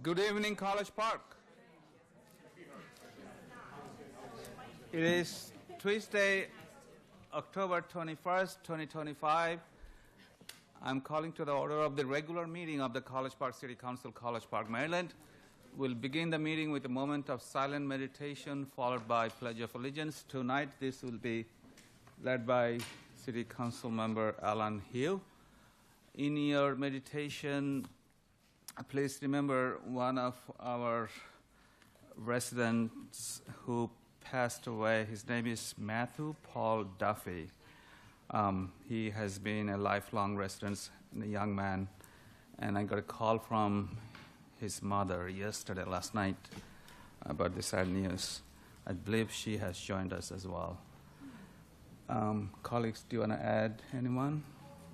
Good evening, College Park. It is Tuesday, October 21st, 2025. I'm calling to the order of the regular meeting of the College Park City Council, College Park, Maryland. We'll begin the meeting with a moment of silent meditation followed by Pledge of Allegiance. Tonight, this will be led by City Council member Alan Hill. In your meditation, please remember one of our residents who passed away. His name is Matthew Paul Duffy. He has been a lifelong resident and a young man, and I got a call from his mother last night, about the sad news. I believe she has joined us as well. Colleagues, do you want to add anyone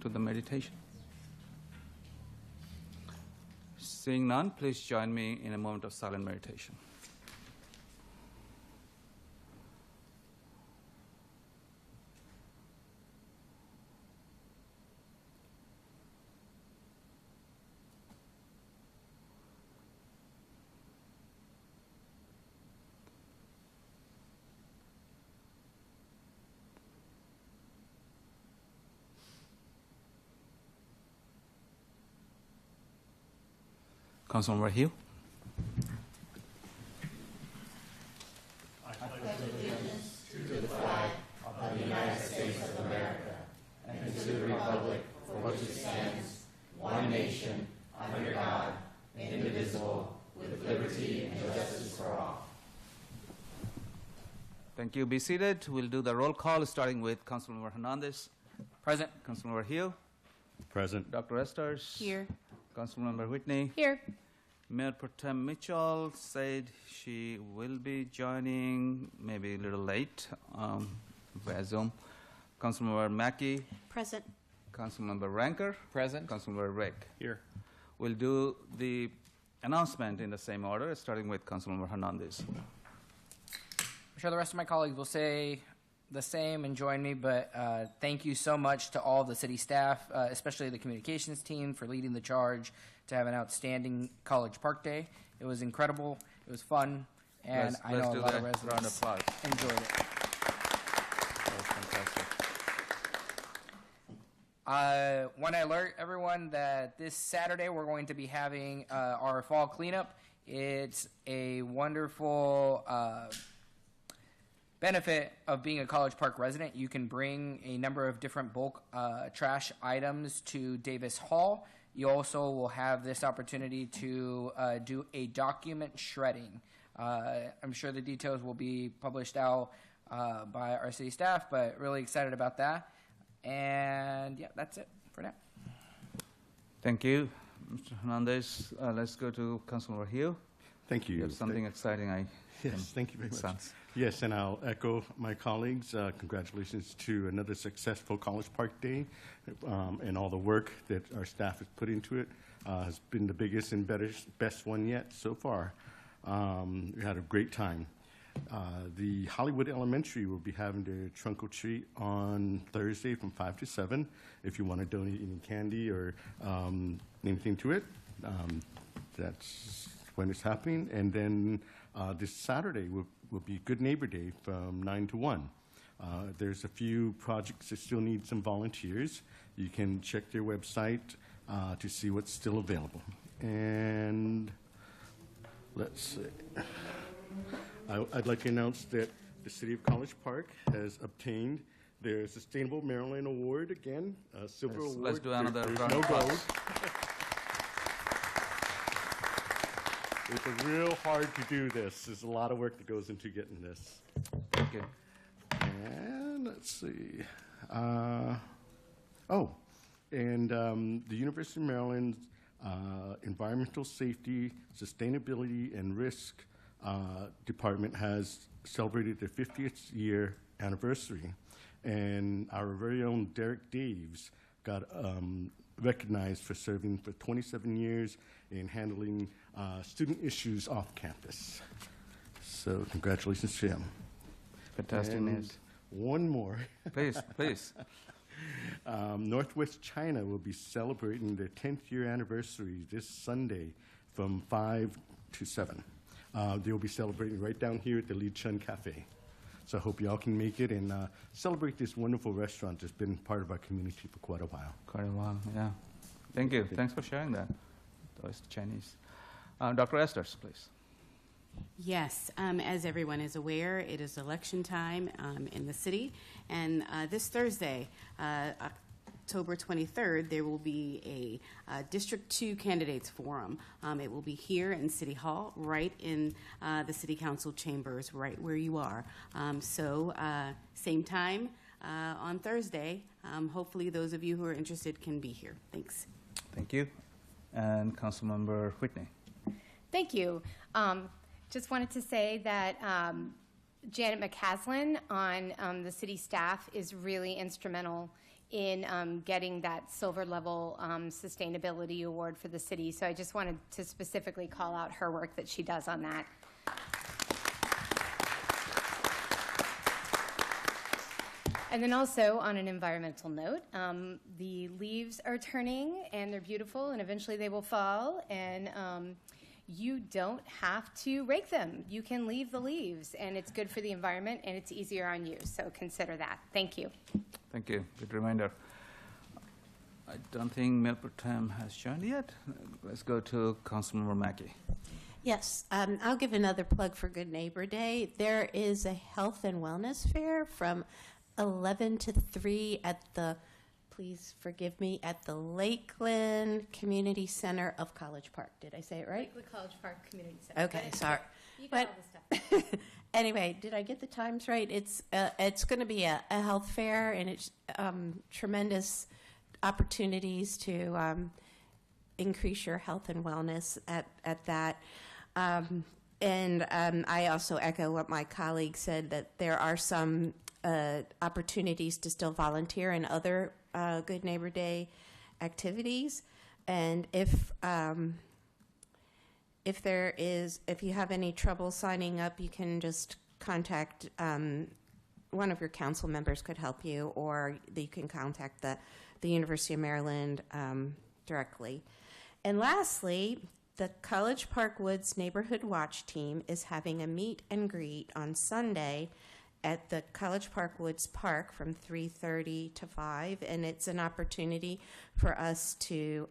to the meditation? Seeing none, please join me in a moment of silent meditation. Councilmember Hill. I pledge allegiance to the flag of the United States of America and to the republic for which it stands, one nation, under God, indivisible, with liberty and justice for all. Thank you. Be seated. We'll do the roll call, starting with Councilmember Hernandez. Present. Councilmember Hill. Present. Dr. Esters. Here. Councilmember Whitney. Here. Mayor Pro Tem Mitchell said she will be joining maybe a little late via Zoom. Councilmember Mackey. Present. Councilmember Ranker. Present. Councilmember Rick. Here. We'll do the announcement in the same order, starting with Councilmember Hernandez. I'm sure the rest of my colleagues will say the same and join me, but thank you so much to all of the city staff, especially the communications team, for leading the charge to have an outstanding College Park Day. It was incredible, it was fun, and I know a lot of residents enjoyed it. That was fantastic. I want to alert everyone that this Saturday we're going to be having our fall cleanup. It's a wonderful benefit of being a College Park resident. You can bring a number of different bulk trash items to Davis Hall. You also will have this opportunity to do a document shredding. I'm sure the details will be published out by our city staff, but really excited about that. And yeah, that's it for now. Thank you, Mr. Hernandez. Let's go to Councilmember Hill. Thank you. You have something exciting, Yes, thank you very much. Sense. Yes, and I'll echo my colleagues. Congratulations to another successful College Park Day, and all the work that our staff has put into it has been the biggest and best one yet so far. We had a great time. The Hollywood Elementary will be having their trunk or treat on Thursday from 5 to 7. If you want to donate any candy or anything to it, that's when it's happening. And then this Saturday will be Good Neighbor Day from 9 to 1. There's a few projects that still need some volunteers. You can check their website to see what's still available. And let's see. I'd like to announce that the City of College Park has obtained their Sustainable Maryland Award again, silver award. Let's do another There's round no of gold. applause. It's real hard to do this. There's a lot of work that goes into getting this. Thank you. And let's see. The University of Maryland's Environmental Safety, Sustainability, and Risk Department has celebrated their 50th year anniversary. And our very own Derek Daves got recognized for serving for 27 years in handling student issues off campus. So congratulations to him. Fantastic news. One more. Please, please. Northwest China will be celebrating their 10th year anniversary this Sunday from 5 to 7. They will be celebrating right down here at the Li Chun Cafe. So I hope y'all can make it and celebrate this wonderful restaurant that's been part of our community for quite a while. Quite a while, yeah. Thank you. Thanks for sharing that. Those Chinese. Dr. Esters, please. Yes, as everyone is aware, it is election time in the city, and this Thursday, October 23rd, there will be a District 2 Candidates Forum. It will be here in City Hall, right in the City Council chambers, right where you are. So same time on Thursday. Hopefully those of you who are interested can be here. Thanks. Thank you. And Councilmember Whitney. Thank you. Just wanted to say that Janet McCaslin on the city staff is really instrumental in getting that silver level sustainability award for the city. So I just wanted to specifically call out her work that she does on that. And then also on an environmental note, the leaves are turning and they're beautiful and eventually they will fall, and you don't have to rake them. You can leave the leaves, and it's good for the environment and it's easier on you, so consider that. Thank you. Thank you. Good reminder. I don't think Mayor Pro Tem has joined yet. Let's go to Councilmember Mackey. Yes, I'll give another plug for Good Neighbor Day. There is a health and wellness fair from 11 to 3 at the, please forgive me, at the Lakeland Community Center of College Park. Did I say it right? Lakewood College Park Community Center. Okay, sorry. You got all the stuff. Anyway, did I get the times right? It's going to be a health fair, and it's tremendous opportunities to increase your health and wellness at that. And I also echo what my colleague said, that there are some opportunities to still volunteer in other Good Neighbor Day activities. And if you have any trouble signing up, you can just contact one of your council members could help you, or you can contact the University of Maryland directly. And lastly, the College Park Woods Neighborhood Watch Team is having a meet and greet on Sunday at the College Park Woods Park from 3:30 to 5, and it's an opportunity for us to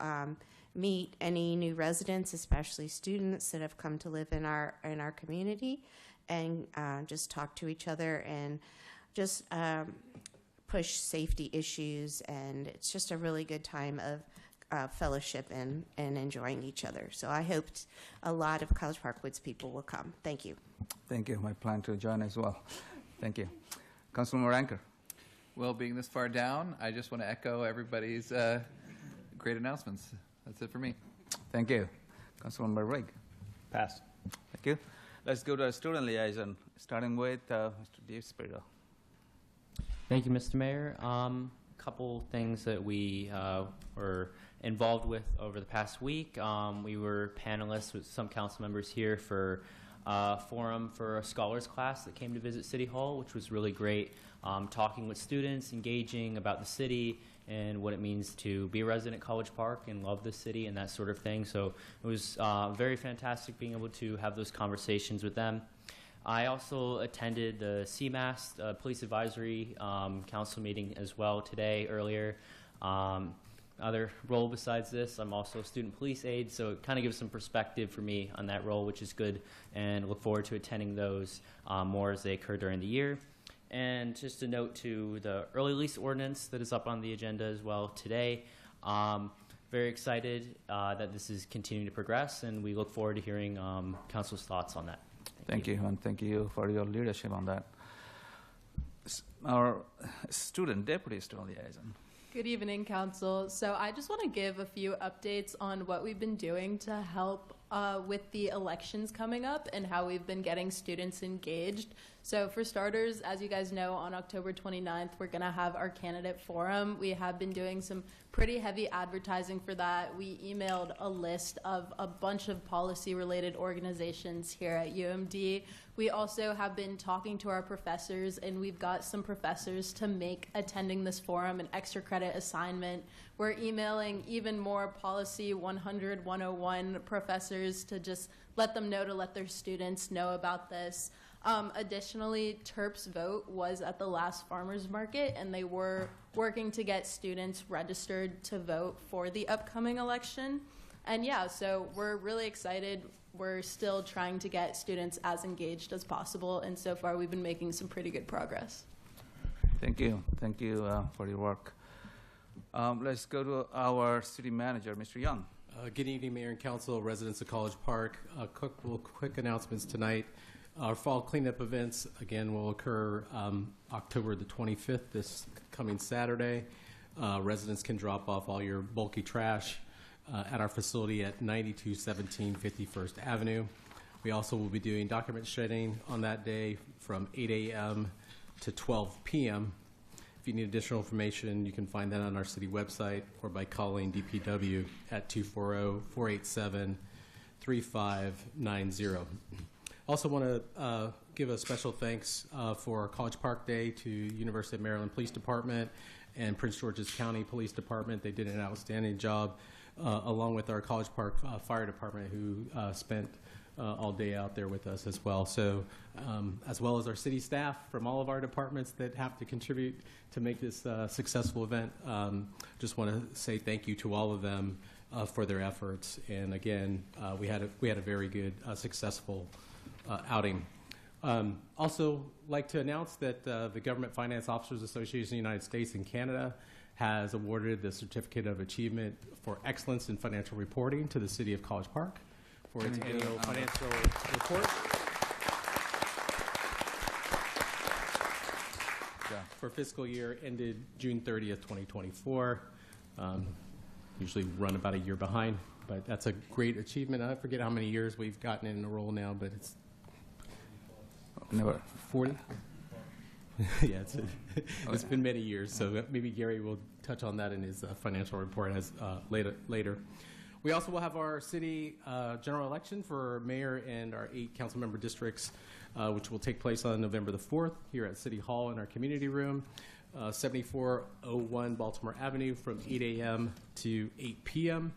meet any new residents, especially students that have come to live in our community, and just talk to each other and just push safety issues, and it's just a really good time of fellowship and enjoying each other. So I hope a lot of College Park Woods people will come. Thank you. Thank you. I plan to join as well. Thank you. Councilmember Anker. Well, being this far down, I just want to echo everybody's great announcements. That's it for me. Thank you. Councilmember Rigg. Pass. Thank you. Let's go to our student liaison, starting with Mr. Dave Spiro. Thank you, Mr. Mayor. Couple things that we were involved with over the past week. We were panelists with some council members here for a forum for a scholars class that came to visit City Hall, which was really great. Talking with students, engaging about the city and what it means to be a resident at College Park and love the city and that sort of thing. So it was very fantastic being able to have those conversations with them. I also attended the CMAS Police Advisory Council meeting as well today, earlier. Other role besides this, I'm also a student police aide, so it kind of gives some perspective for me on that role, which is good, and look forward to attending those more as they occur during the year. And just a note to the early lease ordinance that is up on the agenda as well today. Very excited that this is continuing to progress, and we look forward to hearing council's thoughts on that. Thank you, and thank you for your leadership on that. Our deputy student liaison. Good evening, Council. So I just want to give a few updates on what we've been doing to help with the elections coming up and how we've been getting students engaged. So for starters, as you guys know, on October 29th, we're going to have our candidate forum. We have been doing some pretty heavy advertising for that. We emailed a list of a bunch of policy-related organizations here at UMD. We also have been talking to our professors, and we've got some professors to make attending this forum an extra credit assignment. We're emailing even more Policy 100, 101 professors supervisors to just let them know, to let their students know about this. Additionally, Terp's Vote was at the last farmers market, and they were working to get students registered to vote for the upcoming election. And yeah, so we're really excited. We're still trying to get students as engaged as possible, and so far we've been making some pretty good progress. Thank you. Thank you for your work. Let's go to our city manager, Mr. Young. Good evening, Mayor and Council, residents of College Park. Quick announcements tonight. Our fall cleanup events, again, will occur October the 25th, this coming Saturday. Residents can drop off all your bulky trash at our facility at 9217 51st Avenue. We also will be doing document shredding on that day from 8 a.m. to 12 p.m. If you need additional information, you can find that on our city website or by calling DPW at 240-487-3590. Also want to give a special thanks for College Park Day to University of Maryland Police Department and Prince George's County Police Department. They did an outstanding job, along with our College Park Fire Department, who spent all day out there with us as well. So, as well as our city staff from all of our departments that have to contribute to make this successful event. Just want to say thank you to all of them for their efforts. And again, we had a very good, successful outing. Also, like to announce that the Government Finance Officers Association of the United States and Canada has awarded the Certificate of Achievement for Excellence in Financial Reporting to the City of College Park for its annual financial report. For fiscal year ended June 30th, 2024. Usually run about a year behind, but that's a great achievement. I forget how many years we've gotten in a row now, but it's Never. 40? Yeah, it's been many years, so maybe Gary will touch on that in his financial report later. We also will have our city general election for mayor and our 8 council member districts, which will take place on November the 4th here at City Hall in our community room, 7401 Baltimore Avenue from 8 a.m. to 8 p.m.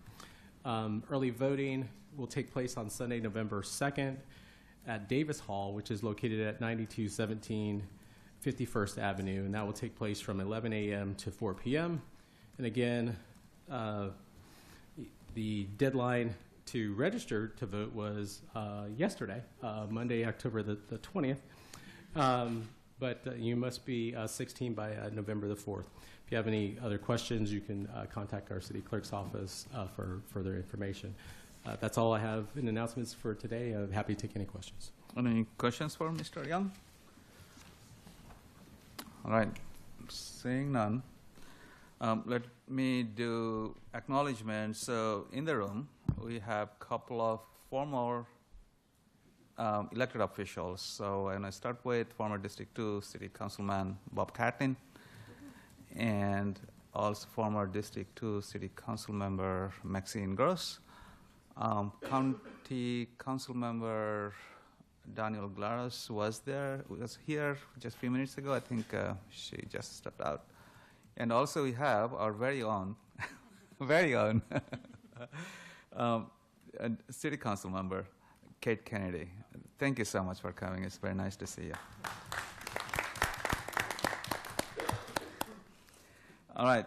Early voting will take place on Sunday, November 2nd at Davis Hall, which is located at 9217 51st Avenue, and that will take place from 11 a.m. to 4 p.m. And again, the deadline to register to vote was yesterday, Monday, October the 20th. But you must be 16 by November the 4th. If you have any other questions, you can contact our city clerk's office for further information. That's all I have in announcements for today. I'm happy to take any questions. Any questions for Mr. Young? All right, seeing none. Let me do acknowledgements. So in the room, we have a couple of former elected officials. So I'm going to start with former District 2 City Councilman Bob Catlin, and also former District 2 City Council Member Maxine Gross, County Council Member Daniel Glaros was here just a few minutes ago. I think she just stepped out. And also we have our very own, City Council Member Kate Kennedy. Thank you so much for coming. It's very nice to see you. All right.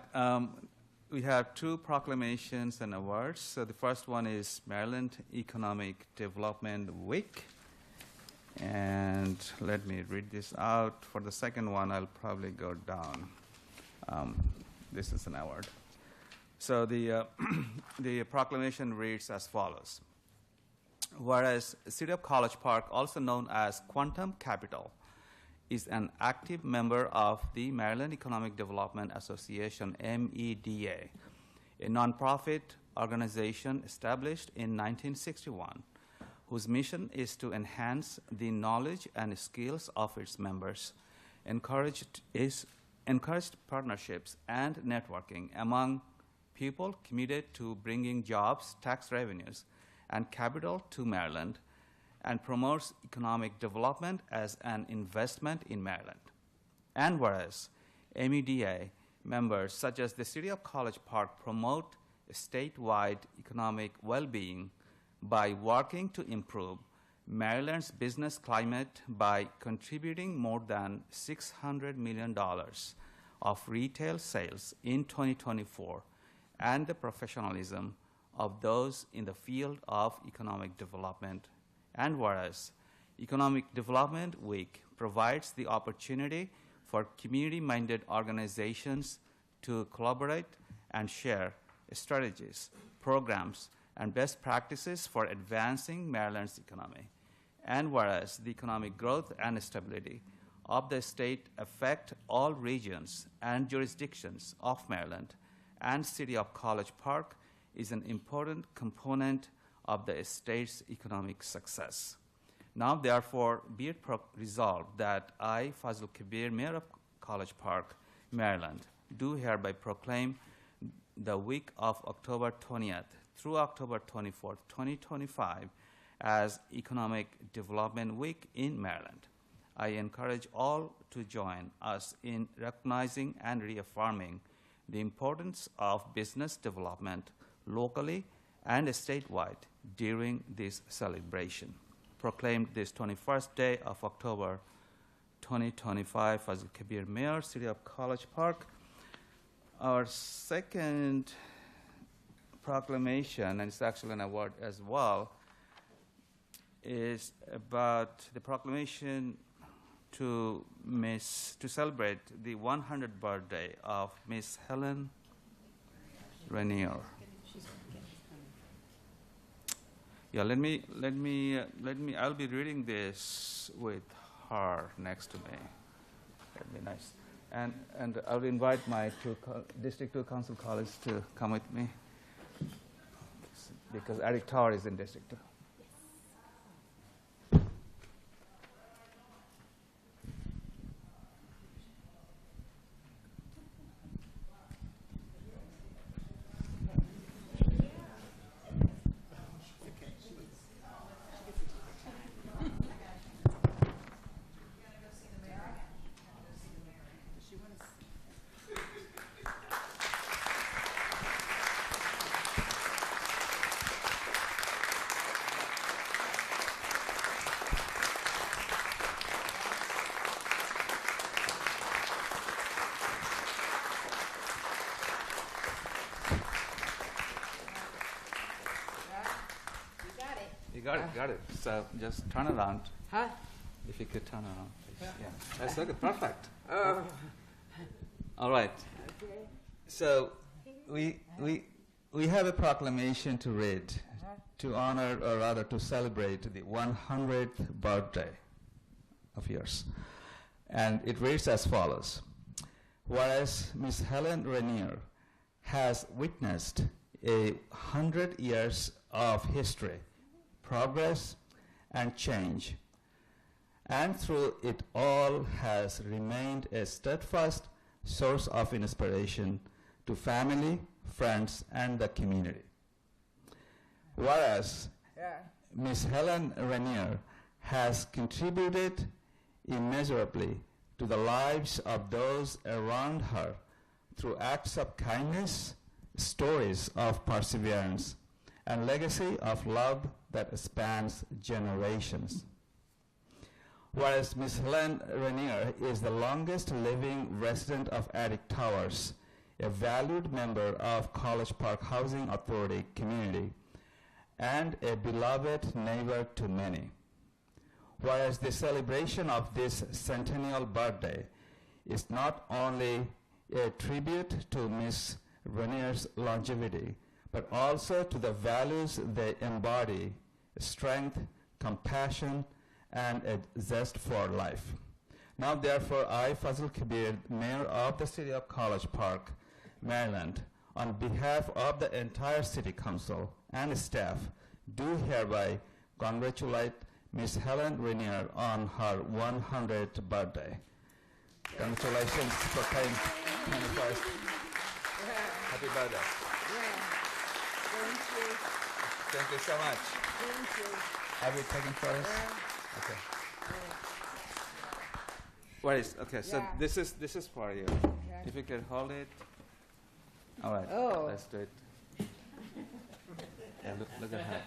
We have 2 proclamations and awards. So the first one is Maryland Economic Development Week. And let me read this out. For the second one, I'll probably go down. This is an award. So the proclamation reads as follows. Whereas City of College Park, also known as Quantum Capital, is an active member of the Maryland Economic Development Association, MEDA, a nonprofit organization established in 1961, whose mission is to enhance the knowledge and skills of its members, encourage partnerships and networking among people committed to bringing jobs, tax revenues, and capital to Maryland, and promotes economic development as an investment in Maryland. And whereas MEDA members such as the City of College Park promote statewide economic well-being by working to improve Maryland's business climate by contributing more than $600 million of retail sales in 2024, and the professionalism of those in the field of economic development. And whereas Economic Development Week provides the opportunity for community-minded organizations to collaborate and share strategies, programs, and best practices for advancing Maryland's economy. And whereas the economic growth and stability of the state affect all regions and jurisdictions of Maryland, and City of College Park is an important component of the state's economic success. Now, therefore, be it resolved that I, Fazil Kabir, Mayor of College Park, Maryland, do hereby proclaim the week of October 20th through October 24th, 2025, as Economic Development Week in Maryland. I encourage all to join us in recognizing and reaffirming the importance of business development locally and statewide during this celebration. Proclaimed this 21st day of October 2025, Fazil Kabir, Mayor, City of College Park. Our second proclamation, and it's actually an award as well, is about the proclamation to celebrate the 100th birthday of Miss Helen Rainier. Yeah, I'll be reading this with her next to me. That'd be nice. And I'll invite my District 2 Council colleagues to come with me, because Eric Tower is in District 2. Got it. So just turn around. Huh? If you could turn around, please. Yeah. That's okay. Perfect. All right. Okay. So we have a proclamation to read to honor, or rather to celebrate, the 100th birthday of yours. And it reads as follows. Whereas Miss Helen Rainier has witnessed 100 years of history, progress, and change, and through it all has remained a steadfast source of inspiration to family, friends, and the community. Whereas Ms. Helen Rainier has contributed immeasurably to the lives of those around her through acts of kindness, stories of perseverance, and legacy of love that spans generations. Whereas Ms. Helen Rainier is the longest living resident of Attic Towers, a valued member of College Park Housing Authority community, and a beloved neighbor to many. Whereas the celebration of this centennial birthday is not only a tribute to Ms. Rainier's longevity, but also to the values they embody: strength, compassion, and a zest for life. Now, therefore, I, Fazil Kabir, Mayor of the City of College Park, Maryland, on behalf of the entire City Council and staff, do hereby congratulate Ms. Helen Rainier on her 100th birthday. Congratulations, proclaimed 21st. Happy birthday. Thank you. Thank you so much. Thank you. Have you taken photos? Okay. What is, okay, so Yeah. this is for you. If you could hold it. All right, Oh. let's do it. Yeah, look at her.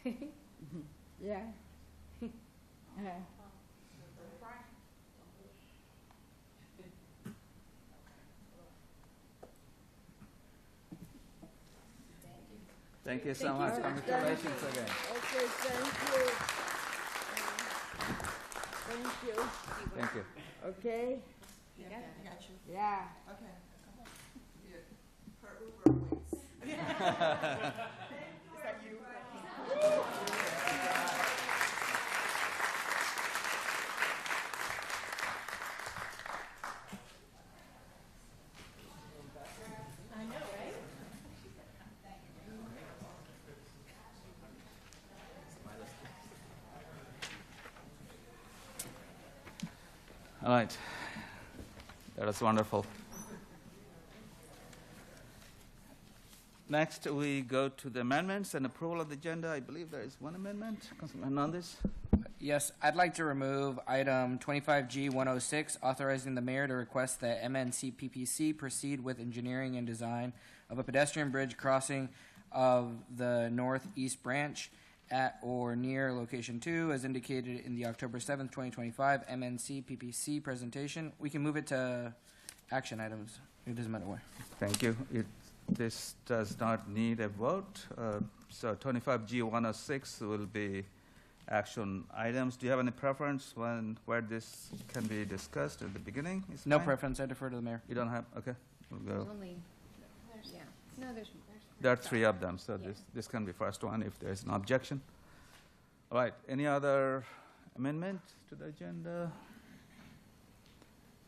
Yeah. Thank you so much. Congratulations again. Okay, thank you. Thank you. Thank you. Okay? Yeah, I got you. Yeah. Okay. Yeah. Her Uber waits. Is that you? All right. That was wonderful. Next, we go to the amendments and approval of the agenda. I believe there is one amendment. Councilman Hernandez? Yes, I'd like to remove item 25G 106, authorizing the mayor to request that MNC PPC proceed with engineering and design of a pedestrian bridge crossing of the northeast branch at or near location 2 as indicated in the October 7th, 2025 MNC PPC presentation. We can move it to action items. It doesn't matter where. Thank you. This does not need a vote. So 25G 106 will be action items. Do you have any preference where this can be discussed at the beginning? Is No fine? preference. I defer to the mayor. You don't have? Okay. We'll go. Yeah. No, there's. There are three of them, so this can be first one if there's no objection. All right. Any other amendment to the agenda?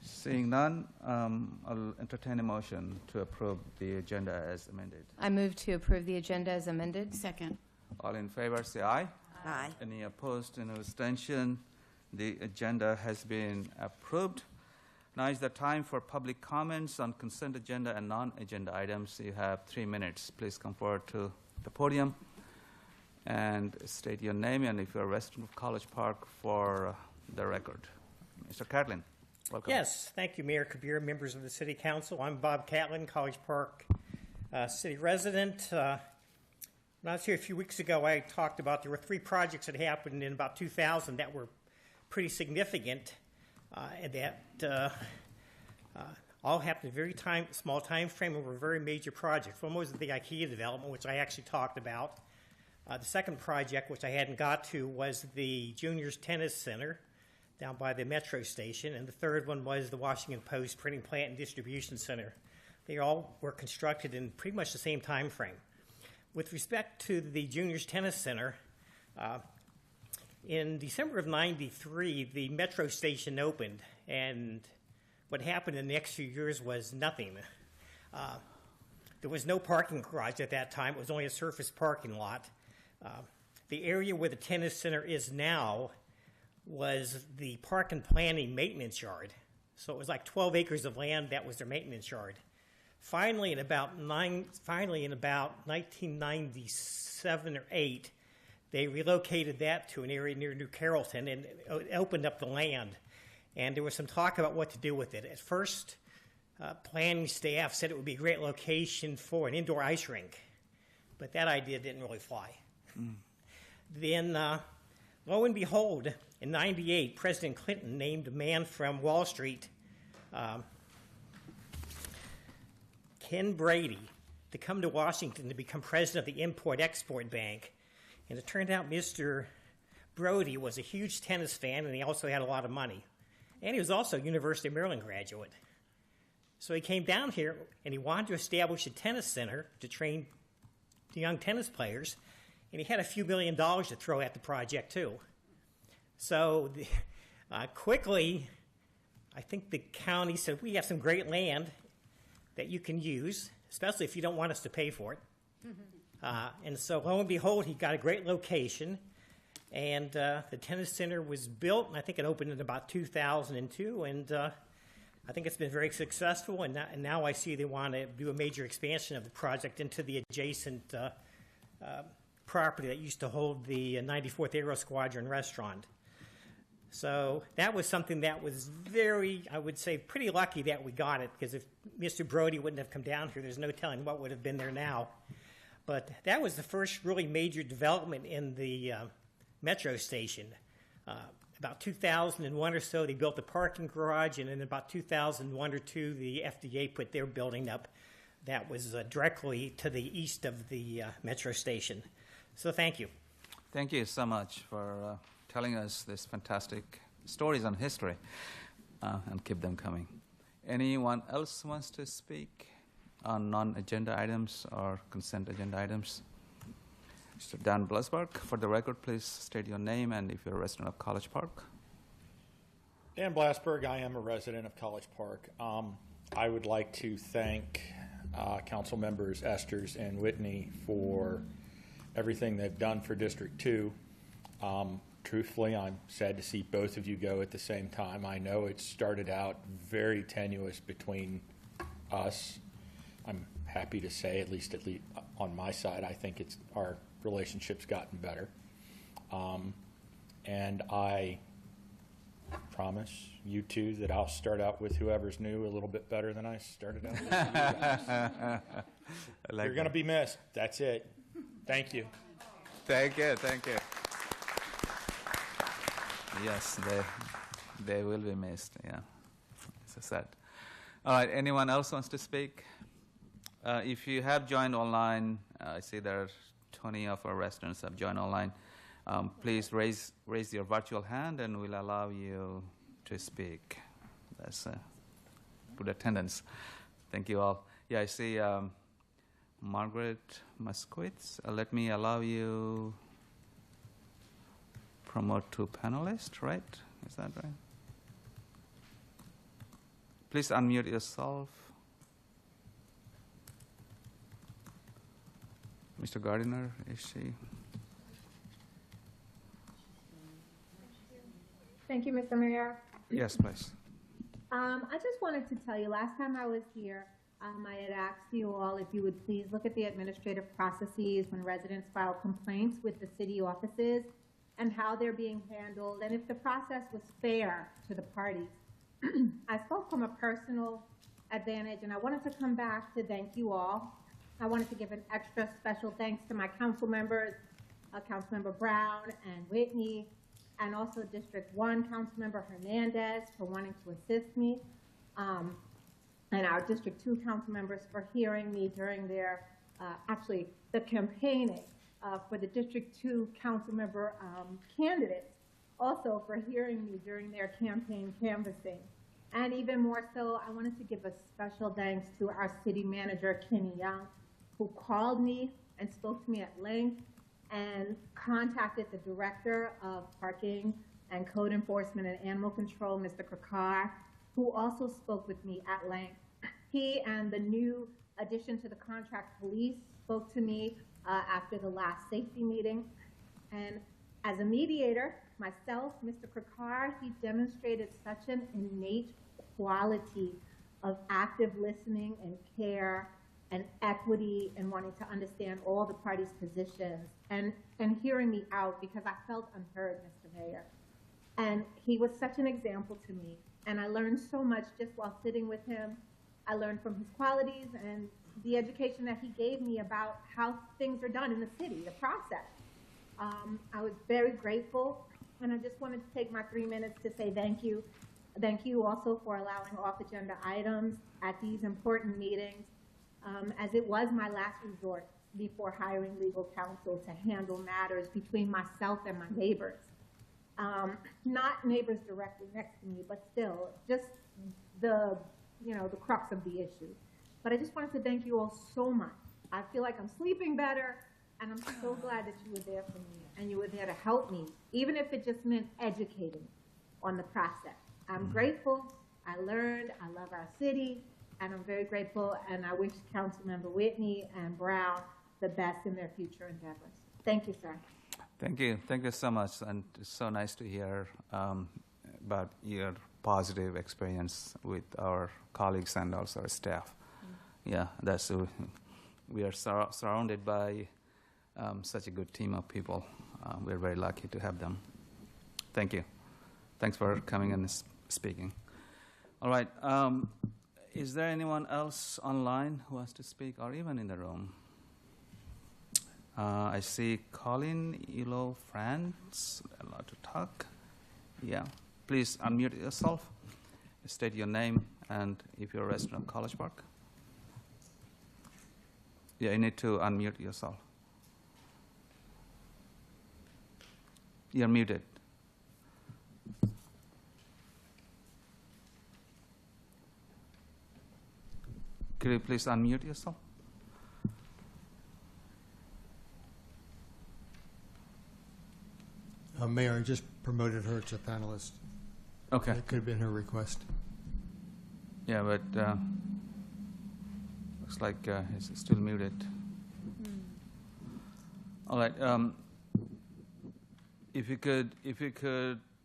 Seeing none, I'll entertain a motion to approve the agenda as amended. I move to approve the agenda as amended. Second. All in favor, say aye. Aye. Any opposed, any abstention? The agenda has been approved. Now is the time for public comments on consent agenda and non-agenda items. You have 3 minutes. Please come forward to the podium and state your name and if you're a resident of College Park for the record. Mr. Catlin, welcome. Yes, thank you, Mayor Kabir, members of the City Council. I'm Bob Catlin, College Park city resident. When I was here a few weeks ago, I talked about there were 3 projects that happened in about 2000 that were pretty significant, and that all happened in a very small time frame and were very major projects. One was the IKEA development, which I actually talked about. The second project, which I hadn't got to, was the Juniors Tennis Center down by the metro station, and the third one was the Washington Post Printing Plant and Distribution Center. They all were constructed in pretty much the same time frame. With respect to the Juniors Tennis Center, in December of '93, the metro station opened, and what happened in the next few years was nothing. There was no parking garage at that time. It was only a surface parking lot. The area where the tennis center is now was the park and planning maintenance yard. So it was like 12 acres of land that was their maintenance yard. Finally, in about 1997 or 8, they relocated that to an area near New Carrollton and opened up the land. And there was some talk about what to do with it. At first, planning staff said it would be a great location for an indoor ice rink, but that idea didn't really fly. Then, lo and behold, in '98, President Clinton named a man from Wall Street, Ken Brady, to come to Washington to become president of the Import-Export Bank. And it turned out Mr. Brody was a huge tennis fan, and he also had a lot of money. And he was also a University of Maryland graduate. So he came down here, and he wanted to establish a tennis center to train the young tennis players, and he had a few $1 million to throw at the project, too. So quickly, I think the county said, we have some great land that you can use, especially if you don't want us to pay for it. And so lo and behold, he got a great location, and the tennis center was built, and I think it opened in about 2002, and I think it's been very successful, and now I see they want to do a major expansion of the project into the adjacent property that used to hold the 94th Aero Squadron restaurant. So that was something that was very, I would say, pretty lucky that we got it, because if Mr. Brody wouldn't have come down here, there's no telling what would have been there now. but that was the first really major development in the metro station. About 2001 or so, they built the parking garage, and in about 2001 or 2, the FDA put their building up that was directly to the east of the metro station. So thank you. Thank you so much for telling us these fantastic stories on history, and keep them coming. Anyone else wants to speak on non-agenda items or consent agenda items? Mr. Dan Blasberg, for the record, please state your name and if you're a resident of College Park. Dan Blasberg, I am a resident of College Park. I would like to thank Council members Esters and Whitney for everything they've done for District 2. Truthfully, I'm sad to see both of you go at the same time. I know it started out very tenuous between us. I'm happy to say, at least on my side, I think our relationship's gotten better. And I promise you two that I'll start out with whoever's new a little bit better than I started out with you guys. You're going to be missed. That's it. Thank you. Thank you, thank you. Yes, they will be missed, yeah. It's sad. All right, anyone else wants to speak? If you have joined online, I see there are 20 of our residents have joined online. Please raise your virtual hand and we'll allow you to speak. That's good attendance. Thank you all. Yeah, I see Margaret Moskowitz. Let me allow you promote to panelist, right? Is that right? Please unmute yourself. Mr. Gardiner, is she? Thank you, Mr. Mayor. Yes, please. I just wanted to tell you, last time I was here, I had asked you all if you would please look at the administrative processes when residents file complaints with the city offices and how they're being handled, and if the process was fair to the parties. I spoke from a personal advantage, and I wanted to come back to thank you all. I wanted to give an extra special thanks to my council members, Councilmember Brown and Whitney, and also District 1 Councilmember Hernandez for wanting to assist me, and our District 2 council members for hearing me during their, actually, the campaigning for the District 2 council member candidates, also for hearing me during their campaign canvassing. And even more so, I wanted to give a special thanks to our city manager, Kenny Young, who called me and spoke to me at length and contacted the director of parking and code enforcement and animal control, Mr. Kakar, who also spoke with me at length. He and the new addition to the contract police spoke to me after the last safety meeting. And as a mediator, myself, Mr. Kakar, he demonstrated such an innate quality of active listening and care and equity and wanting to understand all the parties' positions and hearing me out because I felt unheard, Mr. Mayor. And he was such an example to me. And I learned so much just while sitting with him. I learned from his qualities and the education that he gave me about how things are done in the city, the process. I was very grateful, and I just wanted to take my 3 minutes to say thank you. Thank you also for allowing off-agenda items at these important meetings, as it was my last resort before hiring legal counsel to handle matters between myself and my neighbors. Not neighbors directly next to me, but still, just the crux of the issue. But I just wanted to thank you all so much. I feel like I'm sleeping better, and I'm so glad that you were there for me, and you were there to help me, even if it just meant educating on the process. I'm grateful. I learned. I love our city, and I'm very grateful, and I wish Councilmember Whitney and Brown the best in their future endeavors. Thank you, sir. Thank you. Thank you so much. And it's so nice to hear about your positive experience with our colleagues and also our staff. Yeah, that's we are surrounded by such a good team of people. We're very lucky to have them. Thank you. Thanks for coming and speaking. All right. Is there anyone else online who wants to speak, or even in the room? I see Colin Elo France, allowed to talk. Yeah, please unmute yourself, state your name, and if you're a resident of College Park. Yeah, you need to unmute yourself. You're muted. Could you please unmute yourself? Mayor, I just promoted her to panelist. Okay. That could have been her request. Yeah, but looks like it's still muted. All right. If you could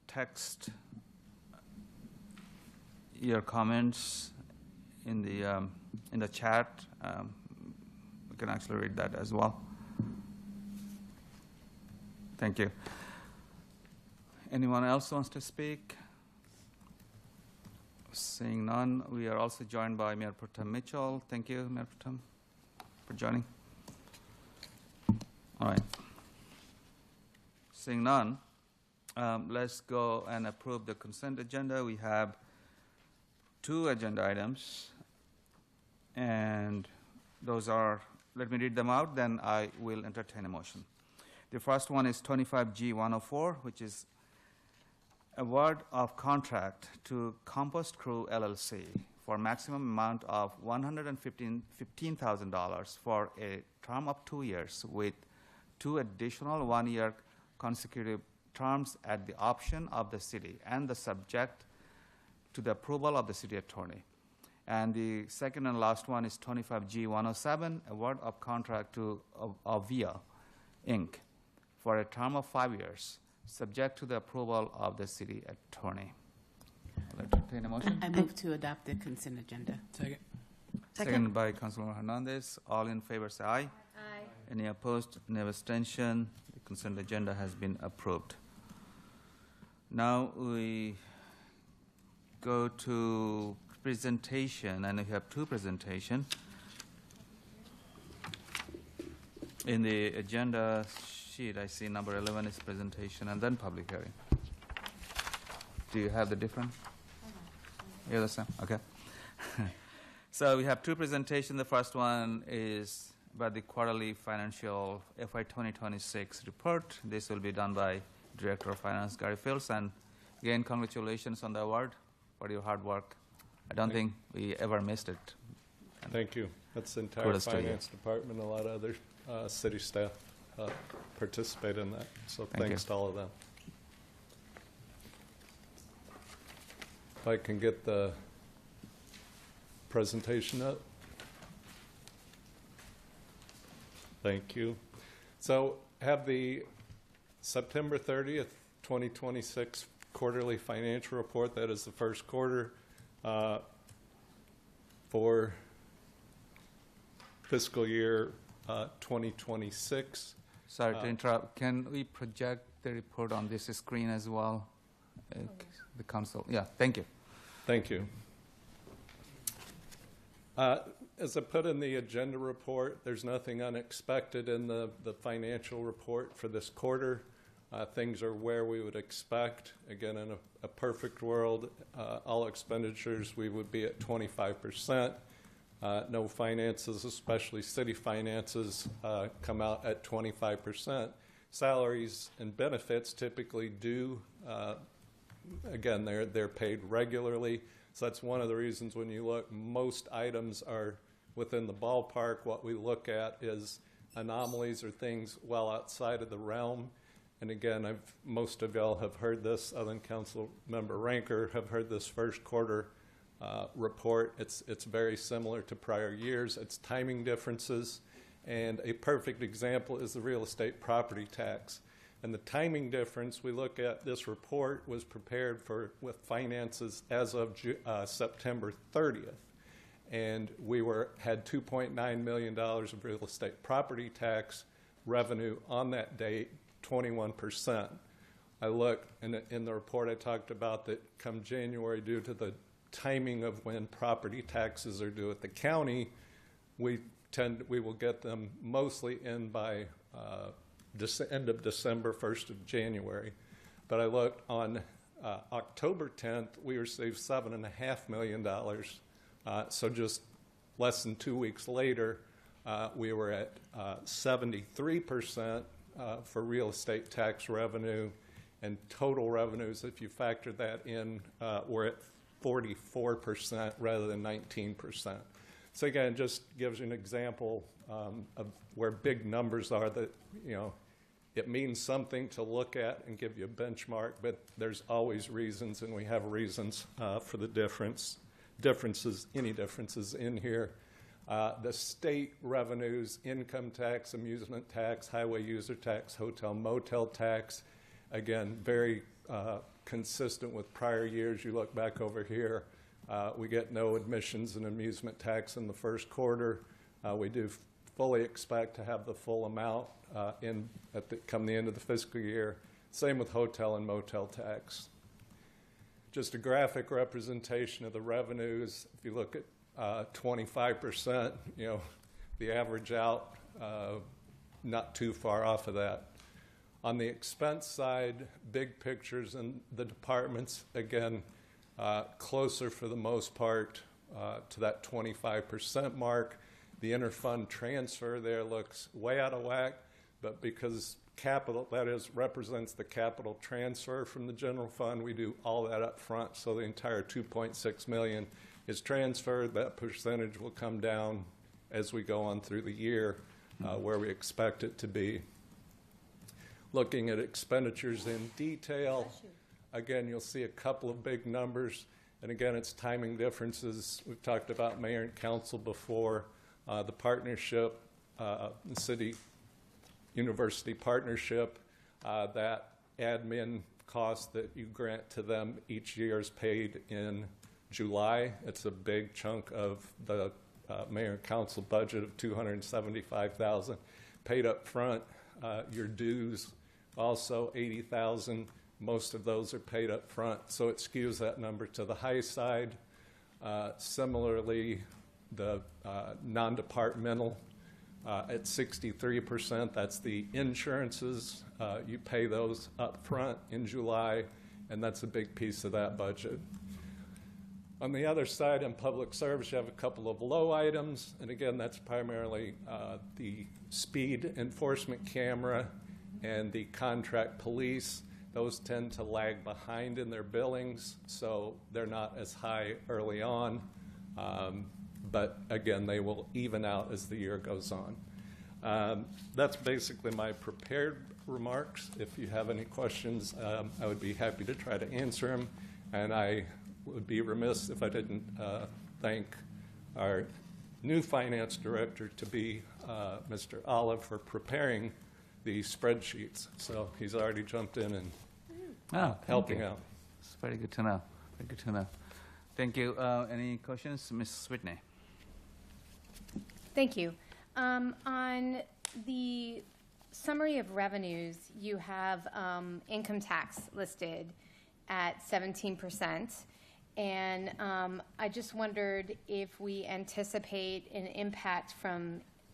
text your comments in the chat, we can actually read that as well. Thank you. Anyone else wants to speak? Seeing none, we are also joined by Mayor Pro Tem Mitchell. Thank you, Mayor Pro Tem, for joining. All right. Seeing none, let's go and approve the consent agenda. We have 2 agenda items, and those are, let me read them out, then I will entertain a motion. The first one is 25G 104, which is award of contract to Compost Crew LLC for maximum amount of $115,000 for a term of 2 years with 2 additional 1-year consecutive terms at the option of the city and the subject to the approval of the city attorney. And the second and last one is 25G 107, award of contract to Avia Inc. for a term of 5 years, subject to the approval of the city attorney. I'll entertain a motion. I move to adopt the consent agenda. Second. Second by Councilor Hernandez. All in favor say aye. Aye. Any opposed? Any abstention? The consent agenda has been approved. Now we go to presentation, and we have 2 presentations. In the agenda sheet, I see number 11 is presentation and then public hearing. Do you have the different? Yeah, the same. Okay. So we have 2 presentations. The first one is about the quarterly financial FY 2026 report. This will be done by Director of Finance Gary Fields. And again, congratulations on the award for your hard work. I don't think we ever missed it. And thank you. That's the entire kudos to you. finance department. A lot of other city staff participate in that. So Thank thanks you. to all of them. If I can get the presentation up. Thank you. So have the September 30th, 2026 quarterly financial report. That is the first quarter for fiscal year 2026. Sorry to interrupt. Can we project the report on this screen as well? The council. Yeah, thank you. Thank you. As I put in the agenda report, there's nothing unexpected in the financial report for this quarter. Things are where we would expect. Again, in a perfect world, all expenditures, we would be at 25%. No finances, especially city finances, come out at 25%. Salaries and benefits typically do, again, they're paid regularly. So that's one of the reasons when you look, most items are within the ballpark. What we look at is anomalies or things well outside of the realm. And again, most of y'all have heard this, other than Council Member Ranker, have heard this first quarter report. It's very similar to prior years. It's timing differences. And a perfect example is the real estate property tax. And the timing difference, we look at this report was prepared with finances as of September 30th. And we had $2.9 million of real estate property tax revenue on that date, 21%. I looked, and in the report I talked about that come January, due to the timing of when property taxes are due at the county, we will get them mostly in by end of December, 1st of January. But I looked on October 10th, we received $7.5 million. So just less than 2 weeks later, we were at 73% for real estate tax revenue, and total revenues, if you factor that in, were at 44% rather than 19%. So again, just gives you an example of where big numbers are that, it means something to look at and give you a benchmark, but there's always reasons, and we have reasons for the differences in here. The state revenues, income tax, amusement tax, highway user tax, hotel motel tax, again, very consistent with prior years. You look back over here, we get no admissions and amusement tax in the first quarter. We do fully expect to have the full amount come the end of the fiscal year. Same with hotel and motel tax. Just a graphic representation of the revenues. If you look at 25%, the average out, not too far off of that. On the expense side, big pictures in the departments, again, closer for the most part to that 25% mark. The interfund transfer there looks way out of whack, but because capital, that is, represents the capital transfer from the general fund, we do all that up front, so the entire $2.6 million is transferred. That percentage will come down as we go on through the year where we expect it to be. Looking at expenditures in detail, again, you'll see a couple of big numbers, and again, it's timing differences. We've talked about mayor and council before. The partnership, the city-university partnership, that admin cost that you grant to them each year is paid in July. It's a big chunk of the mayor and council budget of $275,000 paid up front. Your dues also $80,000. Most of those are paid up front, so it skews that number to the high side. Similarly, the non-departmental at 63%, that's the insurances. You pay those up front in July, and that's a big piece of that budget. On the other side, in public service, you have a couple of low items, and again, that's primarily the speed enforcement camera and the contract police. Those tend to lag behind in their billings, so they're not as high early on. But again, they will even out as the year goes on. That's basically my prepared remarks. If you have any questions, I would be happy to try to answer them. And I would be remiss if I didn't thank our new finance director to be Mr. Olive for preparing the spreadsheets. So he's already jumped in and helping out. It's very good to know. Very good to know. Thank you. Any questions? Ms. Whitney. Thank you. On the summary of revenues, you have income tax listed at 17%. And I just wondered if we anticipate an impact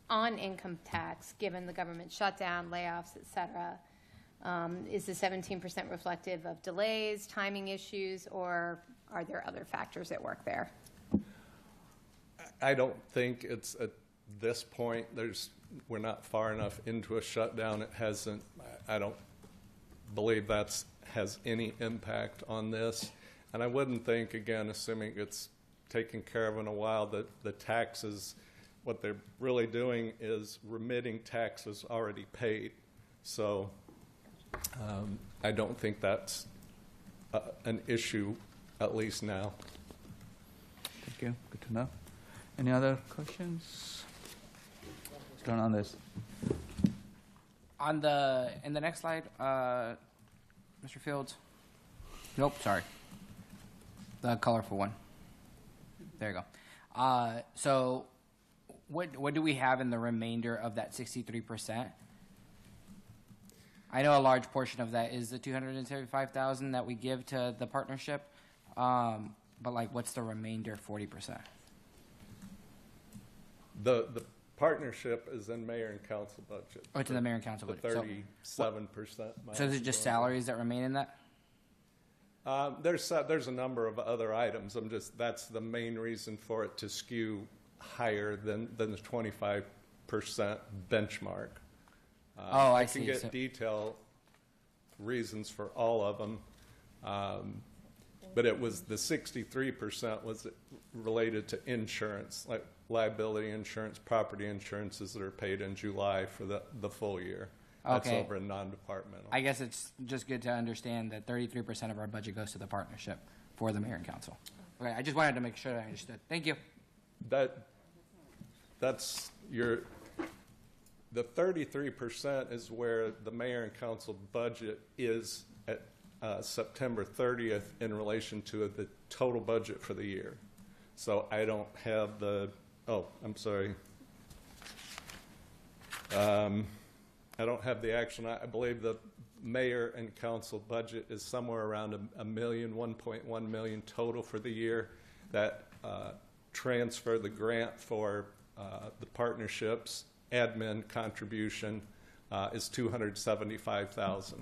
on income tax, given the government shutdown, layoffs, et cetera. Is the 17% reflective of delays, timing issues, or are there other factors at work there? I don't think it's at this point. We're not far enough into a shutdown. It hasn't. I don't believe that has any impact on this. And I wouldn't think, again, assuming it's taken care of in a while, that the taxes, what they're really doing is remitting taxes already paid. So I don't think that's an issue, at least now. Thank you. Good to know. Any other questions? Turn on this. In the next slide, Mr. Fields. Nope, sorry. The colorful one. There you go. So what do we have in the remainder of that 63%? I know a large portion of that is the $275,000 that we give to the partnership, but like, what's the remainder 40%? The partnership is in mayor and council budget. Oh, it's in the mayor and council The budget. 37%. So is it just salaries that remain in that? There's a number of other items. That's the main reason for it to skew higher than the 25% benchmark. I can see. get So- detail reasons for all of them. But it was the 63% was related to insurance, like liability insurance, property insurances that are paid in July for the full year. That's Okay. over in non-departmental. I guess it's just good to understand that 33% of our budget goes to the partnership for the mayor and council. Okay, I just wanted to make sure I understood. Thank you. That's the 33% is where the mayor and council budget is at September 30th in relation to the total budget for the year. So I don't have I'm sorry. I don't have the action. I believe the mayor and council budget is somewhere around a million, 1.1 million total for the year. That transfer, the grant for the partnerships, admin contribution is $275,000.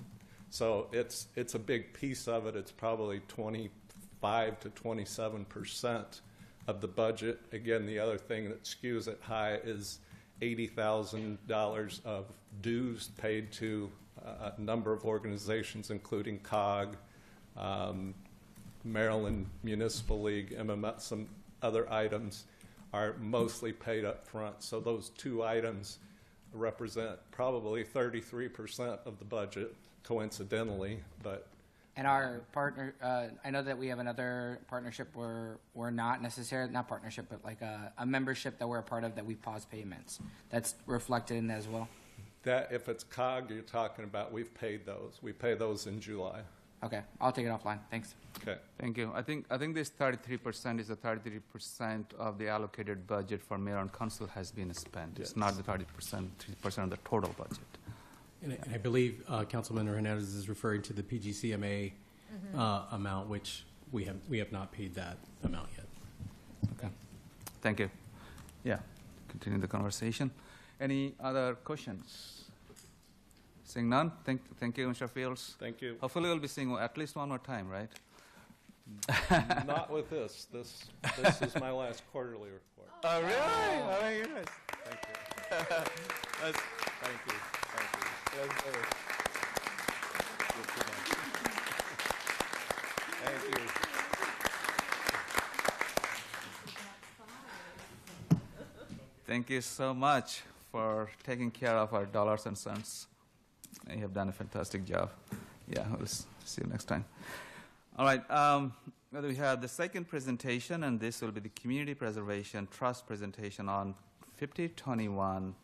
So it's a big piece of it. It's probably 25 to 27% of the budget. Again, the other thing that skews it high is $80,000 of dues paid to a number of organizations, including COG, Maryland Municipal League, MMS, some other items are mostly paid up front. So those two items represent probably 33% of the budget, coincidentally, but And our partner, I know that we have another partnership where we're not necessarily, not partnership, but like a membership that we're a part of that we pause payments. That's reflected in that as well? that if it's COG you're talking about, we've paid those. We pay those in July. Okay, I'll take it offline. Thanks. Okay. Thank you. I think this 33% is the 33% of the allocated budget for mayor and council has been spent. It's not the 30%, 3% of the total budget. And I believe Councilman Hernandez is referring to the PGCMA amount, which we have not paid that amount yet. Okay. Thank you. Yeah, continue the conversation. Any other questions? Seeing none, thank you, Mr. Fields. Thank you. Hopefully we'll be seeing you at least one more time, right? Not with this. This is my last quarterly report. Oh, really? Oh, my goodness. Thank you. Thank you. Thank you. Yes, sir. Thank you. Thank you so much for taking care of our dollars and cents. You have done a fantastic job. Yeah, we'll see you next time. All right, we have the second presentation, and this will be the Community Preservation Trust presentation on 5021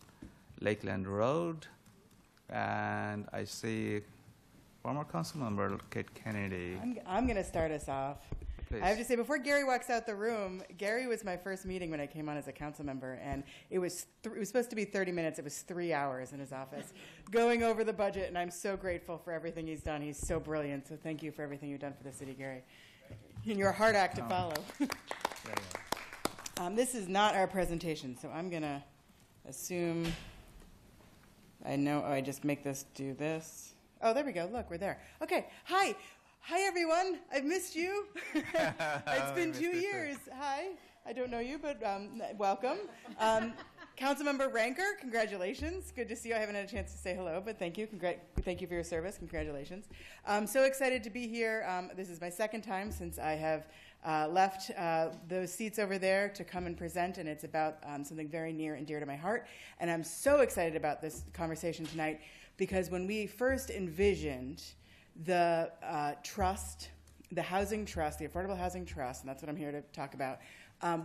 Lakeland Road. And I see former council member Kate Kennedy. I'm going to start us off. Please. I have to say, before Gary walks out the room, Gary was my first meeting when I came on as a council member, and it was supposed to be 30 minutes. It was 3 hours in his office going over the budget, and I'm so grateful for everything he's done. He's so brilliant, so thank you for everything you've done for the city, Gary. And you're a hard act to follow. This is not our presentation, so I'm going to assume I know. Oh, I just make this do this. Oh, there we go. Look, we're there. Okay. Hi. Hi, everyone. I've missed you. It's been 2 years. Hi. I don't know you, but welcome. Councilmember Ranker, congratulations. Good to see you. I haven't had a chance to say hello, but thank you. Thank you for your service. Congratulations. I'm so excited to be here. This is my second time since I have left those seats over there to come and present, and it's about something very near and dear to my heart. And I'm so excited about this conversation tonight because when we first envisioned the trust, the housing trust, the Affordable Housing Trust, and that's what I'm here to talk about,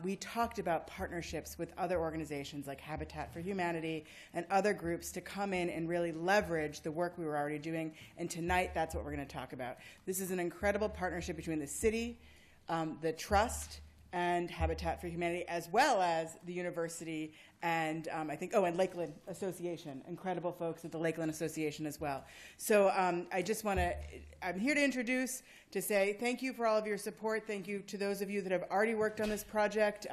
we talked about partnerships with other organizations like Habitat for Humanity and other groups to come in and really leverage the work we were already doing. And tonight, that's what we're going to talk about. This is an incredible partnership between the city, the trust, and Habitat for Humanity, as well as the university and and Lakeland Association. Incredible folks at the Lakeland Association as well. So I'm here to say thank you for all of your support. Thank you to those of you that have already worked on this project.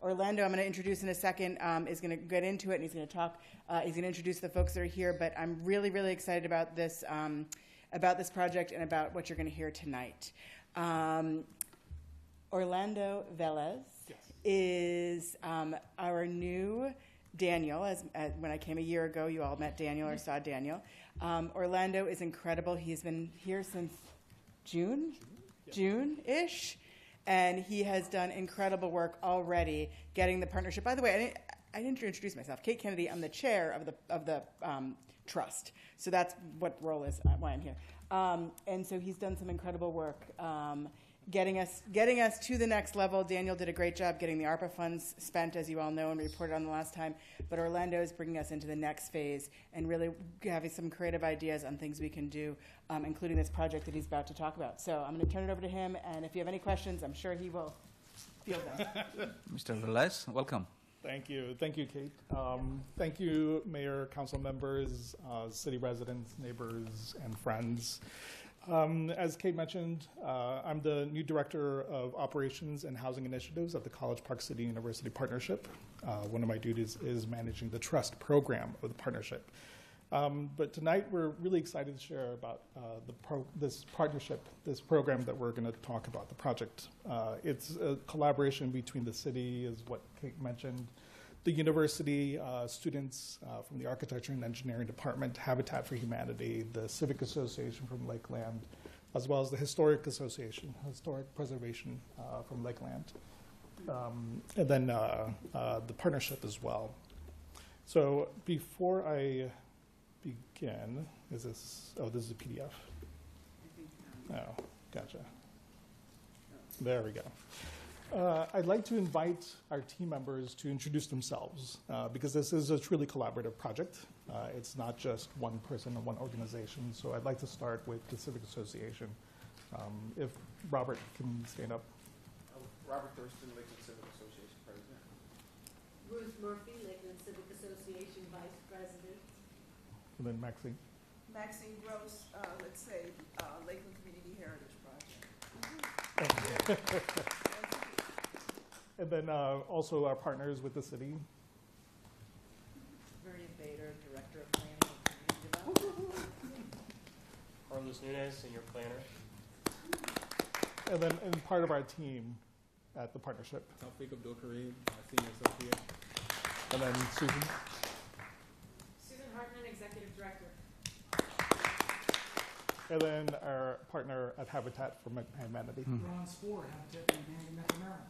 Orlando, I'm going to introduce in a second, is going to get into it, and he's going to talk. He's going to introduce the folks that are here. But I'm really, really excited about this project and about what you're going to hear tonight. Orlando Velez is our new Daniel. As when I came a year ago, you all met Daniel or saw Daniel. Orlando is incredible. He's been here since June-ish. And he has done incredible work already getting the partnership. By the way, I didn't introduce myself. Kate Kennedy, I'm the chair of the trust. So that's what role is, why I'm here. And so he's done some incredible work getting us to the next level. Daniel did a great job getting the ARPA funds spent, as you all know, and we reported on the last time. But Orlando is bringing us into the next phase and really having some creative ideas on things we can do, including this project that he's about to talk about. So I'm going to turn it over to him, and if you have any questions, I'm sure he will field them. Mr. Velez, welcome. Thank you, Kate. Thank you, Mayor, council members, city residents, neighbors, and friends. As Kate mentioned, I'm the new Director of Operations and Housing Initiatives at the College Park City University Partnership. One of my duties is managing the trust program of the partnership. But tonight we're really excited to share about this partnership, this program that we're going to talk about, the project. It's a collaboration between the city, is what Kate mentioned, the university, students from the Architecture and Engineering Department, Habitat for Humanity, the Civic Association from Lakeland, as well as the Historic Association, Historic Preservation from Lakeland, and then the partnership as well. So before I begin, this is a PDF. Oh, gotcha. There we go. I'd like to invite our team members to introduce themselves because this is a truly collaborative project. It's not just one person or one organization. So I'd like to start with the Civic Association. If Robert can stand up. Robert Thurston, Lakeland Civic Association President. Ruth Murphy, Lakeland Civic Association Vice President. And then Maxine. Maxine Gross, Lakeland Community Heritage Project. And then also our partners with the city. Vernon Bader, Director of Planning and Community Development. Carlos Nunez, Senior Planner. And then part of our team at the partnership. Taufik Abdul Kareem, Senior Associate. And then Susan. Susan Hartman, Executive Director. And then our partner at Habitat for Humanity. Ron Spohr, Habitat for Humanity, Maryland.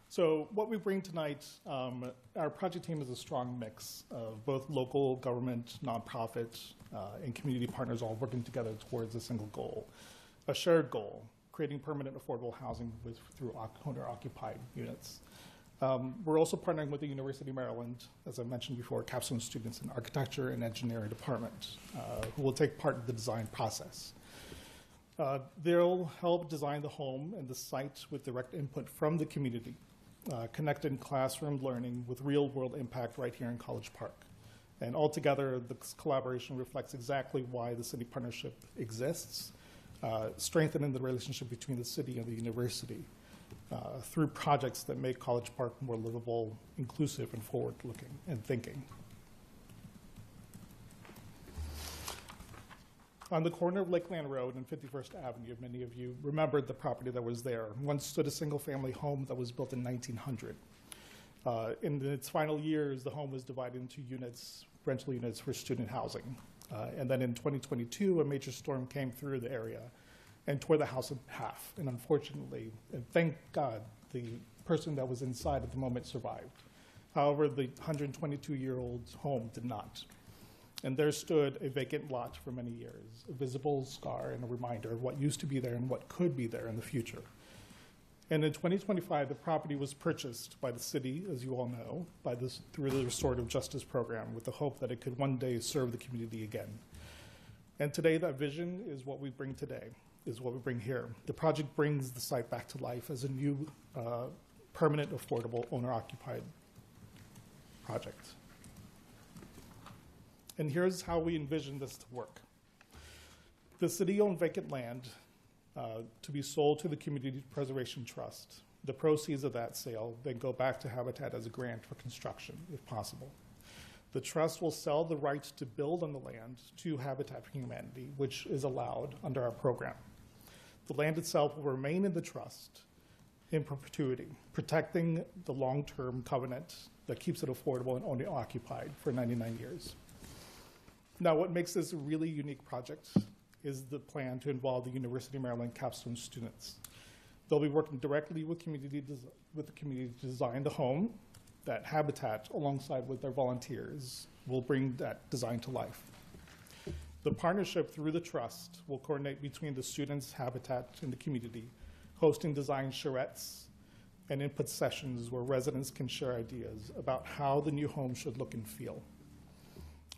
So what we bring tonight, our project team is a strong mix of both local government, nonprofit, and community partners all working together towards a single goal, a shared goal, creating permanent affordable housing through owner-occupied units. We're also partnering with the University of Maryland, as I mentioned before, capstone students in Architecture and Engineering Department, who will take part in the design process. They'll help design the home and the site with direct input from the community, connecting classroom learning with real-world impact right here in College Park. And altogether, this collaboration reflects exactly why the city partnership exists, strengthening the relationship between the city and the university through projects that make College Park more livable, inclusive, and forward-looking and thinking. On the corner of Lakeland Road and 51st Avenue, many of you remembered the property that was there. Once stood a single-family home that was built in 1900. In its final years, the home was divided into units, rental units for student housing. And then in 2022, a major storm came through the area and tore the house in half. And unfortunately, and thank God, the person that was inside at the moment survived. However, the 122-year-old home did not. And there stood a vacant lot for many years, a visible scar and a reminder of what used to be there and what could be there in the future. And in 2025, the property was purchased by the city, as you all know, through the Restorative Justice Program with the hope that it could one day serve the community again. And today, that vision is what we bring today, is what we bring here. The project brings the site back to life as a new permanent, affordable, owner-occupied project. And here's how we envision this to work. The city-owned vacant land to be sold to the Community Preservation Trust. The proceeds of that sale then go back to Habitat as a grant for construction, if possible. The trust will sell the rights to build on the land to Habitat for Humanity, which is allowed under our program. The land itself will remain in the trust in perpetuity, protecting the long-term covenant that keeps it affordable and owner-occupied for 99 years. Now, what makes this a really unique project is the plan to involve the University of Maryland capstone students. They'll be working directly with the community to design the home that Habitat, alongside with their volunteers, will bring that design to life. The partnership through the trust will coordinate between the students, Habitat, and the community, hosting design charrettes and input sessions where residents can share ideas about how the new home should look and feel.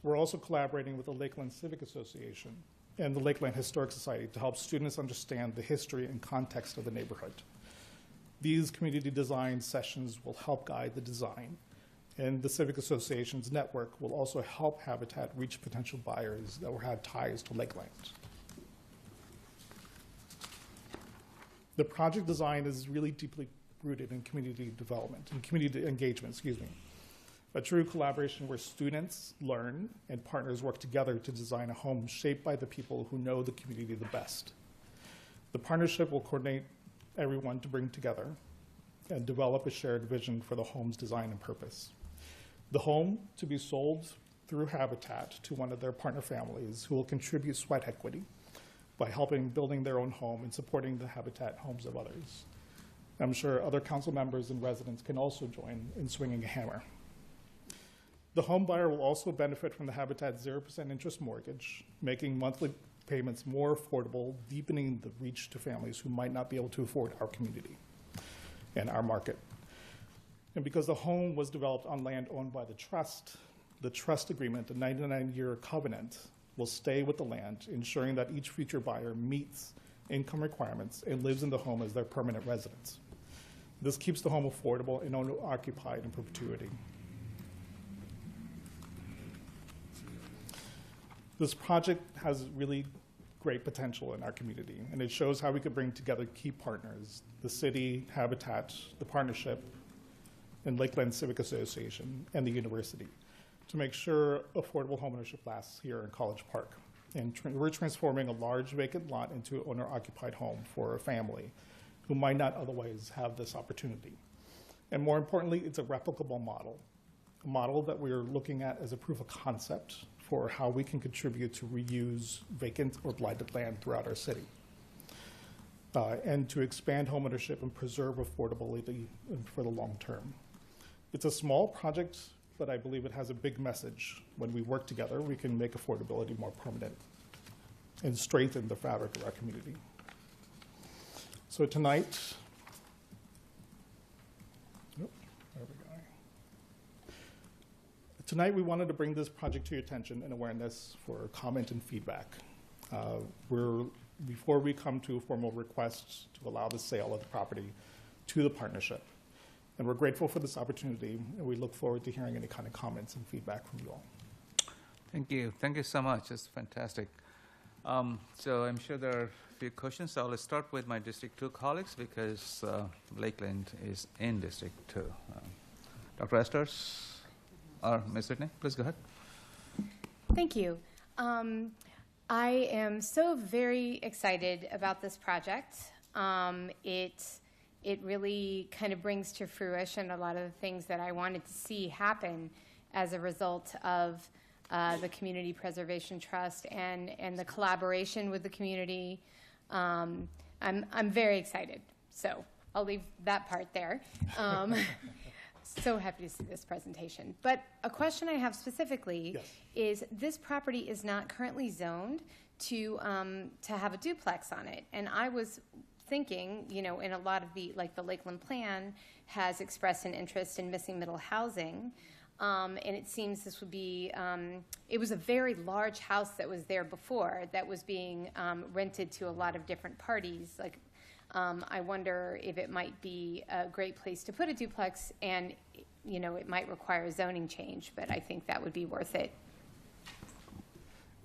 We're also collaborating with the Lakeland Civic Association and the Lakeland Historic Society to help students understand the history and context of the neighborhood. These community design sessions will help guide the design, and the Civic Association's network will also help Habitat reach potential buyers that had ties to Lakeland. The project design is really deeply rooted in community development and community engagement, a true collaboration where students learn and partners work together to design a home shaped by the people who know the community the best. The partnership will coordinate everyone to bring together and develop a shared vision for the home's design and purpose. The home to be sold through Habitat to one of their partner families who will contribute sweat equity by helping building their own home and supporting the Habitat homes of others. I'm sure other council members and residents can also join in swinging a hammer. The home buyer will also benefit from the Habitat 0% interest mortgage, making monthly payments more affordable, deepening the reach to families who might not be able to afford our community and our market. And because the home was developed on land owned by the trust agreement, the 99-year covenant, will stay with the land, ensuring that each future buyer meets income requirements and lives in the home as their permanent residence. This keeps the home affordable and owner-occupied in perpetuity. This project has really great potential in our community, and it shows how we could bring together key partners, the city, Habitat, the partnership, and Lakeland Civic Association, and the university, to make sure affordable homeownership lasts here in College Park. And we're transforming a large vacant lot into an owner-occupied home for a family who might not otherwise have this opportunity. And more importantly, it's a replicable model, a model that we're looking at as a proof of concept for how we can contribute to reuse vacant or blighted land throughout our city, and to expand homeownership and preserve affordability for the long term. It's a small project, but I believe it has a big message. When we work together, we can make affordability more permanent and strengthen the fabric of our community. So tonight, Tonight, we wanted to bring this project to your attention and awareness for comment and feedback. Before we come to a formal request to allow the sale of the property to the partnership. And we're grateful for this opportunity, and we look forward to hearing any kind of comments and feedback from you all. Thank you. Thank you so much. It's fantastic. So I'm sure there are a few questions. So let's start with my District 2 colleagues because Lakeland is in District 2. Dr. Esters? Or Ms. Whitney, please go ahead. Thank you. I am so very excited about this project. It really kind of brings to fruition a lot of the things that I wanted to see happen as a result of the Community Preservation Trust and the collaboration with the community. I'm very excited, so I'll leave that part there. So happy to see this presentation. But a question I have specifically is this property is not currently zoned to have a duplex on it. And I was thinking, in a lot of the Lakeland plan has expressed an interest in missing middle housing. And it seems this would be, it was a very large house that was there before that was being rented to a lot of different parties. Like, I wonder if it might be a great place to put a duplex, and, you know, it might require a zoning change, but I think that would be worth it.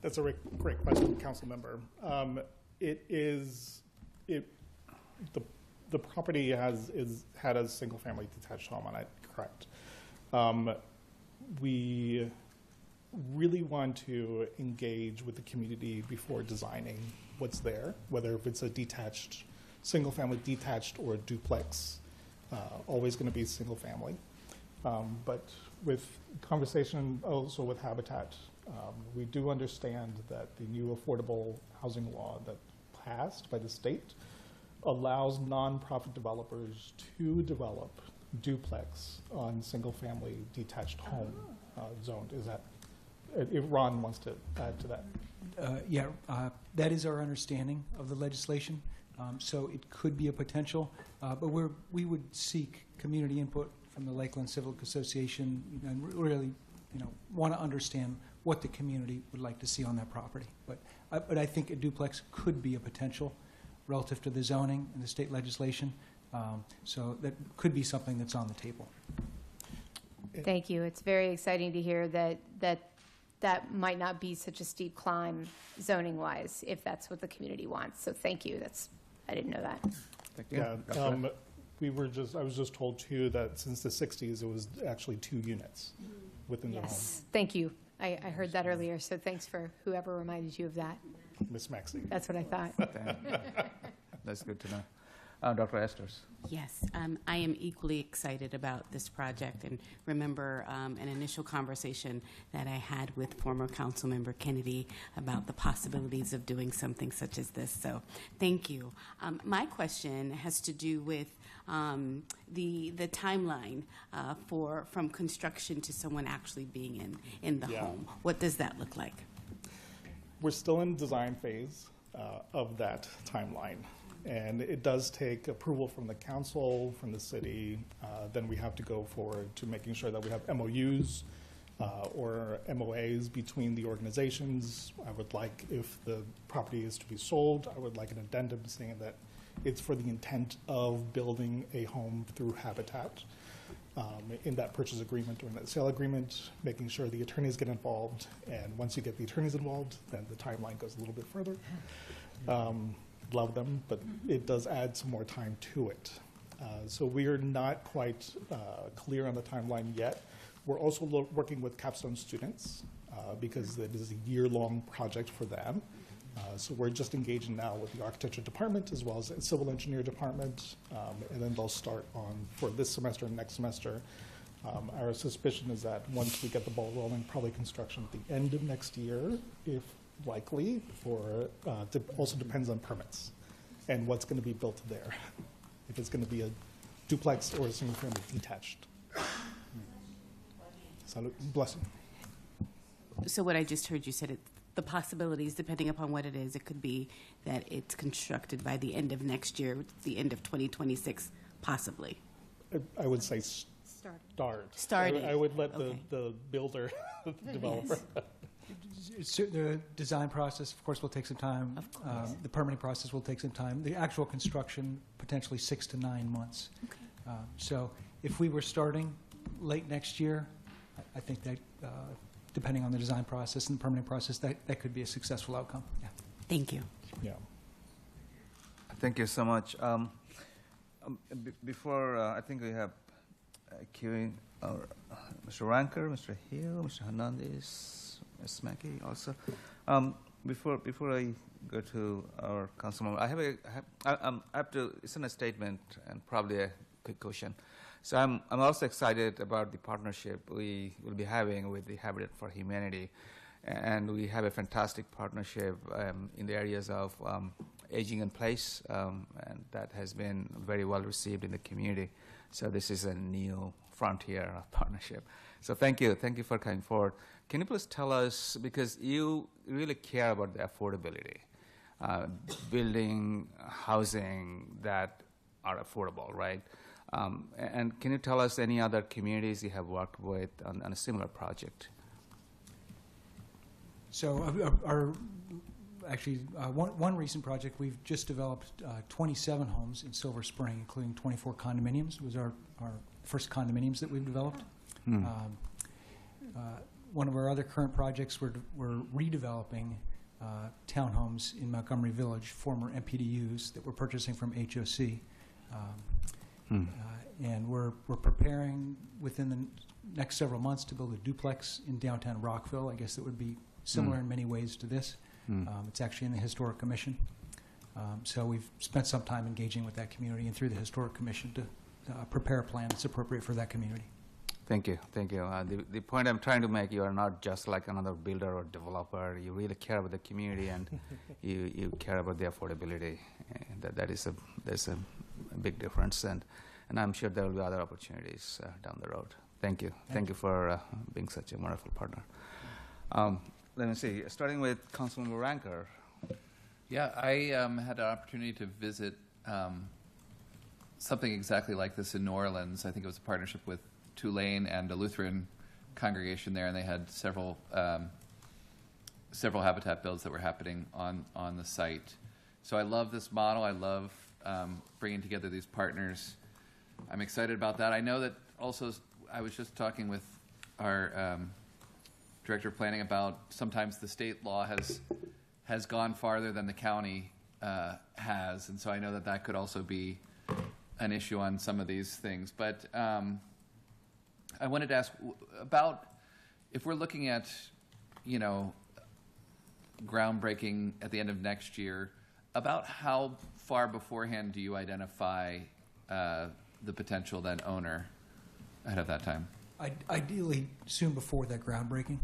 That's a great question, Council Member. The property had a single-family detached home on it, correct? We really want to engage with the community before designing what's there, whether if it's a detached, single-family detached or a duplex, always going to be single-family. But with conversation also with Habitat, we do understand that the new affordable housing law that passed by the state allows nonprofit developers to develop duplex on single-family detached home zoned. Is that, if Ron wants to add to that? That is our understanding of the legislation. So it could be a potential, but we would seek community input from the Lakeland Civic Association and really, want to understand what the community would like to see on that property. But I think a duplex could be a potential relative to the zoning and the state legislation. So that could be something that's on the table. Thank you. It's very exciting to hear that might not be such a steep climb zoning-wise, if that's what the community wants. So thank you. I didn't know that. Thank you. Yeah, I was just told too that since the 60s, it was actually 2 units within the home. Yes, thank you. I heard that earlier, so thanks for whoever reminded you of that. Miss Maxey. That's what I thought. That's good to know. Dr. Esters. Yes, I am equally excited about this project, and remember an initial conversation that I had with former Councilmember Kennedy about the possibilities of doing something such as this. So, thank you. My question has to do with the timeline from construction to someone actually being in the home. What does that look like? We're still in design phase of that timeline. And it does take approval from the council, from the city. Then we have to go forward to making sure that we have MOUs or MOAs between the organizations. I would like, if the property is to be sold, I would like an addendum saying that it's for the intent of building a home through Habitat. In that purchase agreement or in that sale agreement, making sure the attorneys get involved. And once you get the attorneys involved, then the timeline goes a little bit further. Love them, but it does add some more time to it. So we are not quite clear on the timeline yet. We're also working with capstone students because it is a year-long project for them. So we're just engaging now with the architecture department as well as the civil engineer department, and then they'll start on for this semester and next semester. Our suspicion is that once we get the ball rolling, probably construction at the end of next year, if likely, also depends on permits and what's going to be built there. If it's going to be a duplex or a single family detached. Salud. Blessing. So what I just heard you said, the possibilities, depending upon what it is, it could be that it's constructed by the end of next year, the end of 2026, possibly. I would say Starting. I would let the builder, the developer. The design process, of course, will take some time. Of course. The permitting process will take some time. The actual construction, potentially 6 to 9 months. Okay. So if we were starting late next year, I think that, depending on the design process and the permitting process, that could be a successful outcome. Yeah. Thank you. Yeah. Thank you so much. Before, I think we have queuing Mr. Ranker, Mr. Hill, Mr. Hernandez, Ms. Mackey also. Before I go to our councilmember, I have to, it's in a statement and probably a quick question. So I'm also excited about the partnership we will be having with the Habitat for Humanity. And we have a fantastic partnership in the areas of aging in place, and that has been very well received in the community. So this is a new frontier of partnership. So thank you for coming forward. Can you please tell us, because you really care about the affordability, building housing that are affordable, right? And can you tell us any other communities you have worked with on a similar project? So one recent project, we've just developed 27 homes in Silver Spring, including 24 condominiums. It was our first condominiums that we've developed. One of our other current projects, we're redeveloping townhomes in Montgomery Village, former MPDUs that we're purchasing from HOC. And we're preparing within the next several months to build a duplex in downtown Rockville. I guess that would be similar in many ways to this. It's actually in the Historic Commission. So we've spent some time engaging with that community and through the Historic Commission to prepare a plan that's appropriate for that community. Thank you. Thank you. The point I'm trying to make, you are not just like another builder or developer. You really care about the community and you care about the affordability. And there's a big difference. And I'm sure there will be other opportunities down the road. Thank you. Thank you for being such a wonderful partner. Let me see. Starting with Councilmember Ranker. Yeah, I had an opportunity to visit something exactly like this in New Orleans. I think it was a partnership with Tulane and a Lutheran congregation there, and they had several habitat builds that were happening on the site. So I love this model. I love bringing together these partners. I'm excited about that. I know that also I was just talking with our Director of Planning about sometimes the state law has gone farther than the county has, and so I know that could also be an issue on some of these things. But I wanted to ask about if we're looking at, groundbreaking at the end of next year, about how far beforehand do you identify the potential then owner ahead of that time? Ideally, soon before that groundbreaking,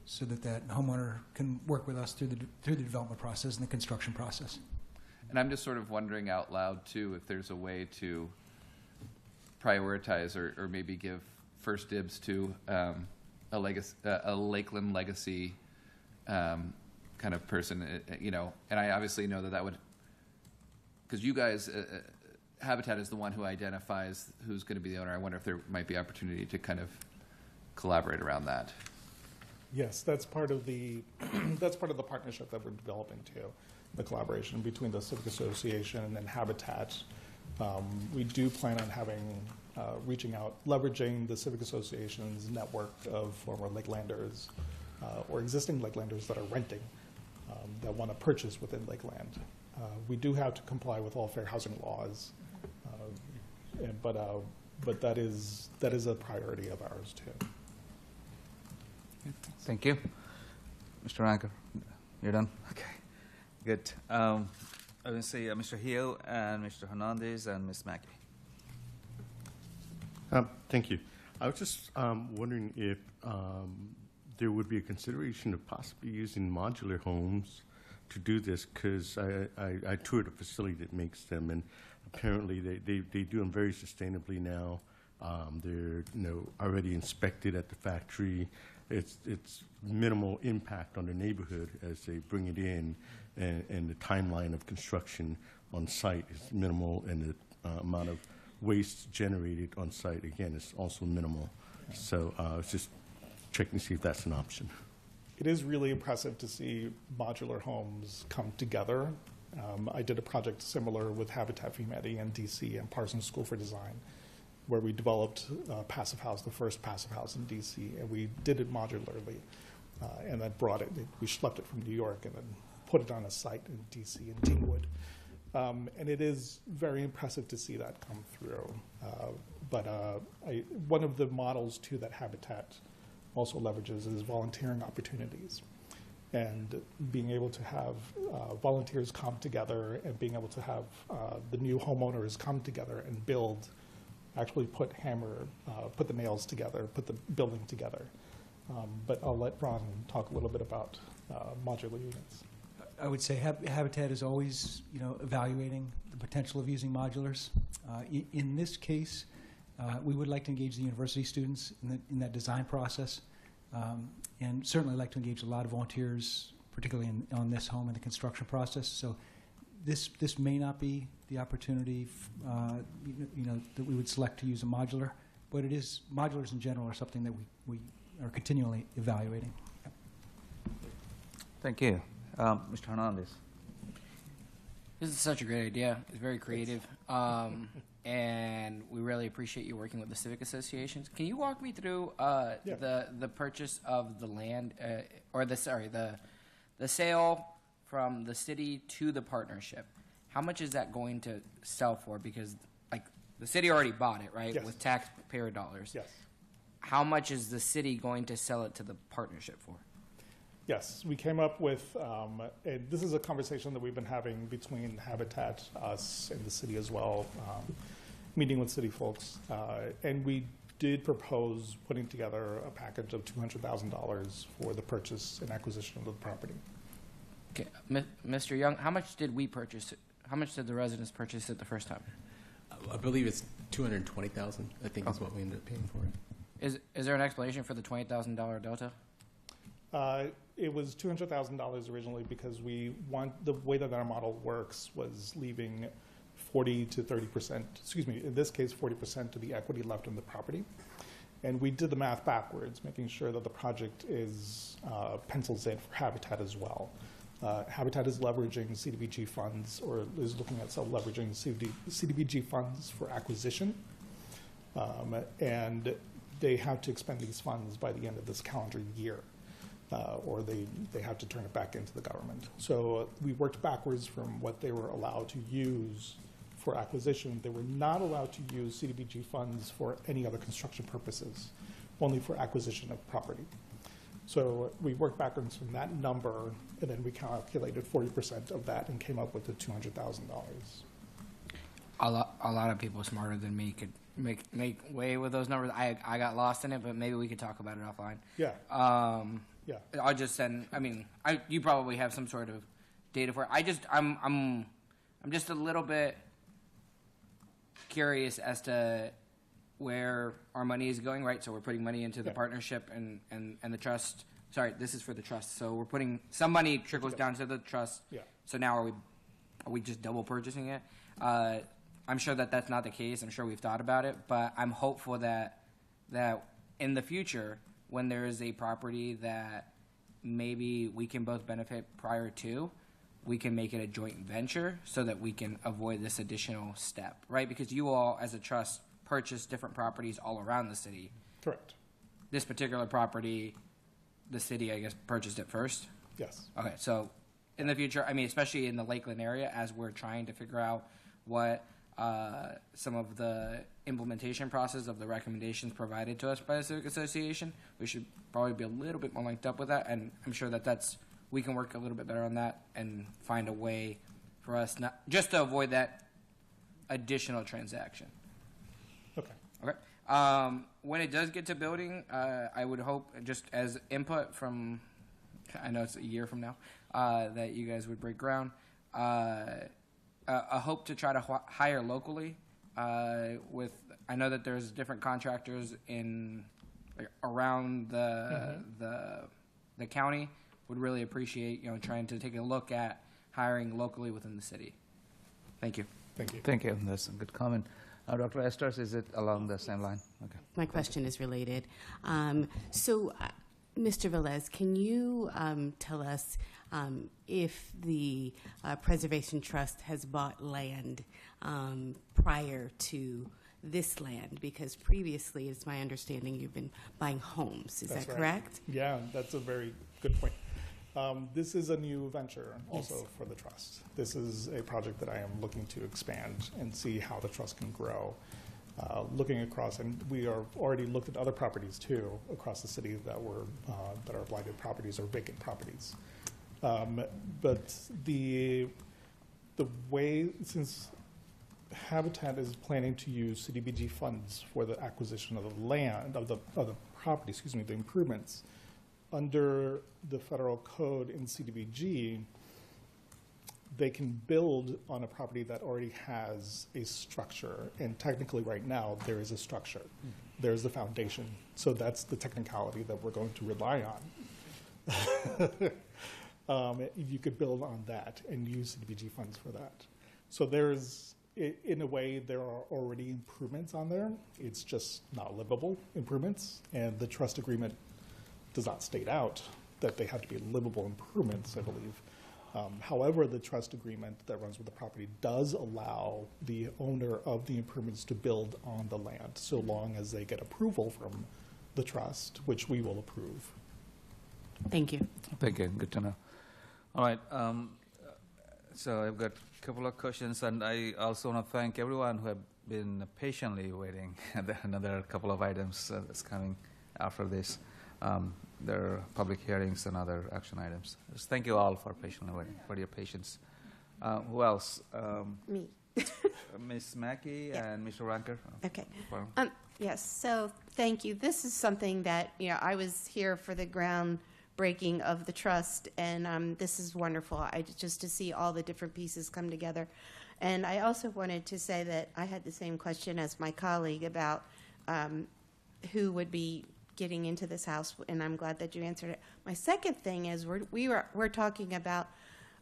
so that homeowner can work with us through the development process and the construction process. And I'm just sort of wondering out loud too if there's a way to prioritize or maybe give first dibs to a Lakeland legacy kind of person, And I obviously know that would, because you guys, Habitat is the one who identifies who's going to be the owner. I wonder if there might be opportunity to kind of collaborate around that. Yes, that's part of the partnership that we're developing too, the collaboration between the Civic Association and Habitat. We do plan on reaching out, leveraging the Civic Association's network of former Lakelanders or existing Lakelanders that are renting that want to purchase within Lakeland. We do have to comply with all fair housing laws, but that is a priority of ours too. Thank you. Mr. Ranker, you're done? Okay, good. I will see Mr. Hill and Mr. Hernandez and Ms. Mackey. Thank you. I was just wondering if there would be a consideration of possibly using modular homes to do this, because I toured a facility that makes them, and apparently they do them very sustainably now. They're already inspected at the factory. It's minimal impact on the neighborhood as they bring it in, and the timeline of construction on site is minimal, and the amount of waste generated on site, again, is also minimal. So I was just checking to see if that's an option. It is really impressive to see modular homes come together. I did a project similar with Habitat for Humanity in DC and Parsons School for Design, where we developed Passive House, the first Passive House in DC, and we did it modularly, and then we schlepped it from New York and then put it on a site in DC in Deanwood. And it is very impressive to see that come through. But one of the models too that Habitat also leverages is volunteering opportunities, and being able to have volunteers come together and being able to have the new homeowners come together and build, actually put the nails together, put the building together. But I'll let Ron talk a little bit about modular units. I would say Habitat is always, evaluating the potential of using modulars. In this case, we would like to engage the university students in that design process, and certainly like to engage a lot of volunteers, particularly on this home in the construction process. So this may not be the opportunity, that we would select to use a modular, but modulars in general are something that we are continually evaluating. Thank you. Mr. Hernandez. This is such a great idea. It's very creative. And we really appreciate you working with the civic associations. Can you walk me through the purchase of the land, the sale from the city to the partnership? How much is that going to sell for? Because the city already bought it, right? Yes. With taxpayer dollars. Yes. How much is the city going to sell it to the partnership for? Yes, we came up with, and this is a conversation that we've been having between Habitat, us, and the city as well, meeting with city folks. And we did propose putting together a package of $200,000 for the purchase and acquisition of the property. Okay, Mr. Young, how much did we purchase it? How much did the residents purchase it the first time? I believe it's $220,000. I think is what we ended up paying for it. Is there an explanation for the $20,000 delta? It was $200,000 originally because the way that our model works was leaving 40 to 30%, in this case 40% to the equity left in the property. And we did the math backwards, making sure that the project is pencils in for Habitat as well. Habitat is leveraging CDBG funds, or is looking at leveraging CDBG funds for acquisition. And they have to expend these funds by the end of this calendar year. Or they have to turn it back into the government. So we worked backwards from what they were allowed to use for acquisition. They were not allowed to use CDBG funds for any other construction purposes, only for acquisition of property. So we worked backwards from that number, and then we calculated 40% of that and came up with the $200,000. A lot of people smarter than me could make way with those numbers. I got lost in it, but maybe we could talk about it offline. Yeah. Yeah. I'll just send. I mean, you probably have some sort of data for it. I'm just a little bit curious as to where our money is going. Right. So we're putting money into the partnership and the trust. Sorry, this is for the trust. So we're putting some money trickles down to the trust. Yeah. So now are we just double purchasing it? I'm sure that that's not the case. I'm sure we've thought about it, but I'm hopeful that in the future, when there is a property that maybe we can both benefit prior to, we can make it a joint venture so that we can avoid this additional step, right? Because you all, as a trust, purchase different properties all around the city. Correct. This particular property, the city, I guess, purchased it first? Yes. Okay, so in the future, I mean, especially in the Lakeland area, as we're trying to figure out what some of the implementation process of the recommendations provided to us by the Civic Association, we should probably be a little bit more linked up with that, and I'm sure that we can work a little bit better on that and find a way for us not just to avoid that additional transaction. Okay. Okay. When it does get to building, I would hope, just as input from, I know it's a year from now, that you guys would break ground. A hope to try to hire locally. I know that there's different contractors around the county. Would really appreciate trying to take a look at hiring locally within the city. Thank you. Thank you. Thank you. That's a good comment. Dr. Esters, is it along the same line? Okay. My question is related. Mr. Velez, can you tell us if the Preservation Trust has bought land prior to this land? Because previously, it's my understanding, you've been buying homes. Is that correct? Yeah, that's a very good point. This is a new venture also for the trust. This is a project that I am looking to expand and see how the trust can grow. Looking across, and we are already looked at other properties too across the city that are blighted properties or vacant properties. But the way, since Habitat is planning to use CDBG funds for the acquisition of the land, of the property, the improvements, under the federal code in CDBG, they can build on a property that already has a structure. And technically right now, there is a structure. There's the foundation. So that's the technicality that we're going to rely you could build on that and use CDBG funds for that. So there's, in a way, there are already improvements on there. It's just not livable improvements, and the trust agreement does not state out that they have to be livable improvements, I believe. However, the trust agreement that runs with the property does allow the owner of the improvements to build on the land, so long as they get approval from the trust, which we will approve. Thank you. Thank you. Good to know. All right. So I've got a couple of questions, and I also want to thank everyone who have been patiently waiting. Another couple of items that's coming after this. There are public hearings and other action items. Just thank you all for patiently waiting, for your patience. Who else? Me. Ms. Mackey and Mr. Ranker. Okay. Yes, so thank you. This is something that, I was here for the groundbreaking of the trust, and this is wonderful. Just to see all the different pieces come together. And I also wanted to say that I had the same question as my colleague about who would be getting into this house, and I'm glad that you answered it. My second thing is we're talking about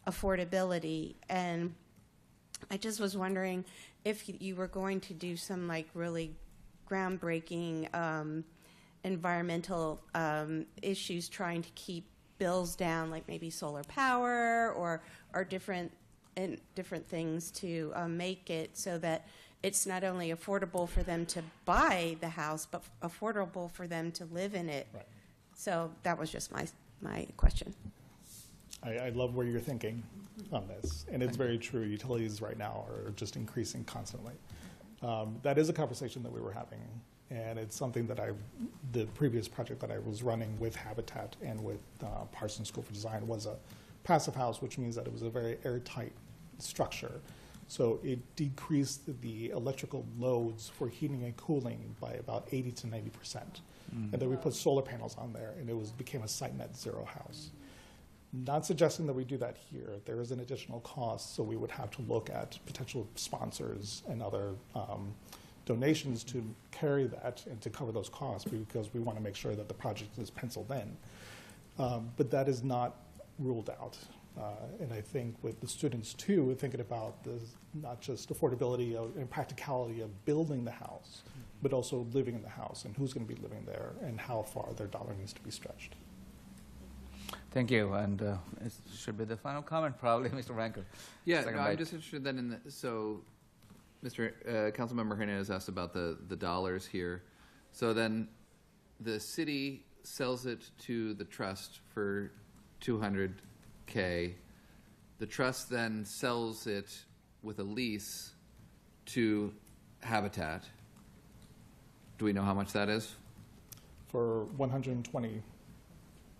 affordability, and I just was wondering if you were going to do some really groundbreaking environmental issues, trying to keep bills down, like maybe solar power or different things to make it so that it's not only affordable for them to buy the house, but affordable for them to live in it. Right. So that was just my question. I love where you're thinking on this, and it's very true. Utilities right now are just increasing constantly. That is a conversation that we were having, and it's something that the previous project that I was running with Habitat and with Parsons School for Design was a passive house, which means that it was a very airtight structure. So it decreased the electrical loads for heating and cooling by about 80 to 90%. And then we put solar panels on there, and it became a site net zero house. Not suggesting that we do that here. There is an additional cost, so we would have to look at potential sponsors and other donations to carry that and to cover those costs, because we want to make sure that the project is penciled in. But that is not ruled out. And I think with the students too, thinking about not just affordability and practicality of building the house, but also living in the house and who's going to be living there and how far their dollar needs to be stretched. Thank you. And it should be the final comment, probably, Mr. Ranker. Yeah, no, I'm just interested then in so Mr. Councilmember Hernandez asked about the dollars here. So then the city sells it to the trust for $200K. The trust then sells it with a lease to Habitat. Do we know how much that is? For $120,000.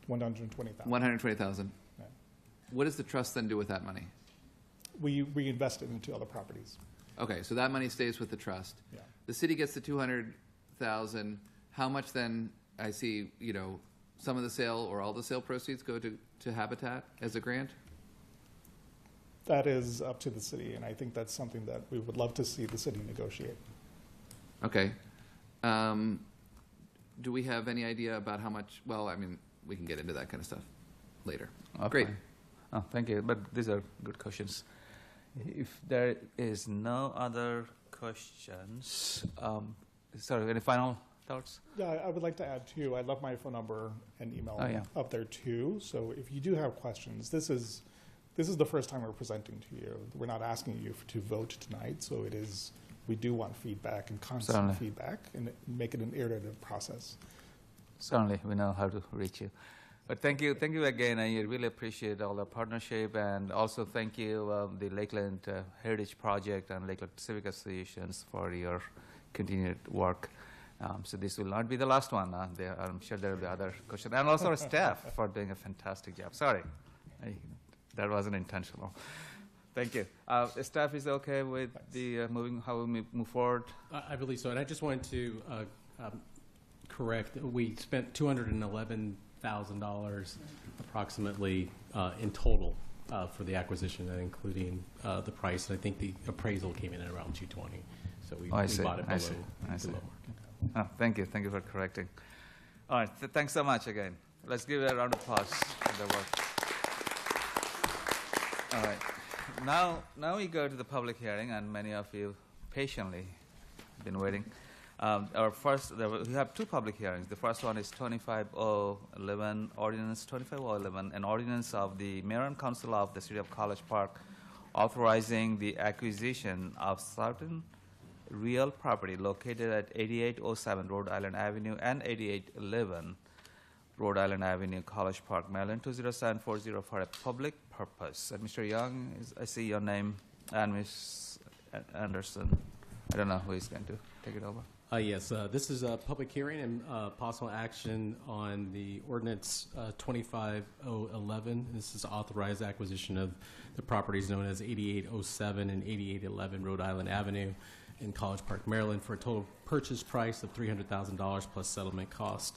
$120,000. Yeah. What does the trust then do with that money? We reinvest it into other properties. Okay, so that money stays with the trust. Yeah. The city gets the $200,000. How much then? I see, some of the sale or all the sale proceeds go to Habitat as a grant? That is up to the city, and I think that's something that we would love to see the city negotiate. Okay. Do we have any idea about how much? Well, I mean, we can get into that kind of stuff later. Okay. Great. Oh, thank you. But these are good questions. If there is no other questions, sorry, any final thoughts? Yeah, I would like to add too, I left my phone number and email up there too. So if you do have questions, this is the first time we're presenting to you. We're not asking you to vote tonight, so we do want feedback and constant feedback and make it an iterative process. Certainly, we know how to reach you. But thank you again. I really appreciate all the partnership, and also thank you, the Lakeland Heritage Project and Lakeland Civic Associations for your continued work. So this will not be the last one. I'm sure there will be other questions. And also our staff for doing a fantastic job. Sorry, that wasn't intentional. Thank you. The staff is okay with the how we move forward? I believe so. And I just wanted to correct. We spent $211,000 approximately in total for the acquisition, including the price. And I think the appraisal came in at around $220,000. So we bought it below market. Oh, thank you. Thank you for correcting. All right. Thanks so much again. Let's give it a round of applause for their work. All right. Now we go to the public hearing, and many of you patiently been waiting. We have two public hearings. The first one is 25011, Ordinance 25011, an ordinance of the Mayor and Council of the City of College Park authorizing the acquisition of certain real property located at 8807 Rhode Island Avenue and 8811 Rhode Island Avenue, College Park, Maryland, 20740 for a public purpose. And Mr. Young, I see your name, and Ms. Anderson. I don't know who is going to take it over. Yes, this is a public hearing and possible action on the ordinance 25011. This is authorized acquisition of the properties known as 8807 and 8811 Rhode Island Avenue in College Park, Maryland, for a total purchase price of $300,000 plus settlement cost.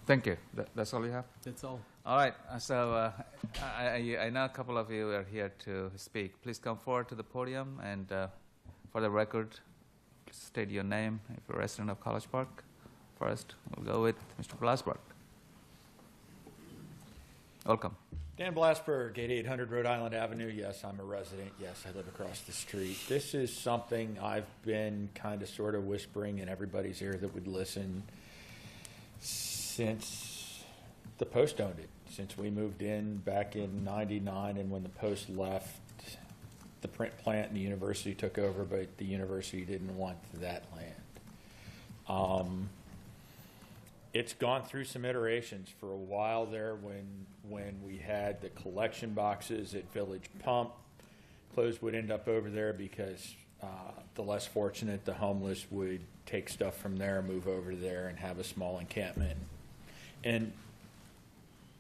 Thank you. That's all you have? That's all. All right. So I know a couple of you are here to speak. Please come forward to the podium, and for the record, state your name if you're a resident of College Park. First, we'll go with Mr. Blasberg. Welcome. Dan Blasberg, 8800 Rhode Island Avenue. Yes, I'm a resident. Yes, I live across the street. This is something I've been kind of sort of whispering in everybody's ear that would listen since the Post owned it, since we moved in back in '99, and when the Post left, the print plant and the university took over, but the university didn't want that land. It's gone through some iterations. For a while there, when we had the collection boxes at Village Pump, clothes would end up over there because the less fortunate, the homeless, would take stuff from there, move over there, and have a small encampment. And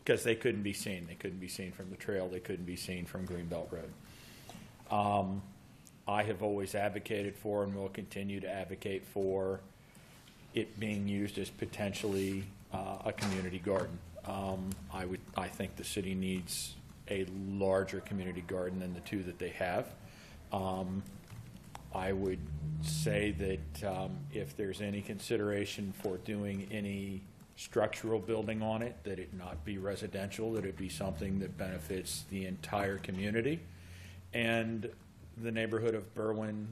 because they couldn't be seen from the trail, they couldn't be seen from Greenbelt Road. I have always advocated for, and will continue to advocate for, it being used as potentially a community garden. I think the city needs a larger community garden than the two that they have. I would say that if there's any consideration for doing any structural building on it, that it not be residential, that it be something that benefits the entire community and the neighborhood of Berwyn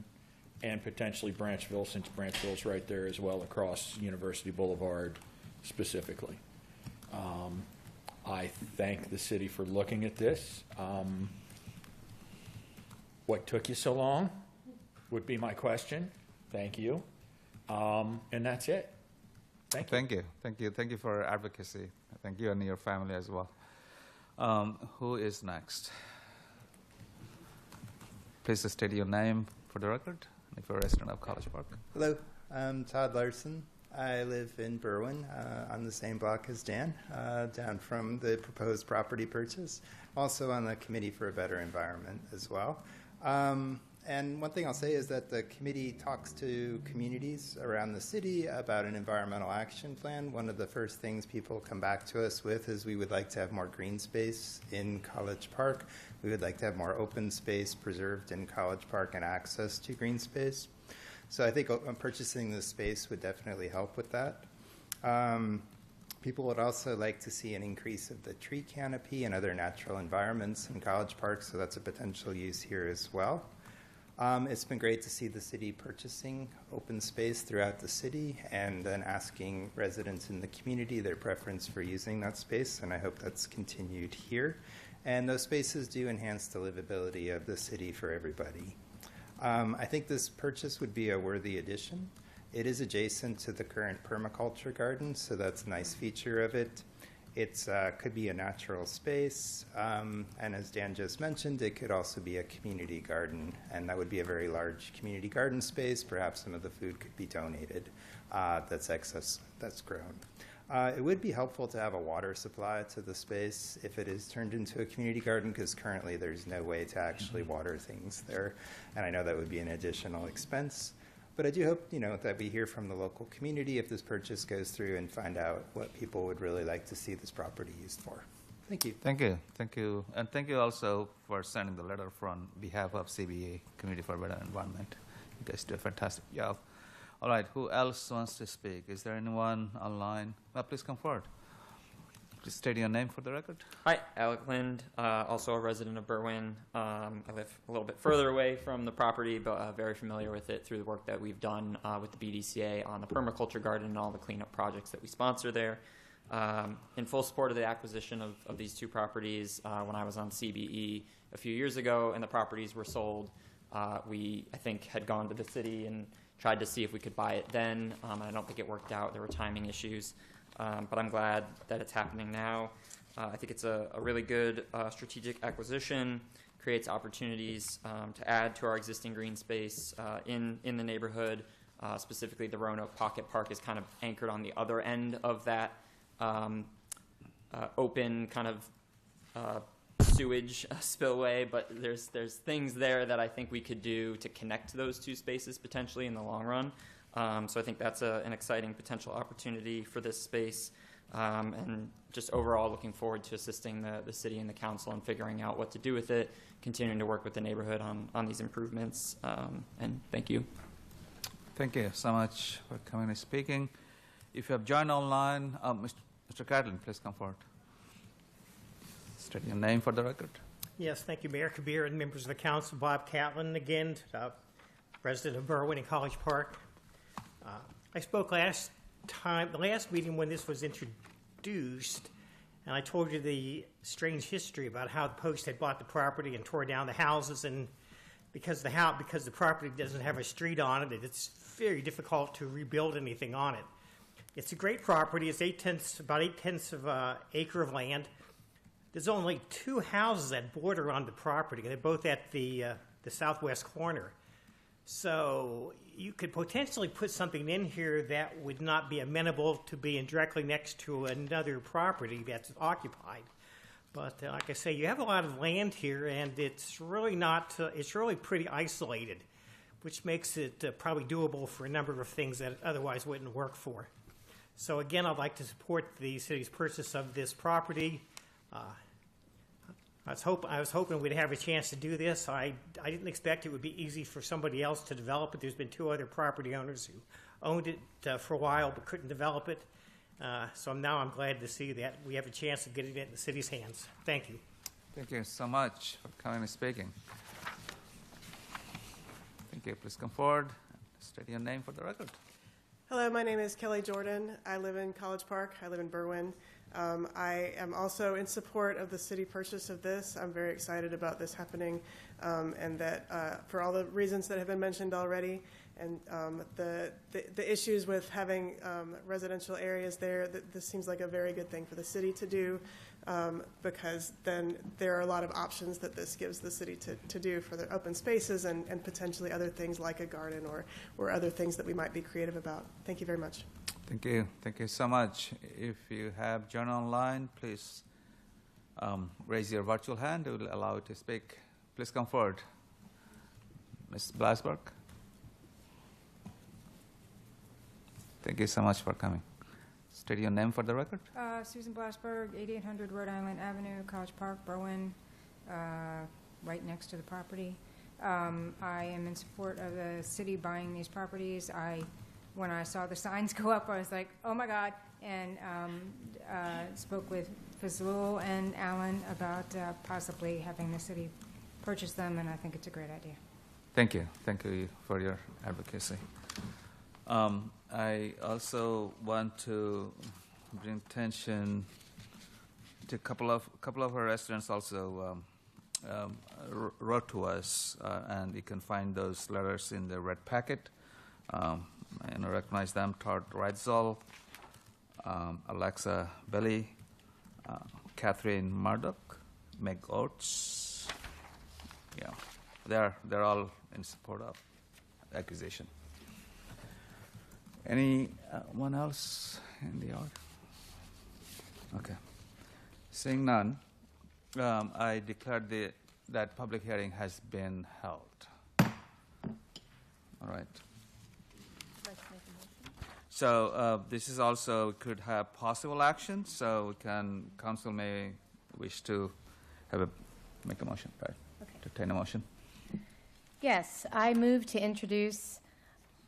and potentially Branchville, since Branchville's right there as well across University Boulevard specifically. I thank the city for looking at this. What took you so long would be my question. Thank you. And that's it. Thank you. Thank you for advocacy. Thank you and your family as well. Who is next? Please state your name for the record, if you're a resident of College Park. Hello, I'm Todd Larson. I live in Berwyn, on the same block as Dan, down from the proposed property purchase. Also on the Committee for a Better Environment as well. And one thing I'll say is that the committee talks to communities around the city about an environmental action plan. One of the first things people come back to us with is we would like to have more green space in College Park. We would like to have more open space preserved in College Park and access to green space. So I think purchasing this space would definitely help with that. People would also like to see an increase of the tree canopy and other natural environments in College Park, so that's a potential use here as well. It's been great to see the city purchasing open space throughout the city and then asking residents in the community their preference for using that space, and I hope that's continued here. And those spaces do enhance the livability of the city for everybody. I think this purchase would be a worthy addition. It is adjacent to the current permaculture garden, so that's a nice feature of it. It could be a natural space, and as Dan just mentioned, it could also be a community garden, and that would be a very large community garden space. Perhaps some of the food could be donated that's excess, that's grown. It would be helpful to have a water supply to the space if it is turned into a community garden, because currently there's no way to actually water things there, and I know that would be an additional expense. But I do hope, that we hear from the local community if this purchase goes through and find out what people would really like to see this property used for. Thank you. Thank you. And thank you also for sending the letter from behalf of CBA, Community for a Better Environment. You guys do a fantastic job. All right, who else wants to speak? Is there anyone online? Well, please come forward. Please state your name for the record. Hi, Alec Lind, also a resident of Berwyn. I live a little bit further away from the property, but very familiar with it through the work that we've done with the BDCA on the permaculture garden and all the cleanup projects that we sponsor there. In full support of the acquisition of these two properties, when I was on CBE a few years ago and the properties were sold, we, I think, had gone to the city and tried to see if we could buy it then. I don't think it worked out. There were timing issues. But I'm glad that it's happening now. I think it's a really good strategic acquisition, creates opportunities to add to our existing green space in the neighborhood. Specifically, the Roanoke Pocket Park is kind of anchored on the other end of that open kind of sewage spillway, but there's things there that I think we could do to connect those two spaces potentially in the long run. So I think that's an exciting potential opportunity for this space, and just overall looking forward to assisting the city and the council in figuring out what to do with it, continuing to work with the neighborhood on these improvements, and thank you. Thank you so much for coming and speaking. If you have joined online, Mr. Catlin, please come forward. State your name for the record. Yes, thank you, Mayor Kabir and members of the council. Bob Catlin again, resident of Berwyn and College Park. I spoke the last meeting when this was introduced, and I told you the strange history about how the Post had bought the property and tore down the houses, and because the property doesn't have a street on it, it's very difficult to rebuild anything on it. It's a great property. It's about 8/10 of an acre of land. There's only two houses that border on the property, and they're both at the southwest corner. So you could potentially put something in here that would not be amenable to being directly next to another property that's occupied. But like I say, you have a lot of land here, and it's really not. It's really pretty isolated, which makes it probably doable for a number of things that otherwise wouldn't work for. So again, I'd like to support the city's purchase of this property. I was hoping we'd have a chance to do this. I didn't expect it would be easy for somebody else to develop it. There's been two other property owners who owned it for a while but couldn't develop it. So now I'm glad to see that we have a chance of getting it in the city's hands. Thank you. Thank you so much for coming and speaking. Thank you. Please come forward. State your name for the record. Hello, my name is Kelly Jordan. I live in College Park. I live in Berwyn. I am also in support of the city purchase of this. I'm very excited about this happening, and that for all the reasons that have been mentioned already, and the issues with having residential areas there. This seems like a very good thing for the city to do, because then there are a lot of options that this gives the city to do for their open spaces and potentially other things like a garden or other things that we might be creative about. Thank you very much. Thank you. Thank you so much. If you have joined online, please raise your virtual hand. We will allow you to speak. Please come forward. Ms. Blasberg. Thank you so much for coming. State your name for the record. Susan Blasberg, 8800 Rhode Island Avenue, College Park, Berwyn, right next to the property. I am in support of the city buying these properties. When I saw the signs go up, I was like, oh my God, and spoke with Fazlul and Alan about possibly having the city purchase them, and I think it's a great idea. Thank you. Thank you for your advocacy. I also want to bring attention to a couple of our residents also wrote to us, and you can find those letters in the red packet. And I recognize them: Todd Reitzell, Alexa Belly, Catherine Murdoch, Meg Oates. Yeah, they're all in support of acquisition. Anyone else in the audience? Okay. Seeing none, I declare that public hearing has been held. All right. So this is also could have possible action. So council may wish to make a motion, right? Okay. To obtain a motion. Yes, I move to introduce.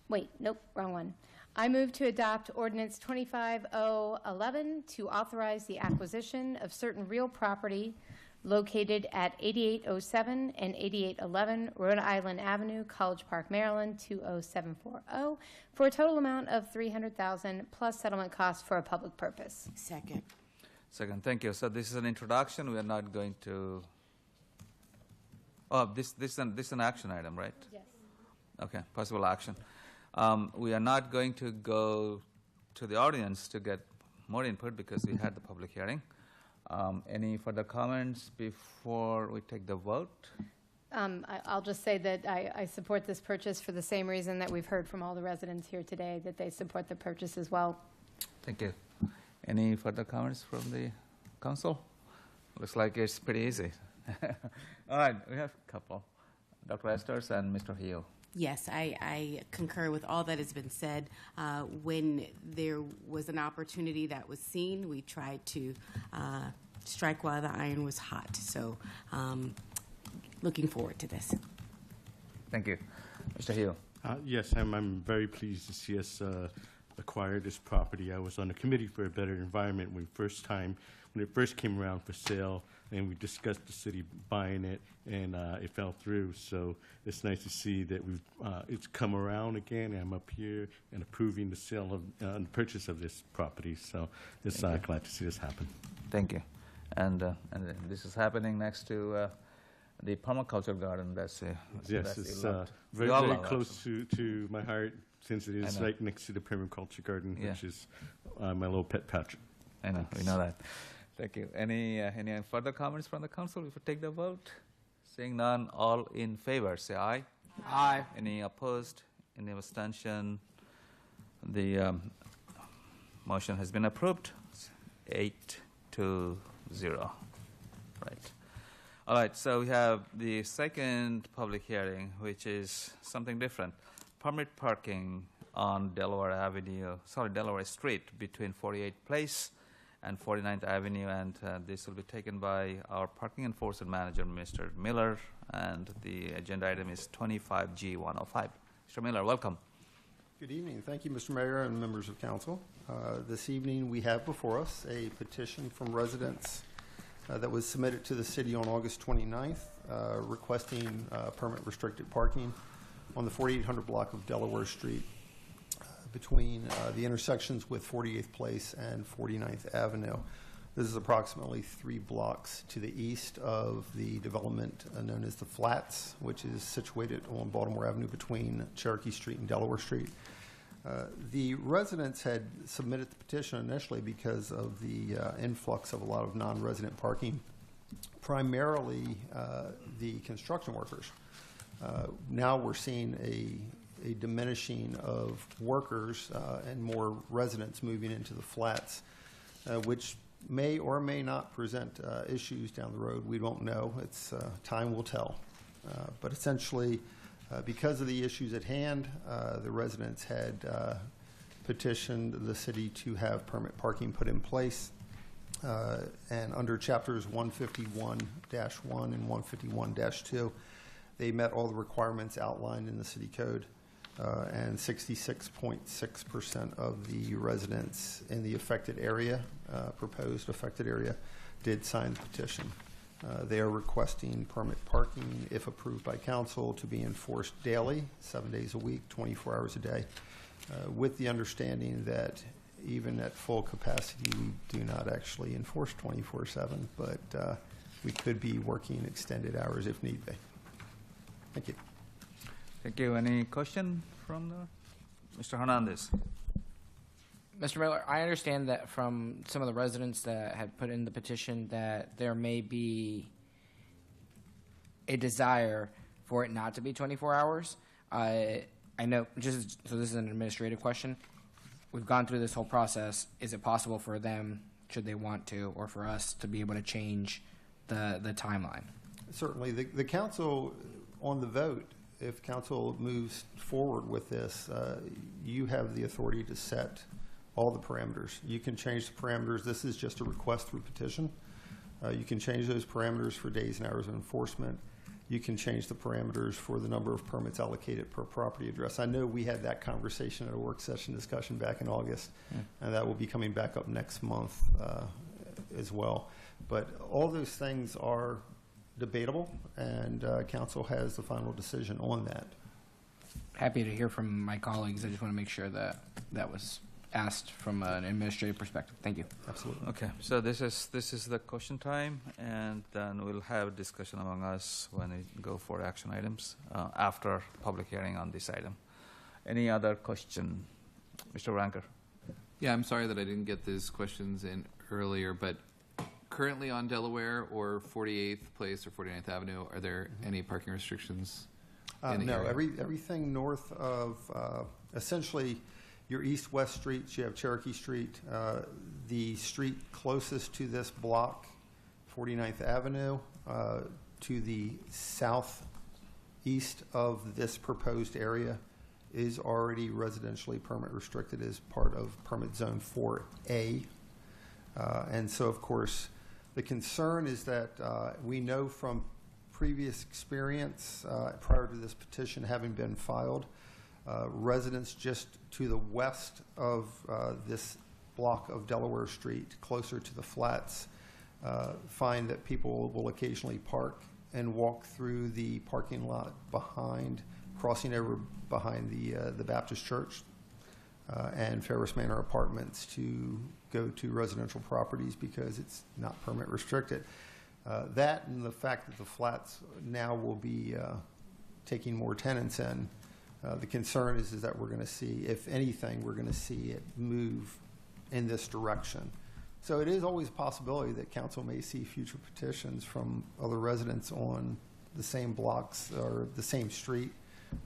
Wait, nope, wrong one. I move to adopt ordinance 25011 to authorize the acquisition of certain real property located at 8807 and 8811 Rhode Island Avenue, College Park, Maryland 20740 for a total amount of $300,000 plus settlement costs for a public purpose. Second. Second, thank you. So this is an introduction. We are not going to. Oh, this is an action item, right? Yes. Okay, possible action. We are not going to go to the audience to get more input because we had the public hearing. Any further comments before we take the vote? I'll just say that I support this purchase for the same reason that we've heard from all the residents here today, that they support the purchase as well. Thank you. Any further comments from the council? Looks like it's pretty easy. All right, we have a couple. Dr. Esters and Mr. Hill. Yes, I concur with all that has been said. When there was an opportunity that was seen, we tried to strike while the iron was hot. So looking forward to this. Thank you. Mr. Hill. Yes, I'm very pleased to see us acquire this property. I was on the Committee for a Better Environment when it first came around for sale, and we discussed the city buying it, and it fell through. So it's nice to see that it's come around again, and I'm up here and approving the sale of the purchase of this property. So it's glad to see this happen. Thank you. And this is happening next to the permaculture garden. It's very, very close to my heart, since it is right next to the permaculture garden, which is my little pet patch. I know, we know that. Thank you. Any further comments from the council? If we take the vote, seeing none, all in favor, say aye. Aye. Any opposed? Any abstention? The motion has been approved. 8-0. Right. All right. So we have the second public hearing, which is something different. Permit parking on Delaware Street between 48th Place and 49th Avenue, and this will be taken by our parking enforcement manager, Mr. Miller, and the agenda item is 25G105. Mr. Miller, welcome. Good evening. Thank you, Mr. Mayor and members of council. This evening we have before us a petition from residents that was submitted to the city on August 29th requesting permit restricted parking on the 4800 block of Delaware Street between the intersections with 48th Place and 49th Avenue. This is approximately 3 blocks to the east of the development known as the Flats, which is situated on Baltimore Avenue between Cherokee Street and Delaware Street. The residents had submitted the petition initially because of the influx of a lot of non-resident parking, primarily the construction workers. Now we're seeing a diminishing of workers and more residents moving into the flats, which may or may not present issues down the road. We don't know. It's time will tell. But essentially, because of the issues at hand, the residents had petitioned the city to have permit parking put in place. And under chapters 151-1 and 151-2, they met all the requirements outlined in the city code. And 66.6% of the residents in the affected area, proposed affected area, did sign the petition. They are requesting permit parking, if approved by council, to be enforced daily, 7 days a week, 24 hours a day, with the understanding that even at full capacity, we do not actually enforce 24/7, but we could be working extended hours if need be. Thank you. Thank you. Any question from Mr. Hernandez? Mr. Miller, I understand that from some of the residents that had put in the petition that there may be a desire for it not to be 24 hours. I know, so this is an administrative question. We've gone through this whole process. Is it possible for them, should they want to, or for us to be able to change the timeline? Certainly. The council, on the vote, if council moves forward with this, you have the authority to set all the parameters. You can change the parameters. This is just a request through petition. You can change those parameters for days and hours of enforcement. you can change the parameters for the number of permits allocated per property address. I know we had that conversation at a work session discussion back in August, and that will be coming back up next month as well. But all those things are debatable, and council has the final decision on that. Happy to hear from my colleagues. I just want to make sure that that was asked from an administrative perspective. Thank you. Absolutely. Okay, so this is the question time, and then we'll have a discussion among us when we go for action items after public hearing on this item. Any other question? Mr. Ranker? Yeah, I'm sorry that I didn't get these questions in earlier, but currently on Delaware or 48th Place or 49th Avenue, are there any parking restrictions in the No, area? everything north of essentially your east-west streets. You have Cherokee Street. The street closest to this block, 49th Avenue, to the southeast of this proposed area is already residentially permit restricted as part of permit zone 4A. And so, of course, the concern is that we know from previous experience prior to this petition having been filed, residents just to the west of this block of Delaware Street, closer to the flats, find that people will occasionally park and walk through the parking lot behind, crossing over behind the Baptist Church and Ferris Manor Apartments to go to residential properties because it's not permit restricted. That and the fact that the flats now will be taking more tenants in, the concern is that we're going to see, if anything, we're going to see it move in this direction. So it is always a possibility that council may see future petitions from other residents on the same blocks or the same street,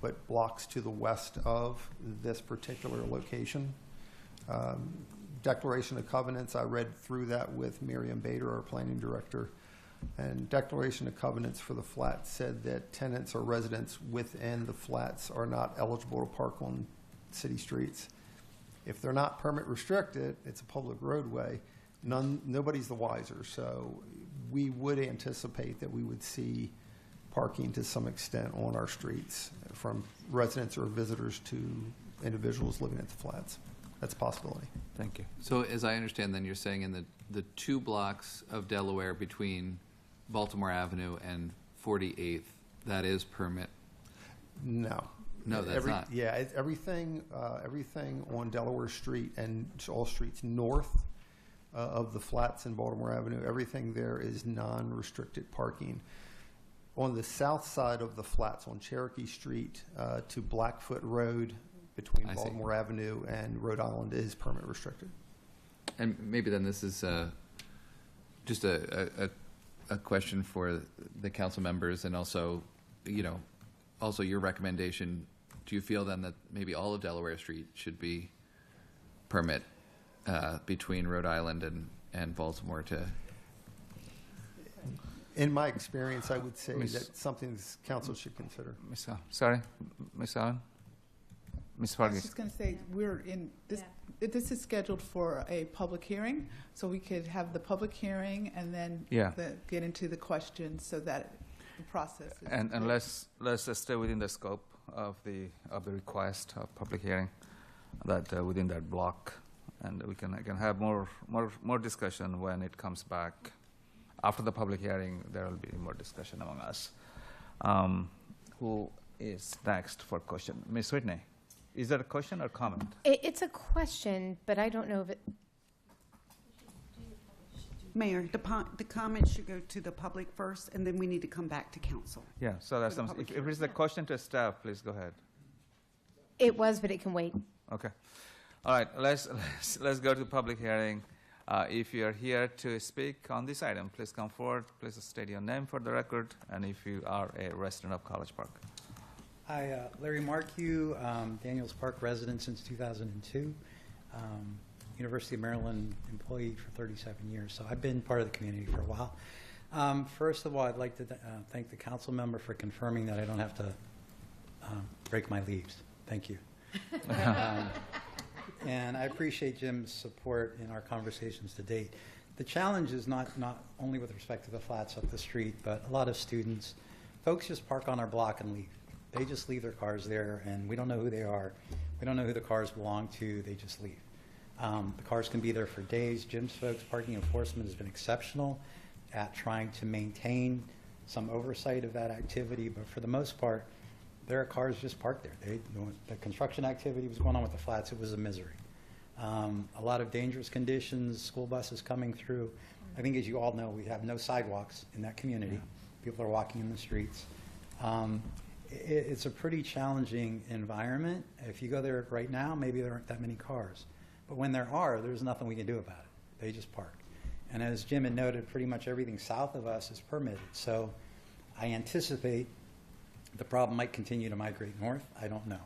but blocks to the west of this particular location. Declaration of Covenants, I read through that with Miriam Bader, our planning director, and Declaration of Covenants for the flats said that tenants or residents within the flats are not eligible to park on city streets. If they're not permit restricted, it's a public roadway, nobody's the wiser. So we would anticipate that we would see parking to some extent on our streets from residents or visitors to individuals living at the flats. That's a possibility. Thank you. So as I understand, then you're saying in the 2 blocks of Delaware between Baltimore Avenue and 48th, that is permit? No. No, that's not. Yeah, everything on Delaware Street and all streets north of the flats in Baltimore Avenue, everything there is non-restricted parking. On the south side of the flats on Cherokee Street to Blackfoot Road between Baltimore Avenue and Rhode Island is permit restricted. And maybe then this is just a question for the council members, and also, also your recommendation. Do you feel then that maybe all of Delaware Street should be permit between Rhode Island and Baltimore to? In my experience, I would say that's something this council should consider. Ms. Allen? Ms. I Fargus? was just going to say, we're in this. This is scheduled for a public hearing, so we could have the public hearing and then get into the questions, so that the process is. And let's stay within the scope of the request of public hearing, that within that block, and we can have more discussion when it comes back. After the public hearing, there will be more discussion among us. Who is next for question? Ms. Whitney, is that a question or comment? It's a question, but I don't know if it. Mayor, the comment should go to the public first, and then we need to come back to council. Yeah, so that's if it's a question to staff, please go ahead. It was, but it can wait. Okay. All right, let's go to public hearing. If you are here to speak on this item, please come forward. Please state your name for the record, and if you are a resident of College Park. Hi, Larry Markey, Daniels Park resident since 2002, University of Maryland employee for 37 years. So I've been part of the community for a while. First of all, I'd like to thank the council member for confirming that I don't have to break my leaves. Thank you. And I appreciate Jim's support in our conversations to date. The challenge is not only with respect to the flats up the street, but a lot of students folks just park on our block and leave. They just leave their cars there, and we don't know who they are. We don't know who the cars belong to. They just leave. The cars can be there for days. Jim's folks, parking enforcement, has been exceptional at trying to maintain some oversight of that activity, but for the most part, there are cars just parked there. The construction activity was going on with the flats. It was a misery. A lot of dangerous conditions, school buses coming through. I think, as you all know, we have no sidewalks in that community. People are walking in the streets. It's a pretty challenging environment. If you go there right now, maybe there aren't that many cars. But when there are, there's nothing we can do about it. They just park. And as Jim had noted, pretty much everything south of us is permitted. So I anticipate the problem might continue to migrate north. I don't know.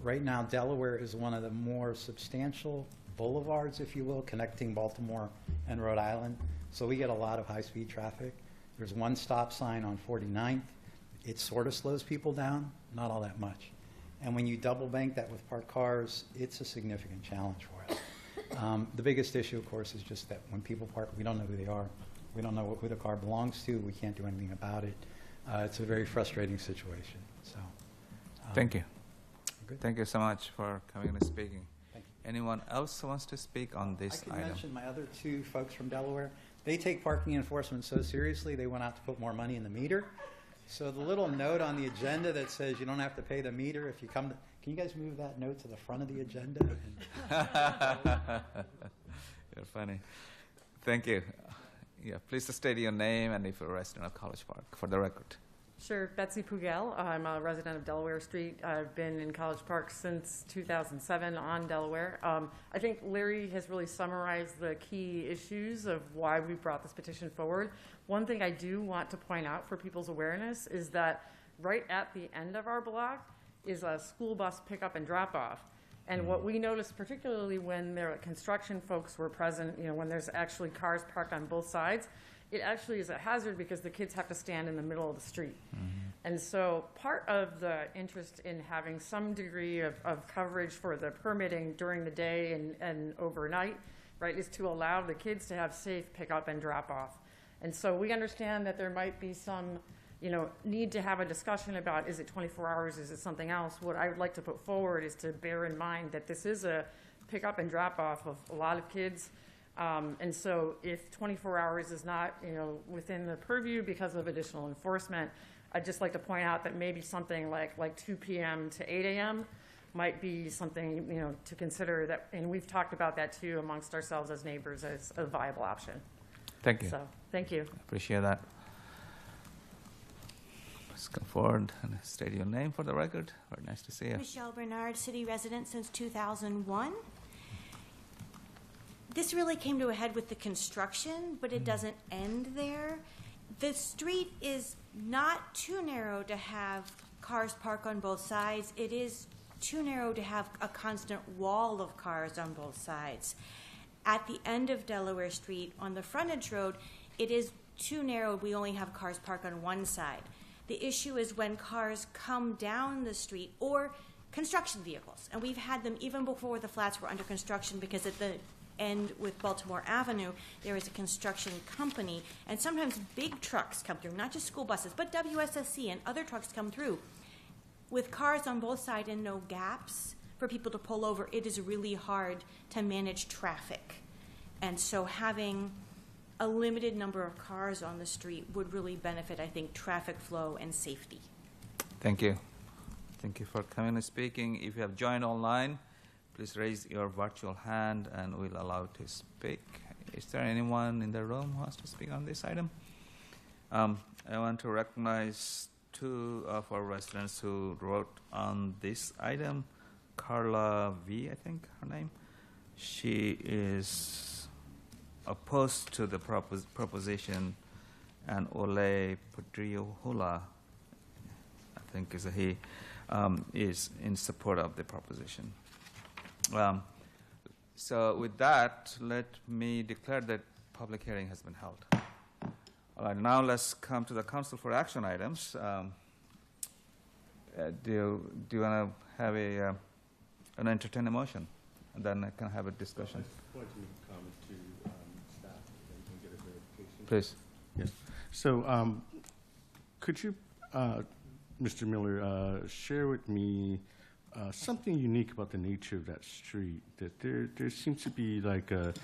Right now, Delaware is one of the more substantial boulevards, if you will, connecting Baltimore and Rhode Island. So we get a lot of high-speed traffic. There's one stop sign on 49th. It sort of slows people down, not all that much. And when you double bank that with parked cars, it's a significant challenge for us. The biggest issue, of course, is just that when people park, we don't know who they are. We don't know who the car belongs to. We can't do anything about it. It's a very frustrating situation. So, thank you. Good. Thank you so much for coming and speaking. Anyone else wants to speak on this I can item? mention my other two folks from Delaware. They take parking enforcement so seriously, they went out to put more money in the meter. So the little note on the agenda that says you don't have to pay the meter if you come to, can you guys move that note to the front of the agenda? You're funny. Thank you. Yeah, please state your name and if you're a resident of College Park for the record. Sure, Betsy Pugel. I'm a resident of Delaware Street. I've been in College Park since 2007 on Delaware. I think Larry has really summarized the key issues of why we brought this petition forward. One thing I do want to point out for people's awareness is that right at the end of our block is a school bus pickup and drop off. And what we noticed, particularly when there construction folks were present, when there's actually cars parked on both sides, it actually is a hazard because the kids have to stand in the middle of the street. And so part of the interest in having some degree of coverage for the permitting during the day and overnight, right, is to allow the kids to have safe pickup and drop off. And so we understand that there might be some, need to have a discussion about, is it 24 hours, is it something else? What I would like to put forward is to bear in mind that this is a pickup and drop off of a lot of kids. And so if 24 hours is not, within the purview because of additional enforcement, I'd just like to point out that maybe something like 2 p.m. to 8 a.m. might be something, to consider that, and we've talked about that too amongst ourselves as neighbors as a viable option. Thank you. So, thank you. Appreciate that. Let's come forward and state your name for the record. Very nice to see you. Michelle Bernard, city resident since 2001. This really came to a head with the construction, but it doesn't end there. The street is not too narrow to have cars park on both sides. It is too narrow to have a constant wall of cars on both sides. At the end of Delaware Street, on the frontage road, it is too narrow. We only have cars parked on one side. The issue is when cars come down the street or construction vehicles. And we've had them even before the flats were under construction because at the end with Baltimore Avenue, there is a construction company, and sometimes big trucks come through, not just school buses, but WSSC and other trucks come through. With cars on both sides and no gaps for people to pull over, it is really hard to manage traffic. And so having a limited number of cars on the street would really benefit, I think, traffic flow and safety. Thank you. Thank you for coming and speaking. If you have joined online, please raise your virtual hand and we'll allow you to speak. Is there anyone in the room who wants to speak on this item? I want to recognize two of our residents who wrote on this item. Carla V, I think her name. She is opposed to the proposition, and Ole Padriohula, I think is a he, is in support of the proposition. So with that, let me declare that public hearing has been held. All right, now let's come to the council for action items. Do you want to have an entertain a motion? And then I can have a discussion. I just wanted to make a comment to staff and get a verification. Please. Yes. So could you Mr. Miller, share with me something unique about the nature of that street. That there seems to be like an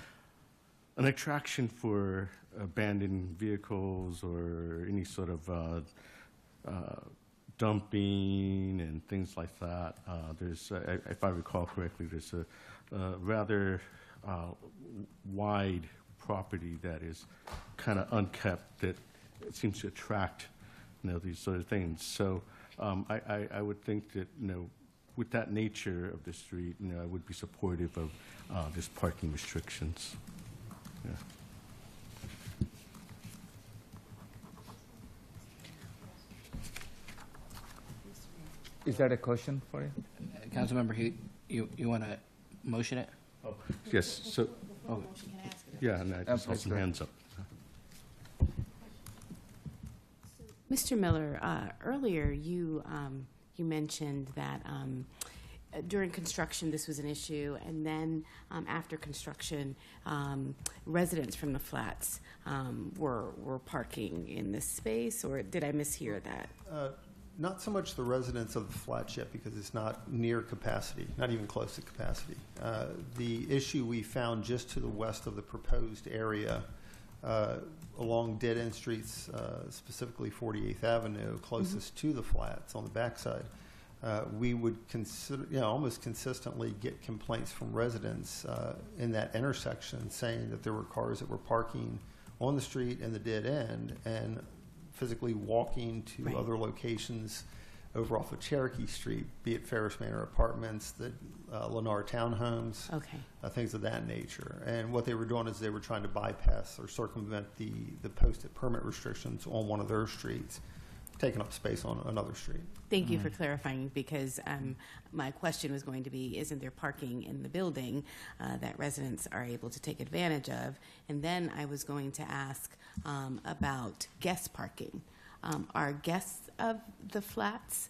attraction for abandoned vehicles or any sort of dumping and things like that. There's, if I recall correctly, there's a rather wide property that is kind of unkept that seems to attract, these sort of things. So I would think that, with that nature of the street, I would be supportive of this parking restrictions. Yeah. Is that a question for you? Councilmember, you want to motion it? Oh, yes. So, yeah, and I just saw some hands up. Mr. Miller, earlier you mentioned that during construction this was an issue, and then after construction, residents from the flats were parking in this space, or did I mishear that? Not so much the residents of the flats yet, because it's not near capacity, not even close to capacity. The issue we found just to the west of the proposed area, along dead-end streets, specifically 48th Avenue, closest to the flats on the backside, we would consider, almost consistently get complaints from residents in that intersection saying that there were cars that were parking on the street in the dead end and physically walking to other locations over off of Cherokee Street, be it Ferris Manor Apartments, the Lennar Townhomes, things of that nature. And what they were doing is they were trying to bypass or circumvent the posted permit restrictions on one of their streets, taking up space on another street. Thank you for clarifying, because my question was going to be, isn't there parking in the building that residents are able to take advantage of? And then I was going to ask about guest parking. Are guests of the flats,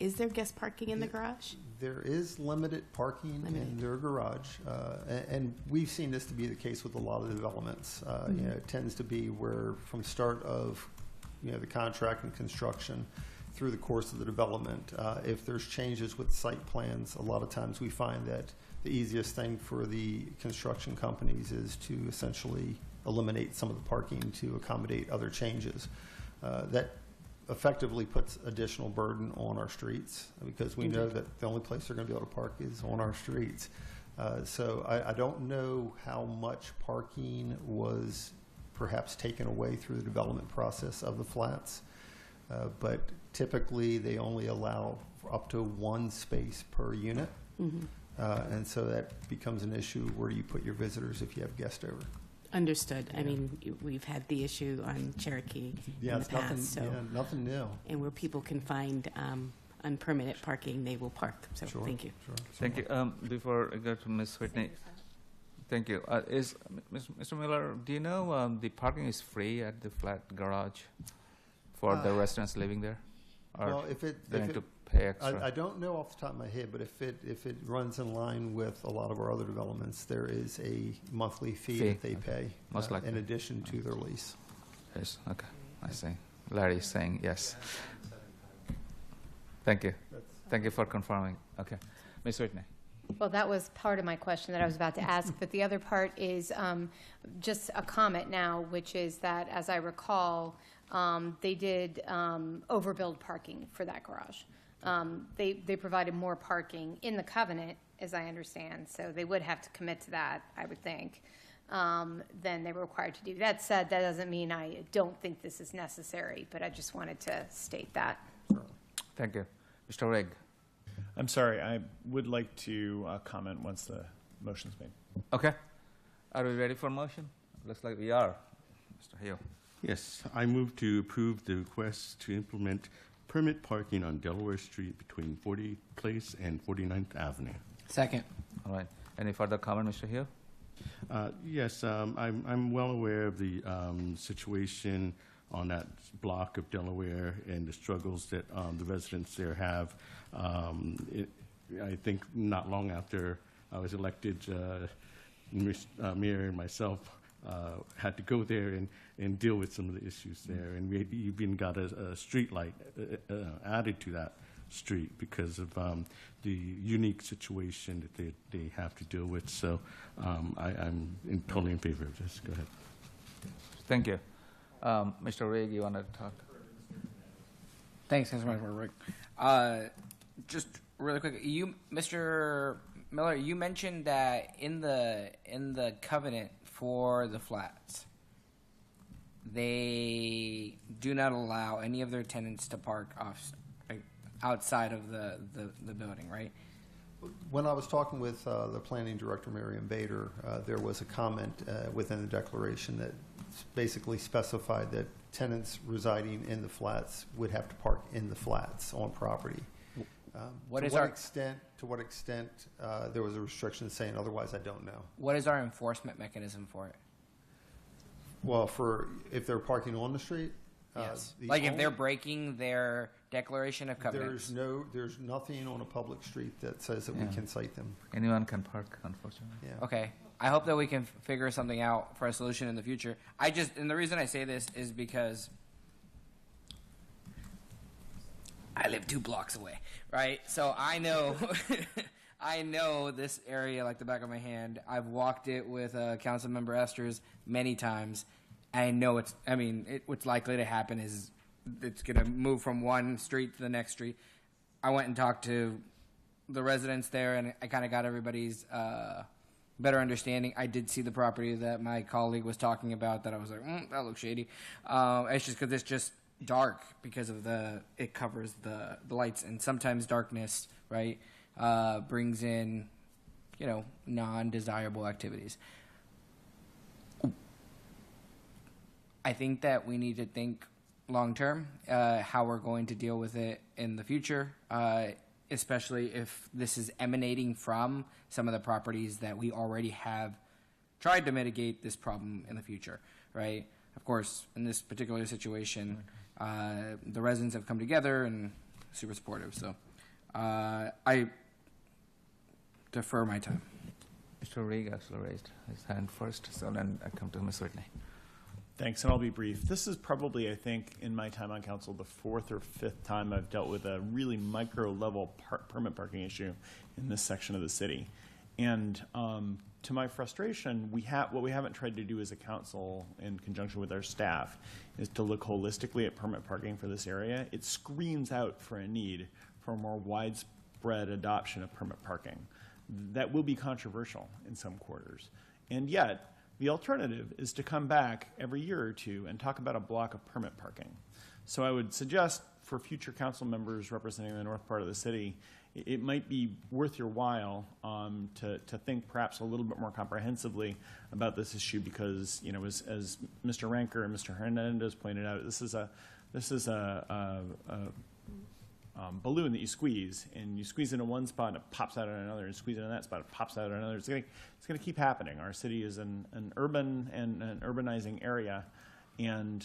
is there guest parking in the garage? There is limited parking in their garage, and we've seen this to be the case with a lot of developments. It tends to be where from start of the contract and construction through the course of the development, if there's changes with site plans, a lot of times we find that the easiest thing for the construction companies is to essentially eliminate some of the parking to accommodate other changes. That effectively puts additional burden on our streets, because we know that the only place they're going to be able to park is on our streets. So I don't know how much parking was perhaps taken away through the development process of the flats, but typically they only allow for up to one space per unit. And so that becomes an issue. Where do you put your visitors if you have guests over? Understood. I mean, we've had the issue on Cherokee in the past. Nothing new. And where people can find unpermitted parking, they will park. So thank you. Thank you. Before I go to Ms. Whitney, thank you. Mr. Miller, do you know the parking is free at the flat garage for the residents living there? Or Well, if it need to pay extra? I don't know off the top of my head, but if it runs in line with a lot of our other developments, there is a monthly fee that they pay, Most likely. in addition to their lease. Yes. Okay. I see. Larry is saying yes. Thank you. Thank you for confirming. Okay. Ms. Whitney. Well, that was part of my question that I was about to ask, but the other part is just a comment now, which is that, as I recall, they did overbuild parking for that garage. They provided more parking in the covenant, as I understand, so they would have to commit to that, I would think, than they were required to do. That said, that doesn't mean I don't think this is necessary, but I just wanted to state that. Thank you. Mr. Rigg. I'm sorry, I would like to comment once the motion's made. Okay. Are we ready for motion? Looks like we are. Mr. Hill. Yes, I move to approve the request to implement permit parking on Delaware Street between 40th Place and 49th Avenue. Second. All right. Any further comment, Mr. Hill? Yes, I'm well aware of the situation on that block of Delaware and the struggles that the residents there have. I think not long after I was elected, Mayor and myself had to go there and deal with some of the issues there. And we even got a street light added to that street because of the unique situation that they have to deal with. So I'm totally in favor of this. Go ahead. Thank you. Mr. Rigg, you want to talk? Thanks, Councilmember Rick. Just really quick, Mr. Miller, you mentioned that in the covenant for the flats, they do not allow any of their tenants to park outside of the building, right? When I was talking with the planning director, Miriam Bader, there was a comment within the declaration that basically specified that tenants residing in the flats would have to park in the flats on property. To what extent there was a restriction saying otherwise, I don't know. What is our enforcement mechanism for it? Well, if they're parking on the street, yes. If they're breaking their declaration of covenants. There's nothing on a public street that says that we can cite them. Anyone can park, unfortunately. Yeah. Okay. I hope that we can figure something out for a solution in the future. And the reason I say this is because I live 2 blocks away, right? So I know, I know this area like the back of my hand. I've walked it with Councilmember Esters many times. I know what's likely to happen is it's going to move from one street to the next street. I went and talked to the residents there, and I kind of got everybody's better understanding. I did see the property that my colleague was talking about that I was like, that looks shady. It's just because it's just dark because of it covers the lights, and sometimes darkness, right, brings in, non-desirable activities. I think that we need to think long-term how we're going to deal with it in the future, especially if this is emanating from some of the properties that we already have tried to mitigate this problem in the future, right? Of course, in this particular situation, the residents have come together and super supportive. So I defer my time. Mr. Rigg actually raised his hand first, so then I come to Ms. Whitney. Thanks, and I'll be brief. This is probably, I think, in my time on council, the 4th or 5th time I've dealt with a really micro-level permit parking issue in this section of the city. And to my frustration, what we haven't tried to do as a council in conjunction with our staff is to look holistically at permit parking for this area. It screams out for a need for a more widespread adoption of permit parking. That will be controversial in some quarters. And yet, the alternative is to come back every year or two and talk about a block of permit parking. So I would suggest for future council members representing the north part of the city, it might be worth your while to think perhaps a little bit more comprehensively about this issue because, as Mr. Ranker and Mr. Hernandez pointed out, this is a balloon that you squeeze, and you squeeze into one spot, and it pops out in another, and squeeze into that spot, it pops out in another. It's going to keep happening. Our city is an urban and an urbanizing area, and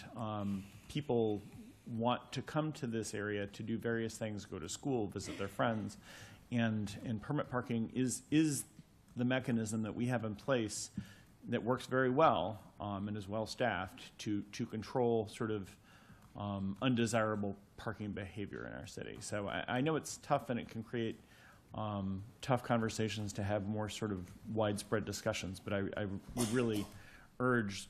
people want to come to this area to do various things, go to school, visit their friends, and permit parking is the mechanism that we have in place that works very well and is well staffed to control sort of undesirable parking behavior in our city. So I know it's tough and it can create tough conversations to have more sort of widespread discussions, but I would really urge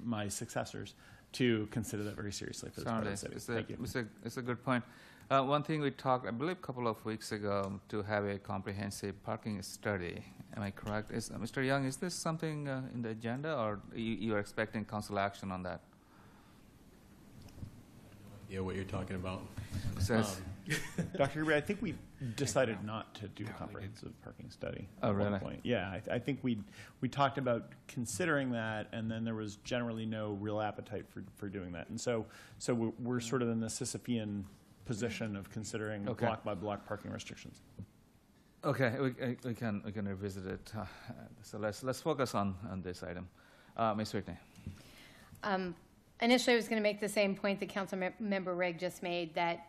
my successors to consider that very seriously for this part of the city. Thank you. It's a good point. One thing we talked, I believe, a couple of weeks ago to have a comprehensive parking study. Am I correct? Mr. Young, is this something in the agenda, or you are expecting council action on that? Yeah, what you're talking about. Dr. Huber, I think we decided not to do a comprehensive parking study. Oh, at really? one point. Yeah, I think we talked about considering that, and then there was generally no real appetite for doing that. And so we're sort of in the Sisyphean position of considering block by block parking restrictions. Okay, we can revisit it. So let's focus on this item. Ms. Whitney. Initially, I was going to make the same point that Councilmember Rigg just made, that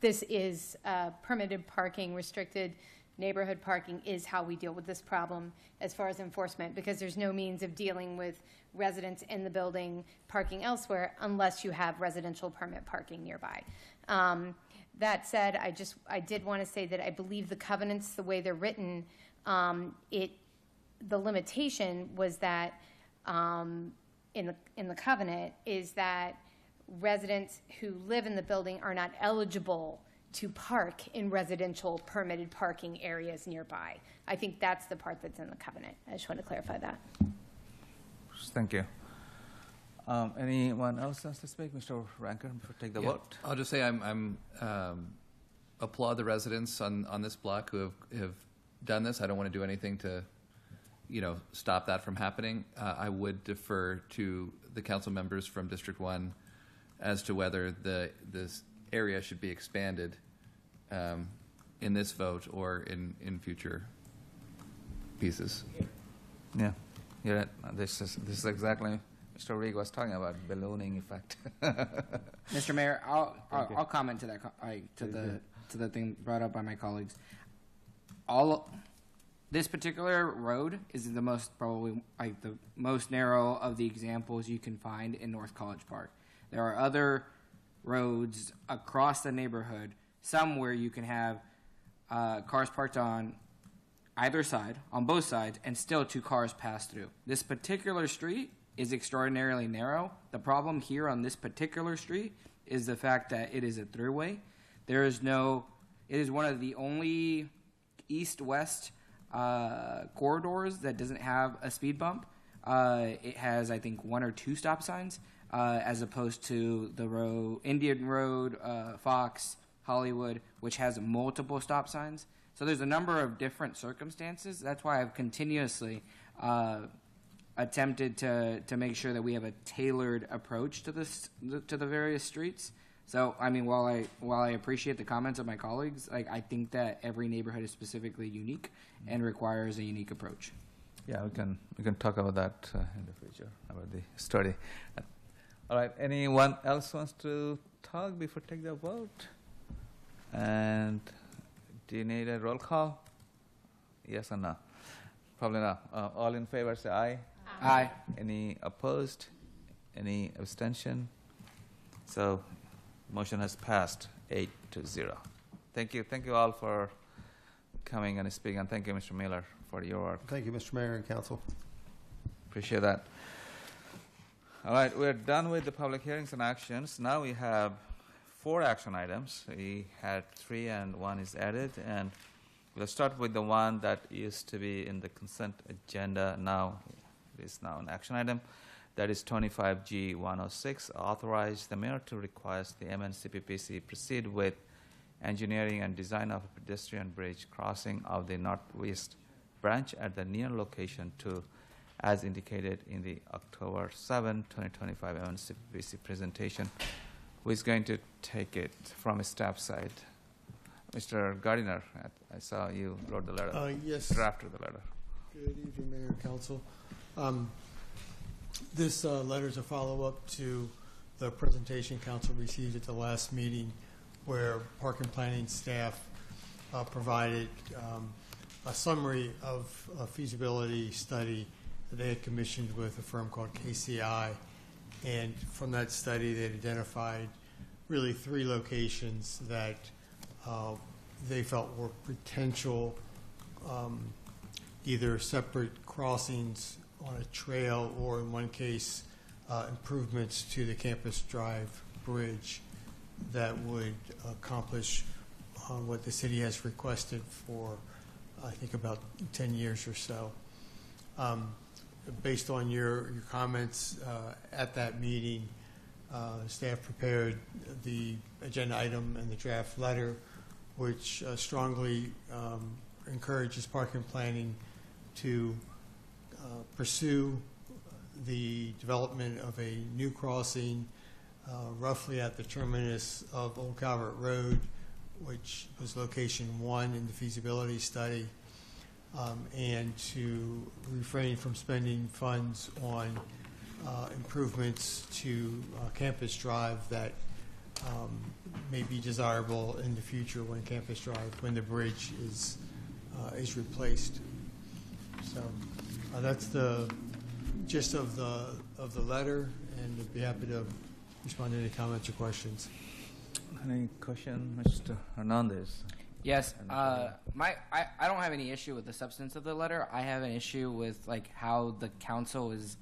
this is permitted parking restricted neighborhood parking is how we deal with this problem as far as enforcement, because there's no means of dealing with residents in the building parking elsewhere unless you have residential permit parking nearby. That said, I did want to say that I believe the covenants, the way they're written, the limitation was that in the covenant is that residents who live in the building are not eligible to park in residential permitted parking areas nearby. I think that's the part that's in the covenant. I just want to clarify that. Thank you. Anyone else wants to speak? Mr. Ranker, take the vote. I'll just say I'm applaud the residents on this block who have done this. I don't want to do anything to, stop that from happening. I would defer to the council members from District 1 as to whether this area should be expanded in this vote or in future pieces. Yeah, you're right. This is exactly Mr. Reed was talking about, ballooning effect. Mr. Mayor, I'll comment to that to the thing brought up by my colleagues. This particular road is the most the most narrow of the examples you can find in North College Park. There are other roads across the neighborhood, some where you can have cars parked on either side, on both sides, and still 2 cars pass through. This particular street is extraordinarily narrow. The problem here on this particular street is the fact that it is a throughway. It is one of the only east-west corridors that doesn't have a speed bump. It has, I think, 1 or 2 stop signs, as opposed to the Indian Road, Fox, Hollywood, which has multiple stop signs. So there's a number of different circumstances. That's why I've continuously attempted to make sure that we have a tailored approach to the various streets. So, I mean, while I appreciate the comments of my colleagues, I think that every neighborhood is specifically unique and requires a unique approach. Yeah, we can talk about that in the future, about the study. All right, anyone else wants to talk before take the vote? And do you need a roll call? Yes or no? Probably not. All in favor say aye. Aye. Any opposed? Any abstention? So motion has passed 8-0. Thank you. Thank you all for coming and speaking, and thank you, Mr. Miller, for your work. Thank you, Mr. Mayor and Council. Appreciate that. All right, we're done with the public hearings and actions. Now we have 4 action items. We had 3 and 1 is added, and we'll start with the one that used to be in the consent agenda. Now it is now an action item. That is 25G 106, authorize the mayor to request the MNCPPC proceed with engineering and design of a pedestrian bridge crossing of the northwest branch at the near location to, as indicated in the October 7, 2025 MNCPPC presentation. Who is going to take it from a staff side? Mr. Gardiner, I saw you wrote the letter. Yes. Drafted the letter. Good evening, Mayor and Council. This letter is a follow-up to the presentation Council received at the last meeting, where Park and Planning staff provided a summary of a feasibility study that they had commissioned with a firm called KCI. And from that study, they had identified really 3 locations that they felt were potential either separate crossings on a trail or, in one case, improvements to the Campus Drive Bridge that would accomplish what the city has requested for, I think, about 10 years or so. Based on your comments at that meeting, staff prepared the agenda item and the draft letter, which strongly encourages Park and Planning to pursue the development of a new crossing roughly at the terminus of Old Calvert Road, which was location 1 in the feasibility study, and to refrain from spending funds on improvements to Campus Drive that may be desirable in the future when the bridge is is replaced. So that's the gist of the letter, and I'd be happy to respond to any comments or questions. Any question, Mr. Hernandez? Yes, I don't have any issue with the substance of the letter. I have an issue with like how the council is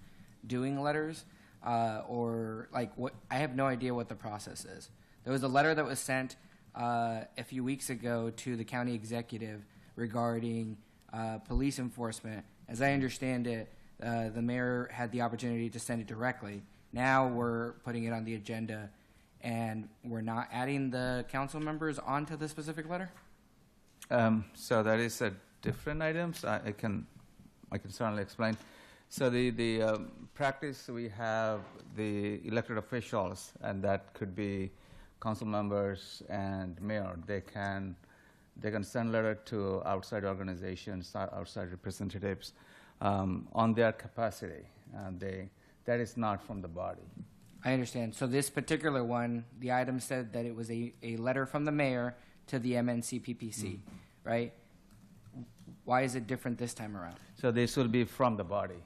doing letters, or like what. I have no idea what the process is. There was a letter that was sent a few weeks ago to the county executive regarding police enforcement. As I understand it, the mayor had the opportunity to send it directly. Now we're putting it on the agenda, and we're not adding the council members onto the specific letter? So that is a different items. I can certainly explain. So the practice, we have the elected officials, and that could be council members and mayor. They can send letter to outside organizations, outside representatives on their capacity. That is not from the body. I understand. So this particular one, the item said that it was a letter from the mayor to the MNCPPC, right? Why is it different this time around? So this will be from the body.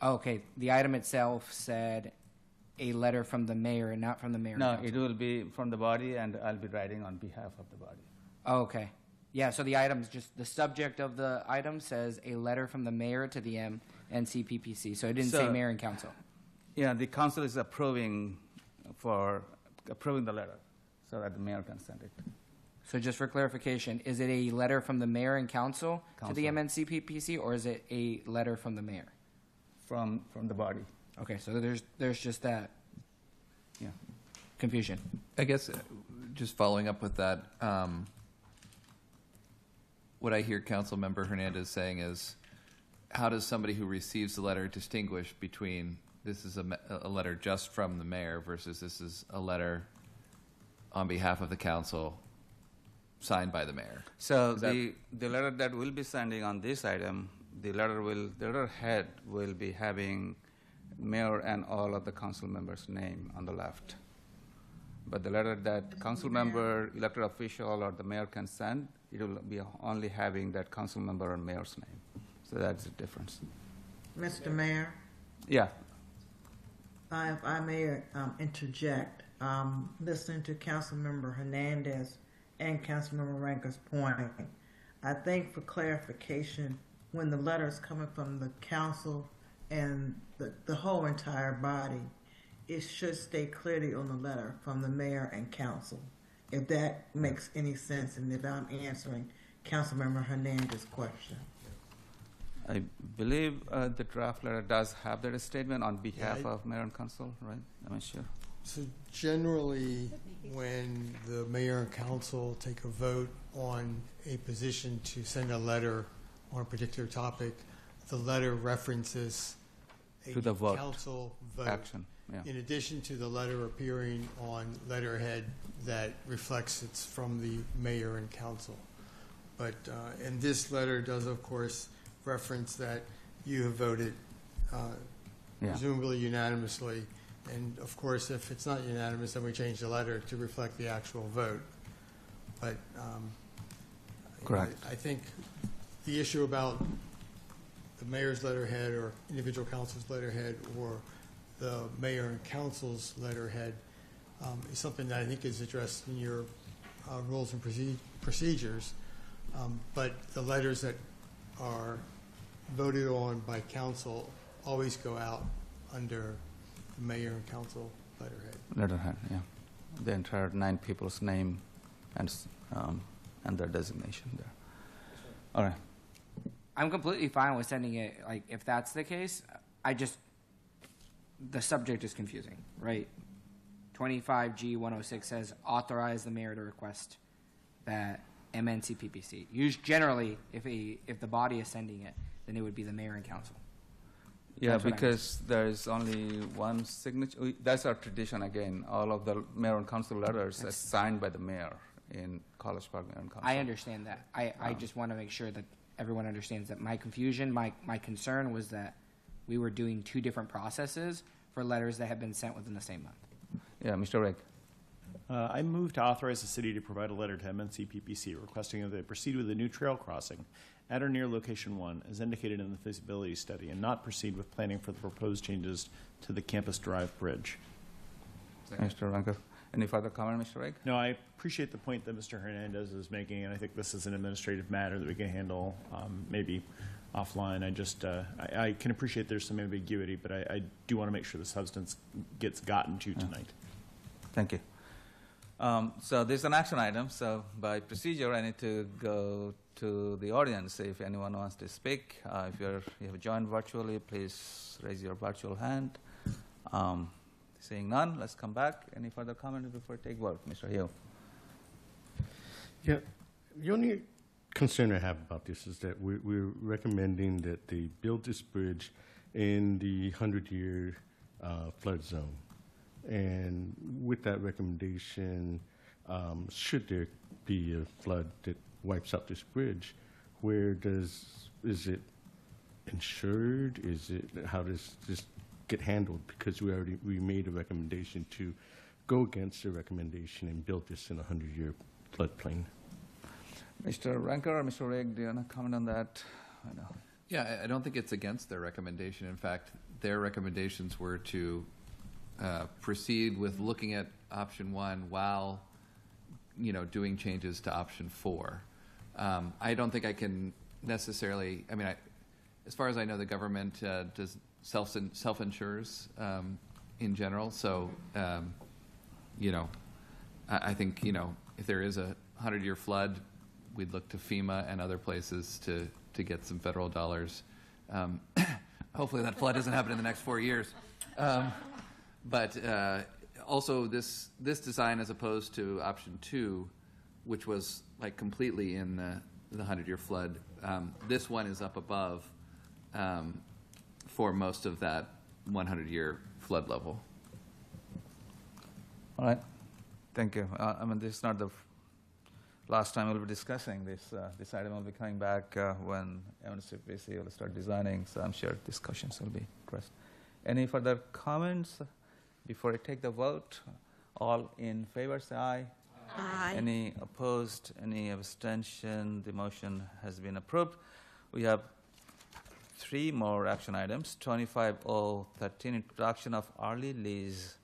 Okay, the item itself said a letter from the mayor and not from the mayor. No, it will be from the body, and I'll be writing on behalf of the body. Oh, okay. Yeah, so the item's just, the subject of the item says a letter from the mayor to the MNCPPC. So it didn't say mayor and council. Yeah, the council is approving the letter so that the mayor can send it. So just for clarification, is it a letter from the mayor and council to the MNCPPC, or is it a letter from the mayor? From the body. Okay, so there's just that confusion. I guess just following up with that, what I hear Councilmember Hernandez saying is, how does somebody who receives the letter distinguish between this is a letter just from the mayor versus this is a letter on behalf of the council signed by the mayor? So the letter that we'll be sending on this item, the letterhead will be having mayor and all of the council members' name on the left. But the letter that council member, elected official, or the mayor can send, it will be only having that council member or mayor's name. So that's the difference. Mr. Mayor? Yeah. If I may interject, listening to Councilmember Hernandez and Councilmember Ranker's point, I think for clarification, when the letter is coming from the council and the whole entire body, it should state clearly on the letter from the mayor and council, if that makes any sense, and if I'm answering Councilmember Hernandez's question. I believe the draft letter does have that statement on behalf of mayor and council, right? I'm not sure. So generally, when the mayor and council take a vote on a position to send a letter on a particular topic, the letter references a to the vote. Council vote. Action. Yeah. In addition to the letter appearing on letterhead that reflects it's from the mayor and council. But and this letter does, of course, reference that you have voted presumably unanimously. And, of course, if it's not unanimous, then we change the letter to reflect the actual vote. But correct. I think the issue about the mayor's letterhead or individual council's letterhead or the mayor and council's letterhead is something that I think is addressed in your rules and procedures. But the letters that are voted on by council always go out under the mayor and council letterhead. Letterhead, yeah. The entire 9 people's name and their designation there. All right. I'm completely fine with sending it, like, if that's the case. The subject is confusing, right? 25G 106 says authorize the mayor to request that MNCPPC. Generally, if the body is sending it, then it would be the mayor and council. Yeah, because there is only one signature. That's our tradition again. All of the mayor and council letters are signed by the mayor in College Park Mayor and Council. I understand that. I just want to make sure that everyone understands that my confusion, my concern was that we were doing 2 different processes for letters that have been sent within the same month. Yeah, Mr. Rick. I move to authorize the city to provide a letter to MNC PPC requesting that they proceed with a new trail crossing at or near location 1 as indicated in the feasibility study and not proceed with planning for the proposed changes to the Campus Drive Bridge. Mr. Ranker. Any further comment, Mr. Reg? No, I appreciate the point that Mr. Hernandez is making, and I think this is an administrative matter that we can handle maybe offline. I can appreciate there's some ambiguity, but I do want to make sure the substance gets gotten to tonight. Thank you. So this is an action item. So by procedure, I need to go to the audience. If anyone wants to speak, if you have joined virtually, please raise your virtual hand. Seeing none, let's come back. Any further comments before I take vote? Mr. Hill. Yeah, the only concern I have about this is that we're recommending that they build this bridge in the 100-year flood zone. And with that recommendation, should there be a flood that wipes out this bridge, is it insured? How does this get handled? Because we made a recommendation to go against the recommendation and build this in a 100-year floodplain. Mr. Ranker or Mr. Reg, do you want to comment on that? I know. Yeah, I don't think it's against their recommendation. In fact, their recommendations were to proceed with looking at option 1 while, doing changes to option 4. I don't think I can necessarily. I mean, as far as I know, the government does self-insures in general. So, I think if there is a 100-year flood, we'd look to FEMA and other places to get some federal dollars. Hopefully, that flood doesn't happen in the next 4 years. But also, this design, as opposed to option 2, which was like completely in the 100-year flood, this one is up above for most of that 100-year flood level. All right. Thank you. I mean, this is not the last time we'll be discussing this. This item will be coming back when MNCPC will start designing, so I'm sure discussions will be addressed. Any further comments before I take the vote? All in favor, say aye. Aye. Any opposed? Any abstention? The motion has been approved. We have 3 more action items. 25.013, introduction of early lease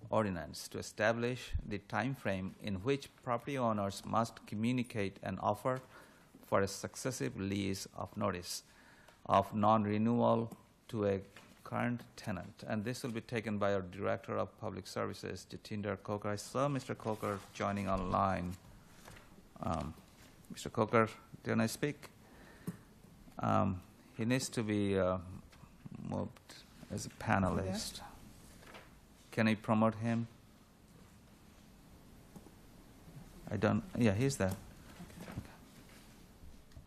ordinance to establish the time frame in which property owners must communicate an offer for a successive lease of notice of non-renewal to a current tenant. And this will be taken by our Director of Public Services, Jatinder Coker. I saw Mr. Coker joining online. Mr. Coker, do you want to speak? He needs to be moved as a panelist. Yeah. Can I promote him? I don't. Yeah, he's there. Okay.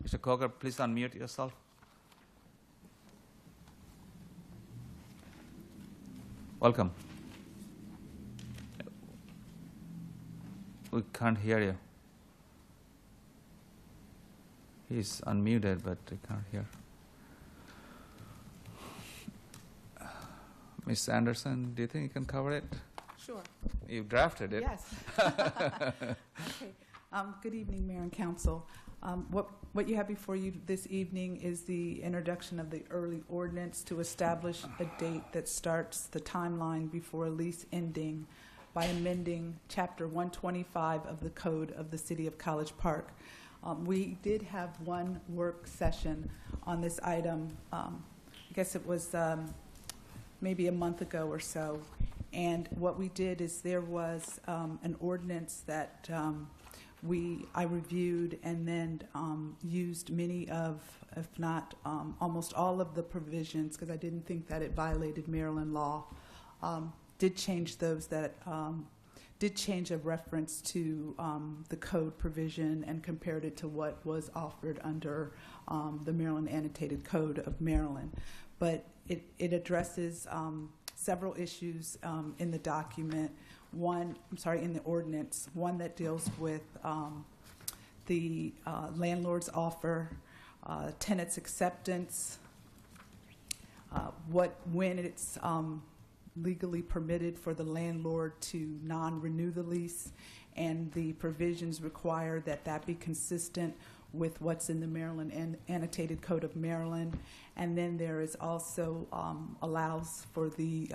Mr. Coker, please unmute yourself. Welcome. We can't hear you. He's unmuted, but we can't hear. Ms. Anderson, do you think you can cover it? Sure. You drafted it. Yes. Okay. Good evening, Mayor and Council. What you have before you this evening is the introduction of the early ordinance to establish a date that starts the timeline before a lease ending by amending Chapter 125 of the Code of the City of College Park. We did have one work session on this item. I guess it was maybe a month ago or so. And what we did is there was an ordinance that I reviewed and then used many of, if not almost all of the provisions, because I didn't think that it violated Maryland law. Did change those that did change a reference to the code provision and compared it to what was offered under the Maryland Annotated Code of Maryland. But it addresses several issues in the document. In the ordinance. One that deals with the landlord's offer, tenant's acceptance, when it's legally permitted for the landlord to non-renew the lease, and the provisions require that that be consistent with what's in the Maryland Annotated Code of Maryland. And then there is also allows for the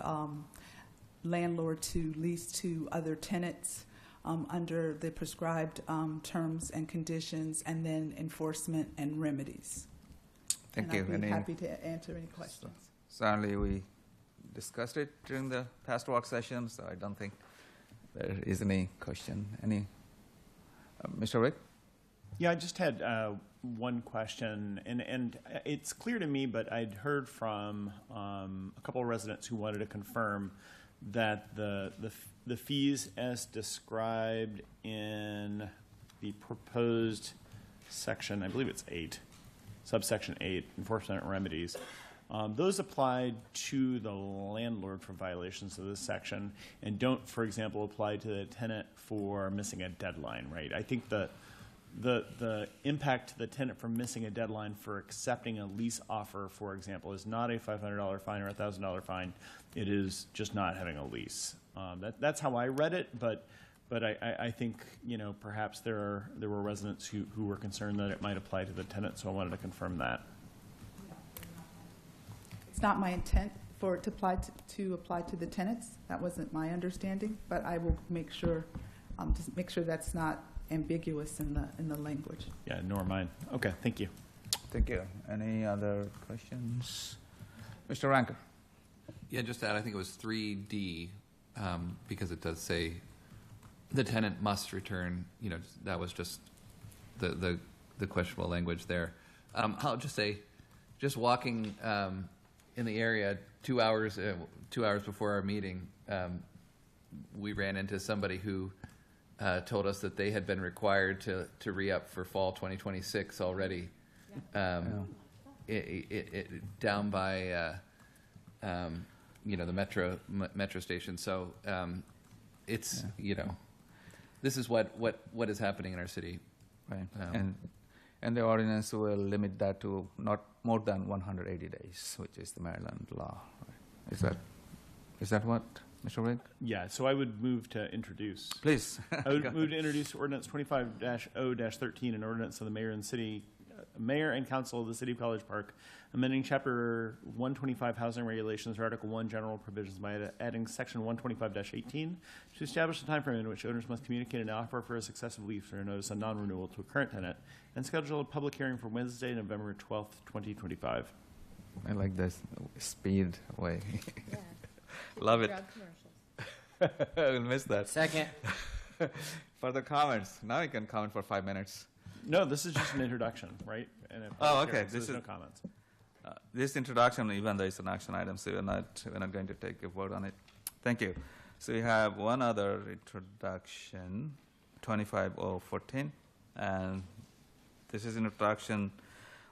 landlord to lease to other tenants under the prescribed terms and conditions, and then enforcement and remedies. Thank and you. I'd be happy to answer any questions. Certainly, we discussed it during the past work session, so I don't think there is any question. Any, Mr. Rick? Yeah, I just had one question, and it's clear to me, but I'd heard from a couple of residents who wanted to confirm that the fees as described in the proposed section, I believe it's 8, subsection 8, enforcement remedies, those apply to the landlord for violations of this section and don't, for example, apply to the tenant for missing a deadline, right? I think the impact to the tenant for missing a deadline for accepting a lease offer, for example, is not a $500 fine or a $1,000 fine. It is just not having a lease. That's how I read it, but I think, perhaps there were residents who were concerned that it might apply to the tenant, so I wanted to confirm that. It's not my intent for it to apply to the tenants. That wasn't my understanding, but I will make sure that's not ambiguous in the language. Yeah, nor mine. Okay, thank you. Thank you. Any other questions? Mr. Rankin? Yeah, just to add, I think it was 3D, because it does say the tenant must return. That was just the questionable language there. I'll just say, just walking in the area 2 hours before our meeting, we ran into somebody who told us that they had been required to re-up for fall 2026 already, down by the metro station. So it's this is what is happening in our city, right? And the ordinance will limit that to not more than 180 days, which is the Maryland law. Right? Is that what, Mr. Rick? Yeah, so I would move to introduce. Please. I would move to introduce Ordinance 25-0-13, an ordinance of the Mayor and Council of the City of College Park, amending Chapter 125 Housing Regulations, or Article 1 General Provisions by adding Section 125-18 to establish the time frame in which owners must communicate an offer for a successive lease or a notice of non-renewal to a current tenant, and schedule a public hearing for Wednesday, November 12th, 2025. I like this speed way. Yeah. Love it. We'll miss that. Second. Further comments? Now you can comment for 5 minutes. No, this is just an introduction, right? Oh, okay. So there's no comments. This introduction, even though it's an action item, so we're not going to take a vote on it. Thank you. So we have one other introduction, 25-0-14, and this is an introduction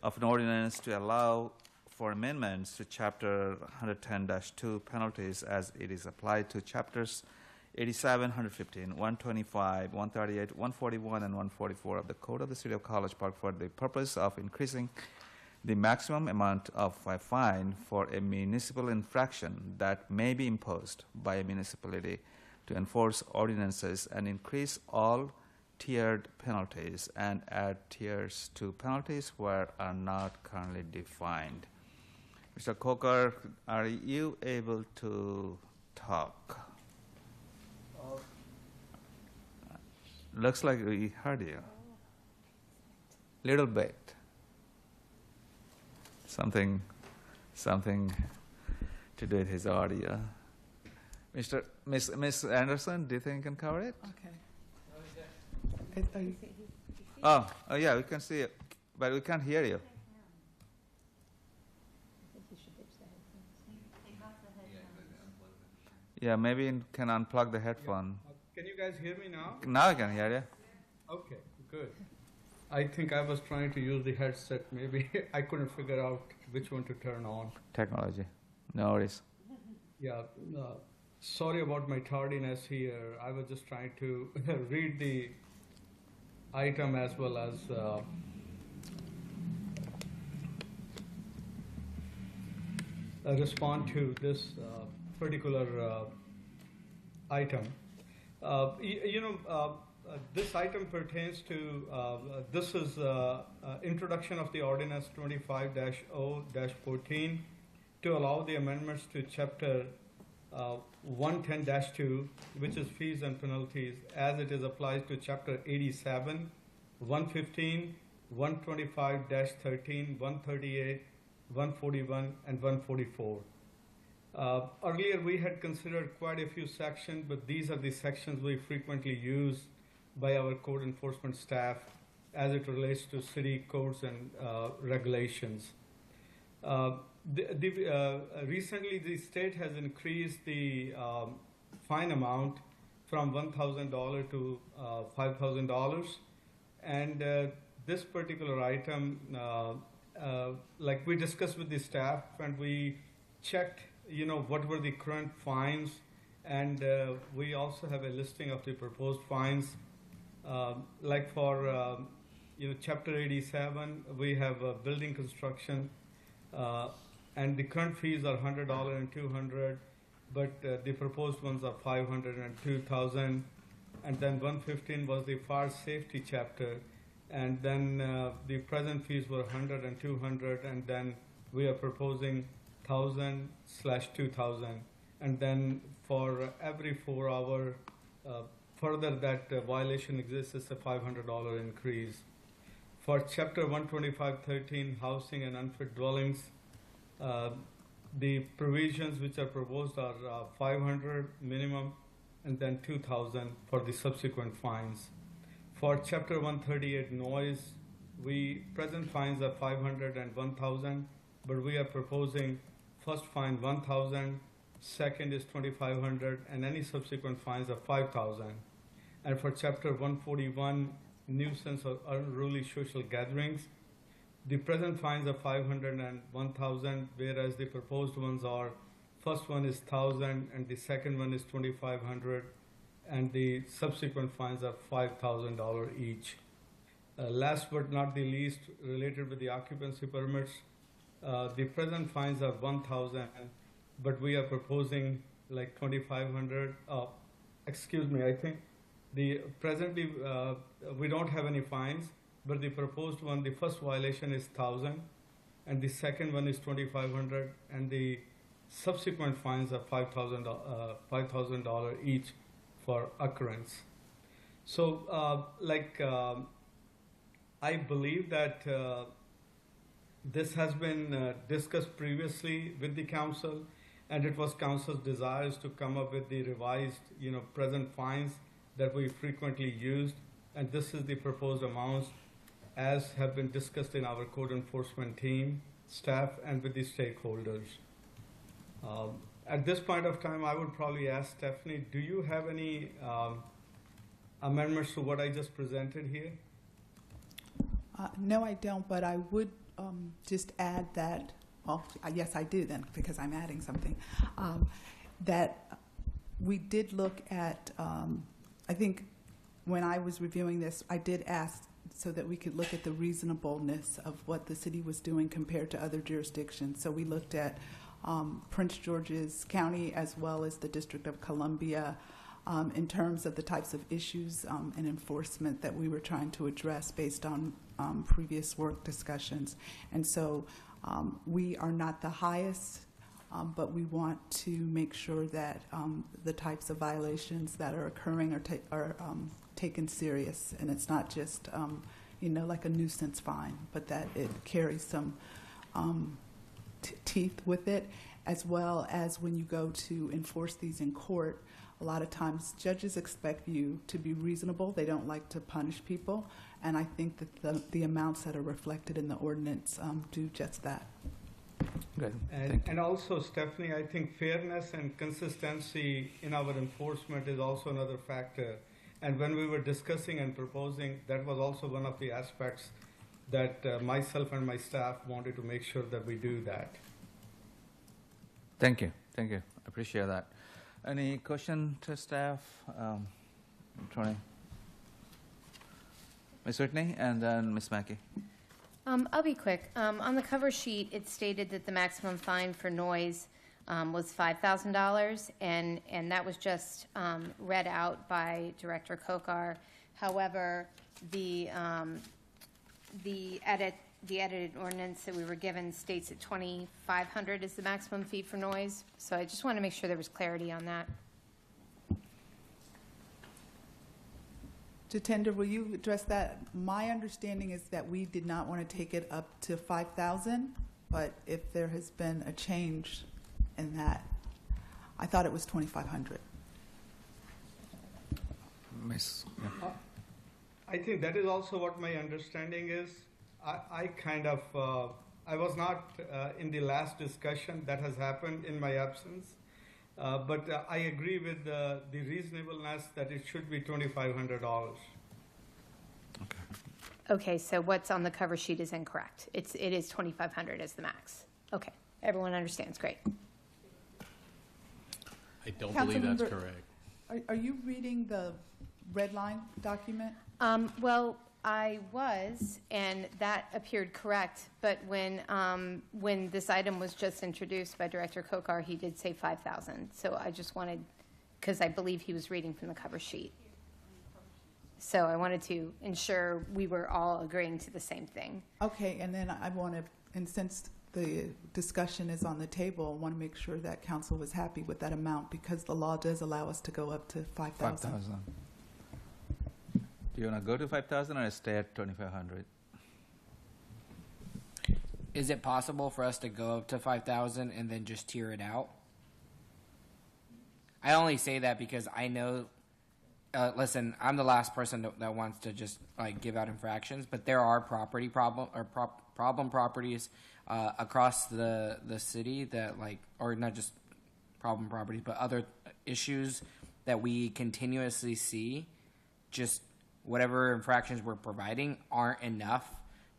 of an ordinance to allow for amendments to Chapter 110-2 penalties as it is applied to Chapters 87, 115, 125, 138, 141, and 144 of the Code of the City of College Park for the purpose of increasing the maximum amount of a fine for a municipal infraction that may be imposed by a municipality to enforce ordinances, and increase all tiered penalties and add tiers to penalties where are not currently defined. Mr. Coker, are you able to talk? Looks like we heard you. Little bit. Something to do with his audio. Miss Anderson, do you think you can cover it? Okay. Oh, yeah, we can see it, but we can't hear you. Yeah, maybe you can unplug the headphone. Can you guys hear me now? Now I can hear you. Okay, good. I think I was trying to use the headset. Maybe I couldn't figure out which one to turn on. Technology. No worries. Yeah, sorry about my tardiness here. I was just trying to read the item as well as respond to this particular item. This item pertains to, this is introduction of the ordinance 25-0-14 to allow the amendments to chapter 110-2, which is fees and penalties, as it is applied to chapter 87, 115, 125-13, 138, 141, and 144. Earlier we had considered quite a few sections, but these are the sections we frequently use by our code enforcement staff as it relates to city codes and regulations. Recently, the state has increased the fine amount from $1,000 to $5,000, and this particular item, like we discussed with the staff, and we checked, what were the current fines, and we also have a listing of the proposed fines. Like for Chapter 87, we have building construction, and the current fees are $100 and $200, but the proposed ones are $500 and $2,000. And then 115 was the fire safety chapter, and then the present fees were $100 and $200, and then we are proposing $1,000/$2,000, and then for every 4 hour further that violation exists, is a $500 increase. For Chapter 125-13, housing and unfit dwellings, the provisions which are proposed are $500 minimum, and then $2,000 for the subsequent fines. For Chapter 138, noise, present fines are $500 and $1,000, but we are proposing first fine $1,000, second is $2,500, and any subsequent fines are $5,000. And for Chapter 141, nuisance or unruly social gatherings, the present fines are $500 and $1,000, whereas the proposed ones are, first one is $1,000, and the second one is $2,500, and the subsequent fines are $5,000 each. Last but not the least, related with the occupancy permits, the present fines are $1,000, but we are proposing like $2,500. I think presently we don't have any fines, but the proposed one, the first violation is $1,000, and the second one is $2,500, and the subsequent fines are $5,000 each for occurrence. So, I believe that this has been discussed previously with the council, and it was council's desires to come up with the revised, present fines that we frequently used, and this is the proposed amounts as have been discussed in our code enforcement team, staff, and with the stakeholders. At this point of time, I would probably ask Stephanie, do you have any amendments to what I just presented here? No, I don't, but I would just add that, well, yes, I do then, because I'm adding something, that we did look at, I think when I was reviewing this, I did ask so that we could look at the reasonableness of what the city was doing compared to other jurisdictions. So we looked at Prince George's County as well as the District of Columbia in terms of the types of issues and enforcement that we were trying to address based on previous work discussions. And so we are not the highest, but we want to make sure that the types of violations that are occurring are taken serious, and it's not just like a nuisance fine, but that it carries some teeth with it, as well as when you go to enforce these in court. A lot of times judges expect you to be reasonable. They don't like to punish people, and I think that the amounts that are reflected in the ordinance do just that. Good. And also, Stephanie, I think fairness and consistency in our enforcement is also another factor. And when we were discussing and proposing, that was also one of the aspects that myself and my staff wanted to make sure that we do that. Thank you. Thank you. I appreciate that. Any question to staff? Tony? Ms. Whitney, and then Ms. Mackey. I'll be quick. On the cover sheet, it stated that the maximum fine for noise was $5,000, and that was just read out by Director Kokar. However, the edited ordinance that we were given states that $2,500 is the maximum fee for noise. So I just want to make sure there was clarity on that. Jatender, will you address that? My understanding is that we did not want to take it up to 5,000, but if there has been a change in that, I thought it was 2,500. Miss. Yeah. I think that is also what my understanding is. I kind of, I was not in the last discussion that has happened in my absence, but I agree with the reasonableness that it should be $2,500. Okay, so what's on the cover sheet is incorrect. It is $2,500 as the max. Okay, everyone understands, great. I don't believe that's Councilmember, correct. Are you reading the red line document? Well, I was, and that appeared correct, but when this item was just introduced by Director Kokar, he did say 5,000. So I just wanted, because I believe he was reading from the cover sheet. So I wanted to ensure we were all agreeing to the same thing. Okay, and then I want to, and since the discussion is on the table, I want to make sure that council was happy with that amount because the law does allow us to go up to 5,000. 5,000. Do you want to go to 5,000 or stay at 2,500? Is it possible for us to go up to 5,000 and then just tier it out? I only say that because I know, listen, I'm the last person that wants to just like give out infractions, but there are problem properties across the city that like, or not just problem properties, but other issues that we continuously see. Just whatever infractions we're providing aren't enough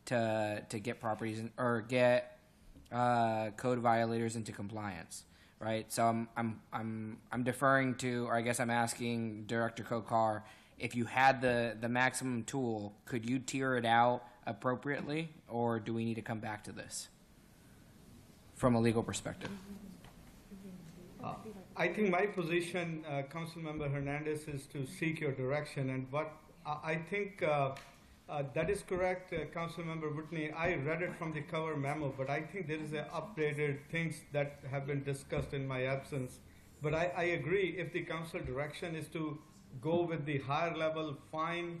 to get properties or get code violators into compliance, right? So I'm deferring to, or I guess I'm asking Director Kokar, if you had the maximum tool, could you tier it out appropriately, or do we need to come back to this from a legal perspective? I think my position, Councilmember Hernandez, is to seek your direction, and what I think that is correct, Councilmember Whitney. I read it from the cover memo, but I think there is updated things that have been discussed in my absence. But I agree, if the council direction is to go with the higher level fine,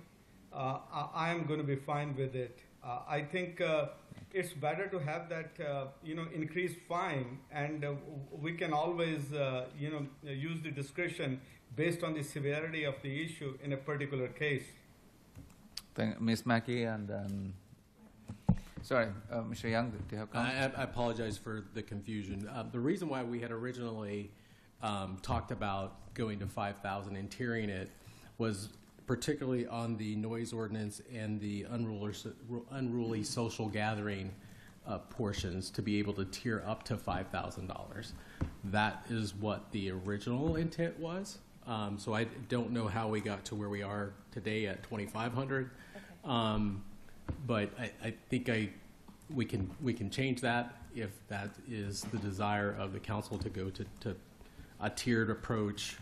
I am going to be fine with it. I think it's better to have that, increased fine, and we can always, use the discretion based on the severity of the issue in a particular case. Ms. Mackey and then, sorry, Mr. Young, do you have comments? I apologize for the confusion. The reason why we had originally talked about going to 5,000 and tiering it was particularly on the noise ordinance and the unruly social gathering portions to be able to tier up to $5,000. That is what the original intent was. So I don't know how we got to where we are today at 2,500. But I think we can change that if that is the desire of the council to go to a tiered approach,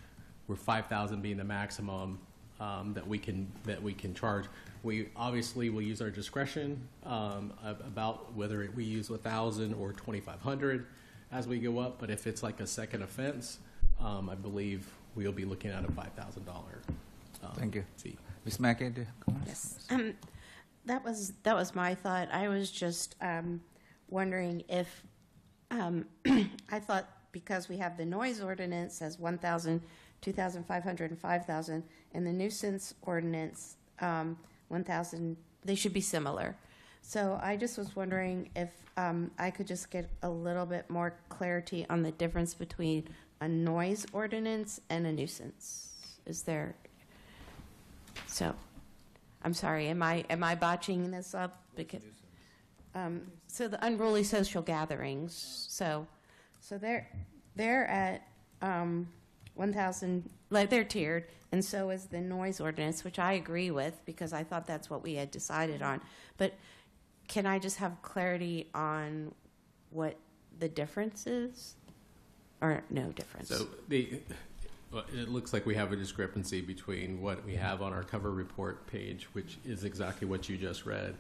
where 5,000 being the maximum that we can charge. We obviously will use our discretion about whether we use 1,000 or 2,500 as we go up. But if it's like a second offense, I believe we'll be looking at a $5,000. Thank you. Fee. Ms. Mackey, do you have comments? Yes. That was my thought. I was just wondering if I thought because we have the noise ordinance as 1,000, 2,500, and 5,000, and the nuisance ordinance 1,000, they should be similar. So I just was wondering if I could just get a little bit more clarity on the difference between a noise ordinance and a nuisance. Is there? So, I'm sorry. Am I botching this up? Because so the unruly social gatherings. So they're at 1,000. Like they're tiered, and so is the noise ordinance, which I agree with because I thought that's what we had decided on. But can I just have clarity on what the difference is? or no difference? So well, it looks like we have a discrepancy between what we have on our cover report page, which is exactly what you just read,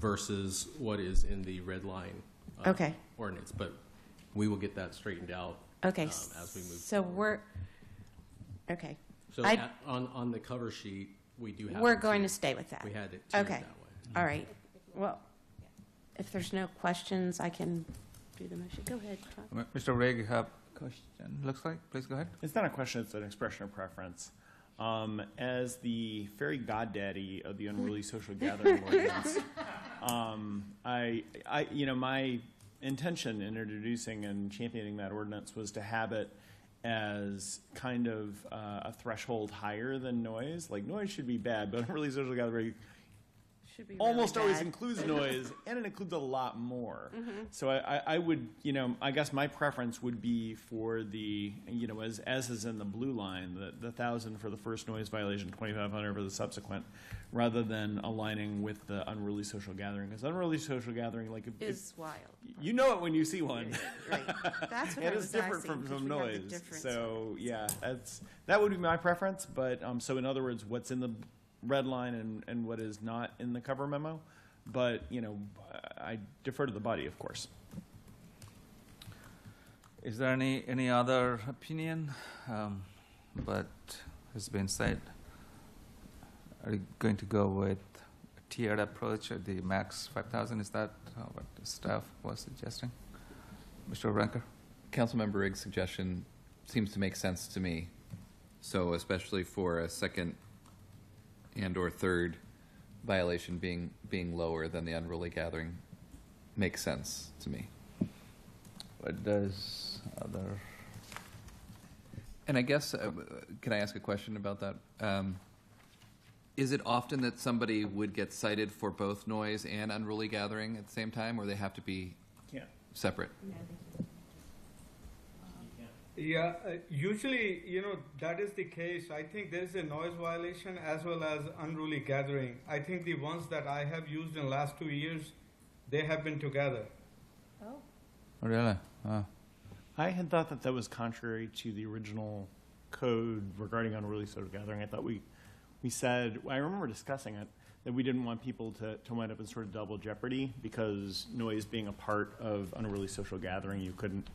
versus what is in the red line Okay. ordinance. But we will get that straightened out Okay, as we move so forward. okay. So I- on the cover sheet, we do have. We're it going tiered. to stay with that. We had it tiered Okay. that way. All right. Well, if there's no questions, I can do the motion. Go ahead, Todd. Mr. Rigg, you have a question, looks like. Please go ahead. It's not a question, it's an expression of preference. As the fairy goddaddy of the unruly social gathering ordinance, my intention in introducing and championing that ordinance was to have it as kind of a threshold higher than noise. Like, noise should be bad, but unruly social gathering Should be almost really always bad. includes noise, and it includes a lot more. Mhm. So I would, I guess my preference would be for the, as is in the blue line, the 1,000 for the first noise violation, 2,500 for the subsequent, rather than aligning with the unruly social gathering. Because unruly social gathering, like, Is wild. you know it when you see one. Right. That's what And I it's was different asking, from because some we have the noise. difference. So yeah, that would be my preference. But so in other words, what's in the red line and what is not in the cover memo. But I defer to the body, of course. Is there any other opinion? But has been said. Are you going to go with a tiered approach at the max 5,000? Is that what the staff was suggesting? Mr. Ranker? Councilmember Rigg's suggestion seems to make sense to me. So especially for a second and/or third violation being lower than the unruly gathering makes sense to me. But does other... And I guess, can I ask a question about that? Is it often that somebody would get cited for both noise and unruly gathering at the same time, or they have to be separate? Yeah, usually, that is the case. I think there is a noise violation as well as unruly gathering. I think the ones that I have used in the last 2 years, they have been together. Oh. Really? I had thought that was contrary to the original code regarding unruly social gathering. I thought we said, I remember discussing it, that we didn't want people to wind up in sort of double jeopardy because noise being a part of unruly social gathering, you couldn't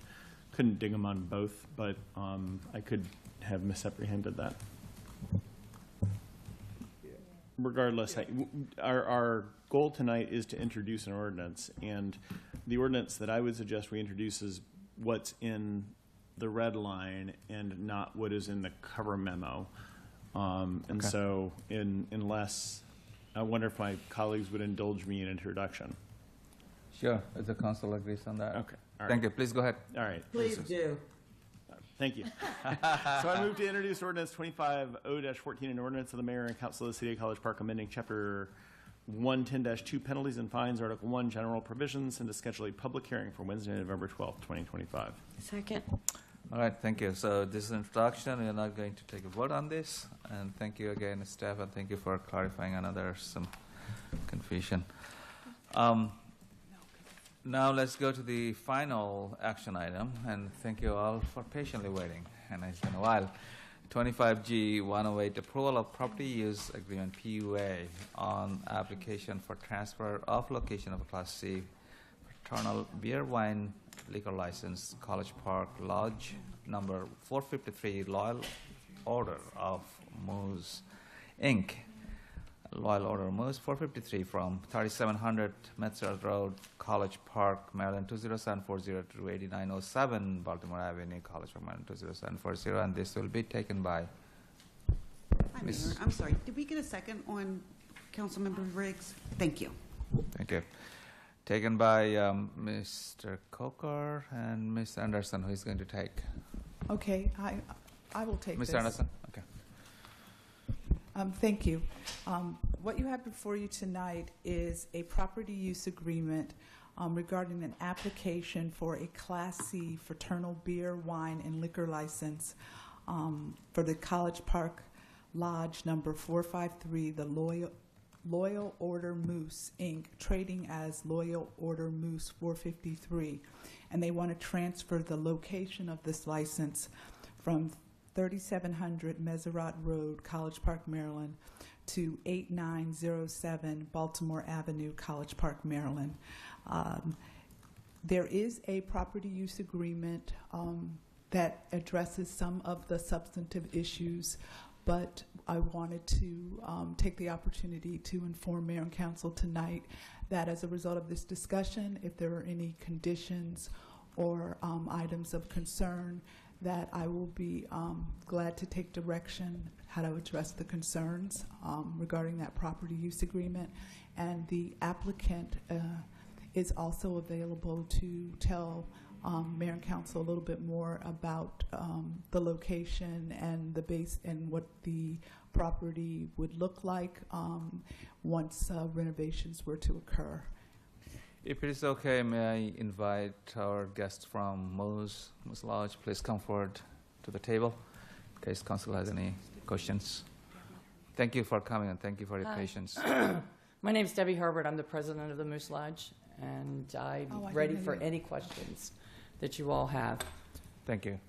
ding them on both, but I could have misapprehended that. Regardless, our goal tonight is to introduce an ordinance, and the ordinance that I would suggest we introduce is what's in the red line and not what is in the cover memo. And so, unless, I wonder if my colleagues would indulge me in introduction. Sure, if the council agrees on that. Okay. All Thank right. you. Please go ahead. All right. Please do. Thank you. So I move to introduce ordinance 25-0-14, an ordinance of the mayor and council of the city of College Park amending chapter 110-2 penalties and fines, article 1 general provisions, and to schedule a public hearing for Wednesday, November 12th, 2025. Second. All right, thank you. So this is introduction. We are not going to take a vote on this. And thank you again, staff, and thank you for clarifying another some confusion. Now let's go to the final action item, and thank you all for patiently waiting, and it's been a while. 25G 108, approval of property use agreement, PUA, on application for transfer of location of a Class C fraternal beer wine liquor license, College Park Lodge, number 453, Loyal Order of Moose, Inc., Loyal Order Moose, 453, from 3700 Metzer Road, College Park, Maryland 20740 to 8907 Baltimore Avenue, College Park, Maryland 20740, and this will be taken by Hi, Miss- Mayor. I'm sorry. Did we get a second on Councilmember Riggs? Thank you. Thank you. Taken by Mr. Coker and Ms. Anderson, who is going to take. Okay, I will take this. Mr. Anderson, okay. Thank you. What you have before you tonight is a property use agreement regarding an application for a Class C fraternal beer, wine, and liquor license for the College Park Lodge number 453, the Loyal Order Moose, Inc., trading as Loyal Order Moose 453. And they want to transfer the location of this license from 3700 Meserat Road, College Park, Maryland, to 8907 Baltimore Avenue, College Park, Maryland. There is a property use agreement that addresses some of the substantive issues, but I wanted to take the opportunity to inform Mayor and Council tonight that as a result of this discussion, if there are any conditions or items of concern, that I will be glad to take direction how to address the concerns regarding that property use agreement. And the applicant is also available to tell Mayor and Council a little bit more about the location and the base and what the property would look like once renovations were to occur. If it is okay, may I invite our guest from Moose Lodge, please come forward to the table in case Council has any questions. Thank you for coming and thank you for your patience. My name is Debbie Herbert. I'm the president of the Moose Lodge, and I'm ready for any questions that you all have. Thank you.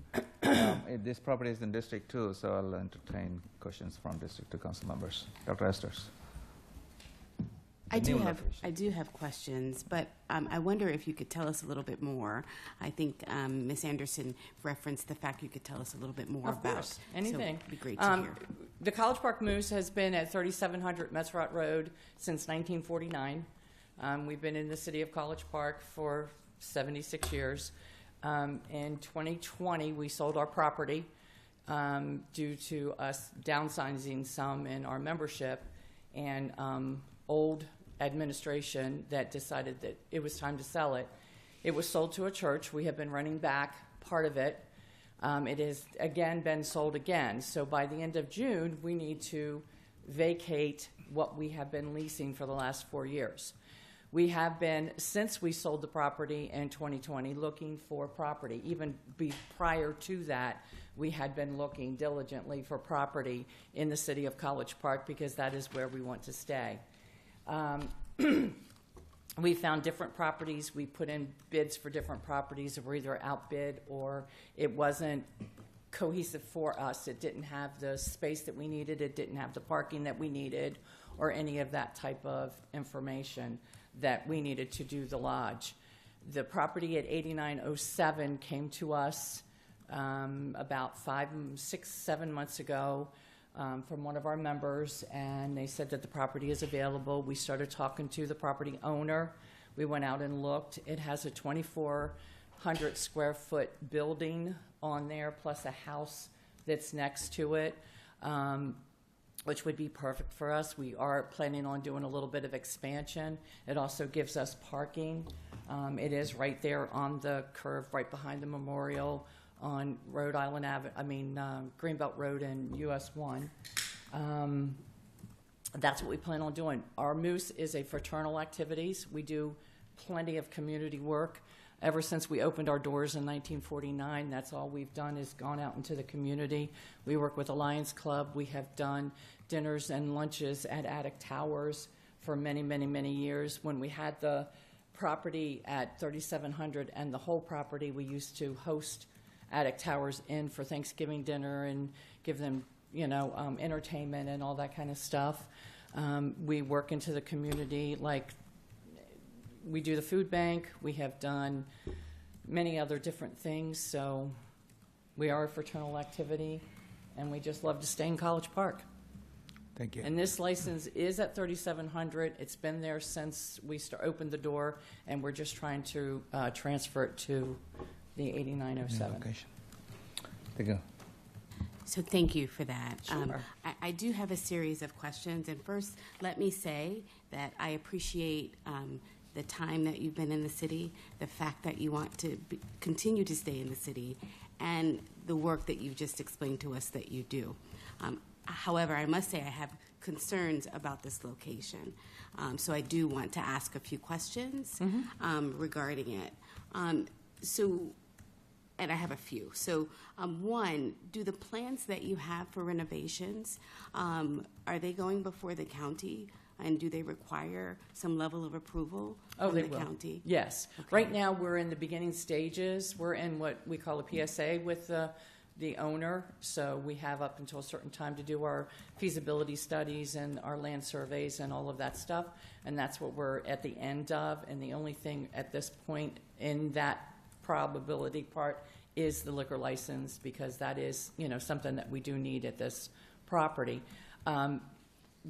This property is in District 2, so I'll entertain questions from District 2 council members. Dr. Esters. I do have questions, but I wonder if you could tell us a little bit more. I think Ms. Anderson referenced the fact you could tell us a little bit more Of about. course, anything. So it'd be great to hear. The College Park Moose has been at 3700 Meserat Road since 1949. We've been in the city of College Park for 76 years. In 2020, we sold our property due to us downsizing some in our membership and old administration that decided that it was time to sell it. It was sold to a church. We have been running back part of it. It has again been sold again. So by the end of June, we need to vacate what we have been leasing for the last 4 years. We have been, since we sold the property in 2020, looking for property. Even prior to that, we had been looking diligently for property in the city of College Park because that is where we want to stay. We found different properties. We put in bids for different properties that were either outbid or it wasn't cohesive for us. It didn't have the space that we needed. It didn't have the parking that we needed or any of that type of information that we needed to do the lodge. The property at 8907 came to us about 5, 6, 7 months ago from one of our members, and they said that the property is available. We started talking to the property owner. We went out and looked. It has a 2,400 square foot building on there, plus a house that's next to it, which would be perfect for us. We are planning on doing a little bit of expansion. It also gives us parking. It is right there on the curve, right behind the memorial on Rhode Island Greenbelt Road and US 1. That's what we plan on doing. Our Moose is a fraternal activities. We do plenty of community work. Ever since we opened our doors in 1949, that's all we've done is gone out into the community. We work with the Lions Club. We have done dinners and lunches at Attic Towers for many, many, many years. When we had the property at 3700 and the whole property, we used to host Attic Towers in for Thanksgiving dinner and give them, entertainment and all that kind of stuff. We work into the community, like we do the food bank. We have done many other different things. So we are a fraternal activity, and we just love to stay in College Park. Thank you. And this license is at 3700. It's been there since we opened the door, and we're just trying to transfer it to the 8907. Location. Thank you. So thank you for that. Sure. I do have a series of questions. And first, let me say that I appreciate the time that you've been in the city, the fact that you want to continue to stay in the city, and the work that you've just explained to us that you do. However, I must say I have concerns about this location. So I do want to ask a few questions regarding it. And I have a few. So one, do the plans that you have for renovations, are they going before the county And do they require some level of approval Oh, from they the will. county? Yes. Okay. Right now, we're in the beginning stages. We're in what we call a PSA with the owner. So we have up until a certain time to do our feasibility studies and our land surveys and all of that stuff. And that's what we're at the end of. And the only thing at this point in that probability part is the liquor license, because that is, something that we do need at this property.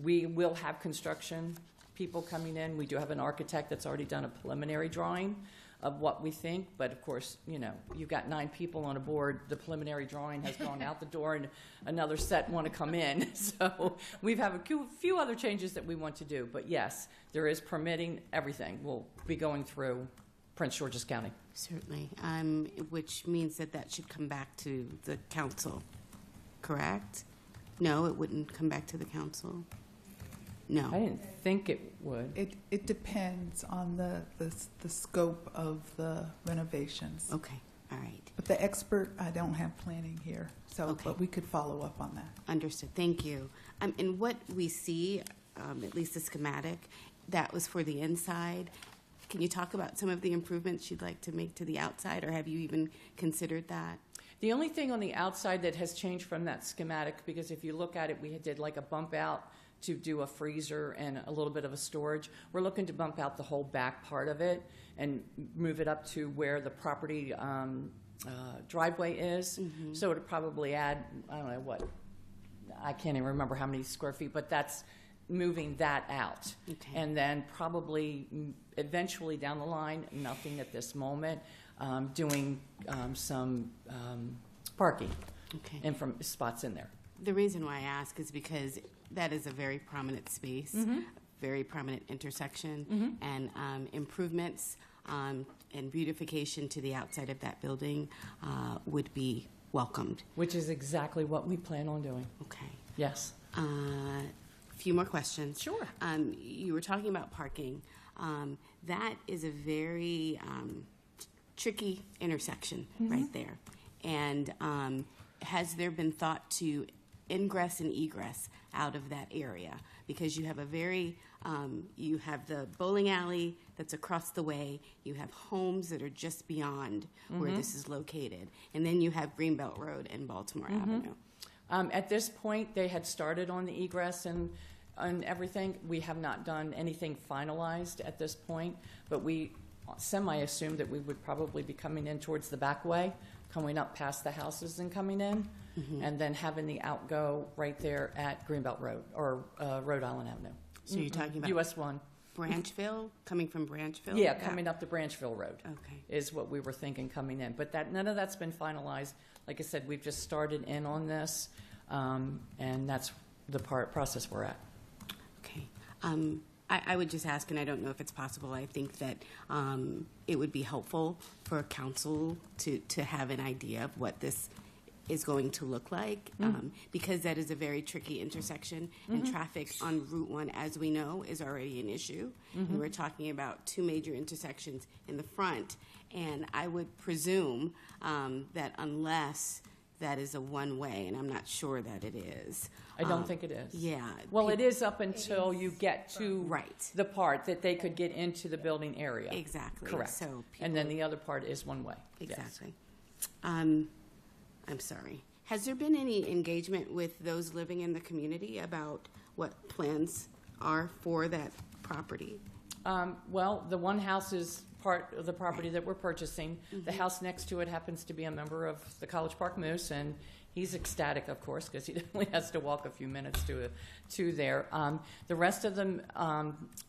We will have construction people coming in. We do have an architect that's already done a preliminary drawing of what we think, but of course, you've got 9 people on a board. The preliminary drawing has gone out the door, and another set want to come in. So we have a few other changes that we want to do. But yes, there is permitting. Everything will be going through Prince George's County. Certainly, which means that should come back to the council, correct? No, it wouldn't come back to the council. No. I didn't think it would. It depends on the scope of the renovations. Okay, all right. But the expert, I don't have planning here, so, Okay. but we could follow up on that. Understood, thank you. And what we see, at least the schematic, that was for the inside. Can you talk about some of the improvements you'd like to make to the outside, or have you even considered that? The only thing on the outside that has changed from that schematic, because if you look at it, we did like a bump out to do a freezer and a little bit of a storage. We're looking to bump out the whole back part of it and move it up to where the property driveway is. Mm-hmm. So it would probably add, I don't know what, I can't even remember how many square feet, but that's moving that out. Okay. And then probably eventually down the line, nothing at this moment, doing some parking Okay. and from spots in there. The reason why I ask is because that is a very prominent space, very prominent intersection, and improvements and beautification to the outside of that building would be welcomed. Which is exactly what we plan on doing. Okay. Yes. A few more questions. Sure. You were talking about parking. That is a very tricky intersection right there. And has there been thought to ingress and egress out of that area? Because you have you have the bowling alley that's across the way, you have homes that are just beyond where this is located, and then you have Greenbelt Road and Baltimore Avenue. At this point, they had started on the egress and everything. We have not done anything finalized at this point, but we semi-assumed that we would probably be coming in towards the back way, coming up past the houses and coming in, and then having the outgo right there at Greenbelt Road or Rhode Island Avenue. So you're talking about US 1. Branchville, coming from Branchville? Yeah, coming up the Branchville Road. Okay. Is what we were thinking coming in. But none of that's been finalized. Like I said, we've just started in on this, and that's the process we're at. Okay. I would just ask, and I don't know if it's possible, I think that it would be helpful for council to have an idea of what this is going to look like, because that is a very tricky intersection, and traffic on Route 1, as we know, is already an issue. And we're talking about 2 major intersections in the front, and I would presume that unless that is a one-way, and I'm not sure that it is. I don't think it is. Yeah. Well, it is up until you get to the part that they could get into the building area. Exactly. Correct. So and then the other part is one way. Exactly. I'm sorry. Has there been any engagement with those living in the community about what plans are for that property? Well, the one house is part of the property that we're purchasing. The house next to it happens to be a member of the College Park Moose, and he's ecstatic, of course, because he only has to walk a few minutes to there. The rest of them,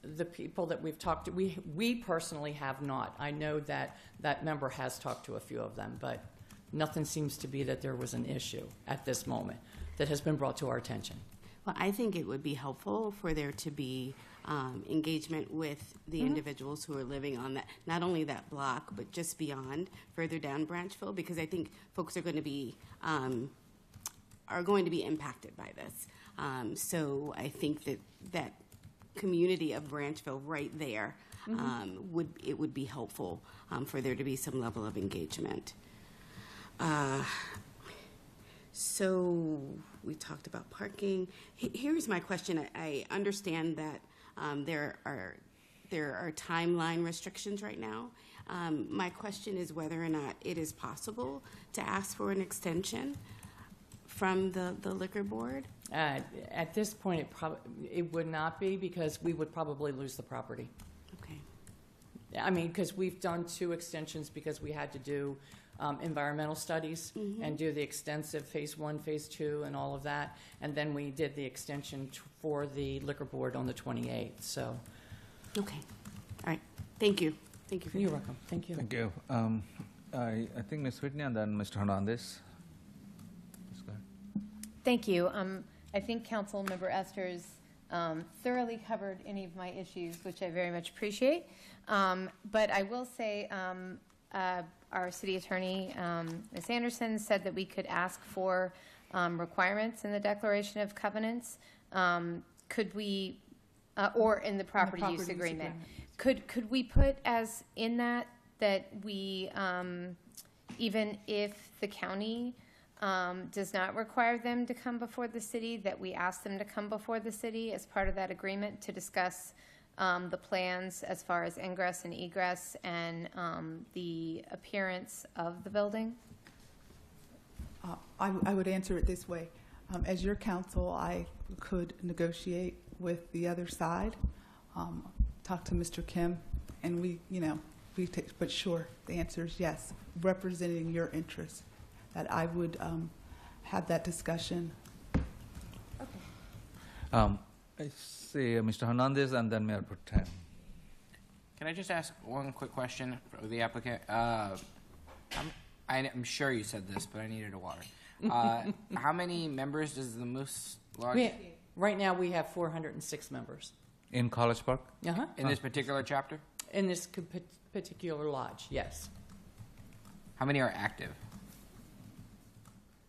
the people that we've talked to, we personally have not. I know that that member has talked to a few of them, but nothing seems to be that there was an issue at this moment that has been brought to our attention. Well, I think it would be helpful for there to be engagement with the individuals who are living on that, not only that block, but just beyond, further down Branchville, because I think folks are going to be impacted by this. So I think that community of Branchville right there would be helpful for there to be some level of engagement. So we talked about parking. Here's my question. I understand that There are timeline restrictions right now. My question is whether or not it is possible to ask for an extension from the liquor board. At this point, it would not be, because we would probably lose the property. Okay. I mean, because we've done 2 extensions because we had to do environmental studies and do the extensive phase 1, phase 2, and all of that. And then we did the extension for the liquor board on the 28th. So, okay, all right. Thank you. Thank you for you're that. welcome. Thank you. Thank you. I think Ms. Whitney and then Mr. Hernandez. Thank you. I think Councilmember Esters thoroughly covered any of my issues, which I very much appreciate. But I will say our city attorney, Ms. Anderson, said that we could ask for requirements in the Declaration of Covenants. Could we, or in the property use agreement, could we put as in that we, even if the county does not require them to come before the city, that we ask them to come before the city as part of that agreement to discuss the plans as far as ingress and egress and the appearance of the building? I would answer it this way. As your counsel, I could negotiate with the other side, talk to Mr. Kim, and we take, but sure, the answer is yes, representing your interests, that I would have that discussion. I see Mr. Hernandez and then Mayor Pro Tem. Can I just ask one quick question for the applicant? I'm sure you said this, but I needed a water. How many members does the Moose Lodge? Right now, we have 406 members. In College Park? Uh-huh. In this particular chapter? In this particular lodge, yes. How many are active?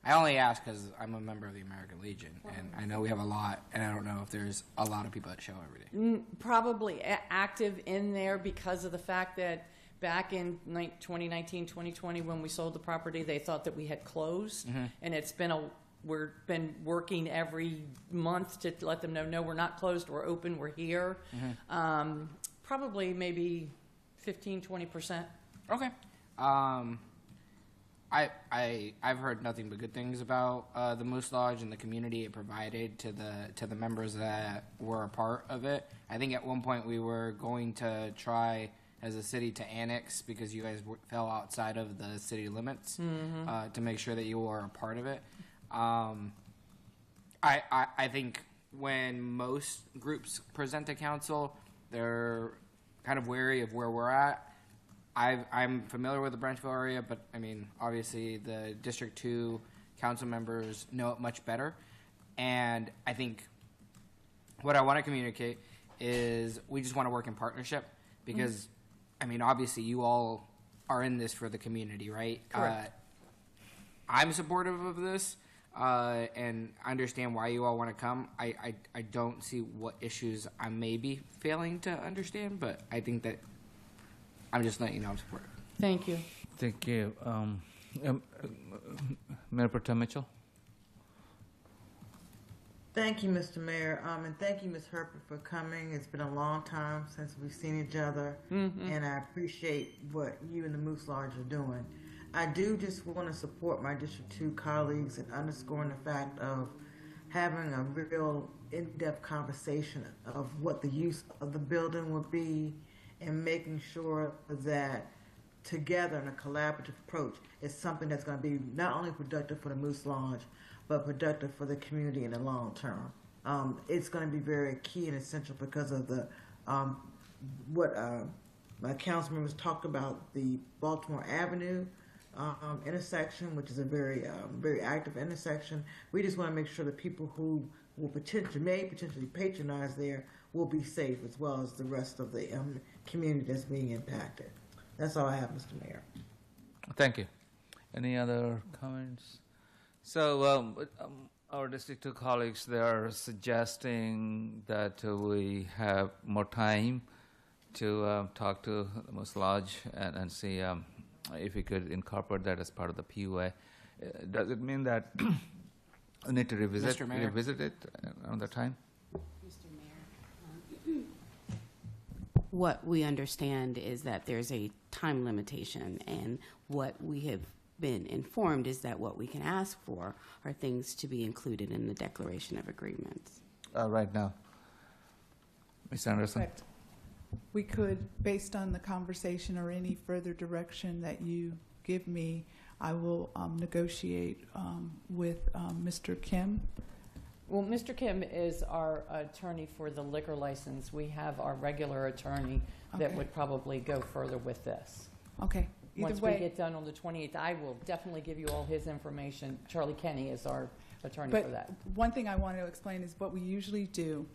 I only ask because I'm a member of the American Legion, and I know we have a lot, and I don't know if there's a lot of people that show every day. Probably active in there because of the fact that back in 2019, 2020, when we sold the property, they thought that we had closed, and we've been working every month to let them know, no, we're not closed, we're open, we're here. Probably maybe 15, 20%. Okay. I've heard nothing but good things about the Moose Lodge and the community it provided to the members that were a part of it. I think at one point we were going to try as a city to annex because you guys fell outside of the city limits to make sure that you were a part of it. I think when most groups present to council, they're kind of wary of where we're at. I'm familiar with the Branchville area, but I mean, obviously the District 2 council members know it much better. And I think what I want to communicate is we just want to work in partnership because, I mean, obviously you all are in this for the community, right? Correct. I'm supportive of this and understand why you all want to come. I don't see what issues I may be failing to understand, but I think that I'm just letting you know I'm supportive. Thank you. Thank you. Mayor Pro Tem Mitchell? Thank you, Mr. Mayor, and thank you, Ms. Herpert, for coming. It's been a long time since we've seen each other, and I appreciate what you and the Moose Lodge are doing. I do just want to support my District 2 colleagues in underscoring the fact of having a real in-depth conversation of what the use of the building would be and making sure that together in a collaborative approach is something that's going to be not only productive for the Moose Lodge, but productive for the community in the long term. It's going to be very key and essential because of the what my council members talked about, the Baltimore Avenue intersection, which is a very active intersection. We just want to make sure that people who will potentially patronize there will be safe, as well as the rest of the community that's being impacted. That's all I have, Mr. Mayor. Thank you. Any other comments? So our District 2 colleagues, they are suggesting that we have more time to talk to the Moose Lodge and see if we could incorporate that as part of the PUA. Does it mean that we need to revisit it another time? Mr. Mayor, what we understand is that there's a time limitation, and what we have been informed is that what we can ask for are things to be included in the Declaration of Agreements. Right now. Ms. Anderson? Correct. We could, based on the conversation or any further direction that you give me, I will negotiate with Mr. Kim. Well, Mr. Kim is our attorney for the liquor license. We have our regular attorney that Okay. would probably go further with this. Okay. Either Once way, we get done on the 28th, I will definitely give you all his information. Charlie Kenny is our attorney but for that. one thing I want to explain is what we usually do,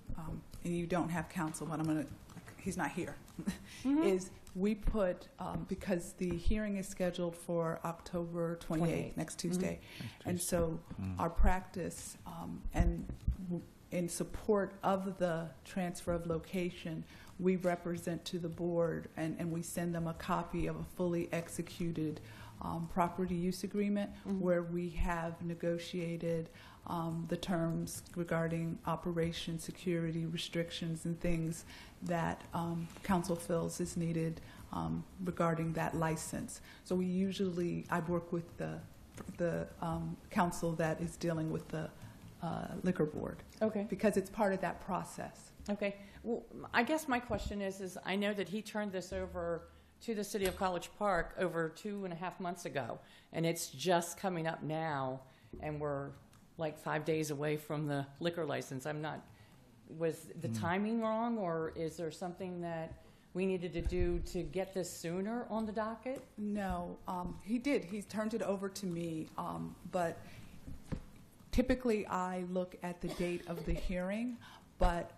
and you don't have counsel, but he's not here, is we put, because the hearing is scheduled for October 28th, next Tuesday, and so our practice and in support of the transfer of location, we represent to the board and we send them a copy of a fully executed property use agreement where we have negotiated the terms regarding operation, security, restrictions, and things that council feels is needed regarding that license. So we usually, I work with the council that is dealing with the liquor board. Okay. Because it's part of that process. Okay. Well, I guess my question is I know that he turned this over to the City of College Park over 2.5 months ago, and it's just coming up now, and we're like 5 days away from the liquor license. Was the timing wrong, or is there something that we needed to do to get this sooner on the docket? No, he did. He turned it over to me, but typically I look at the date of the hearing, but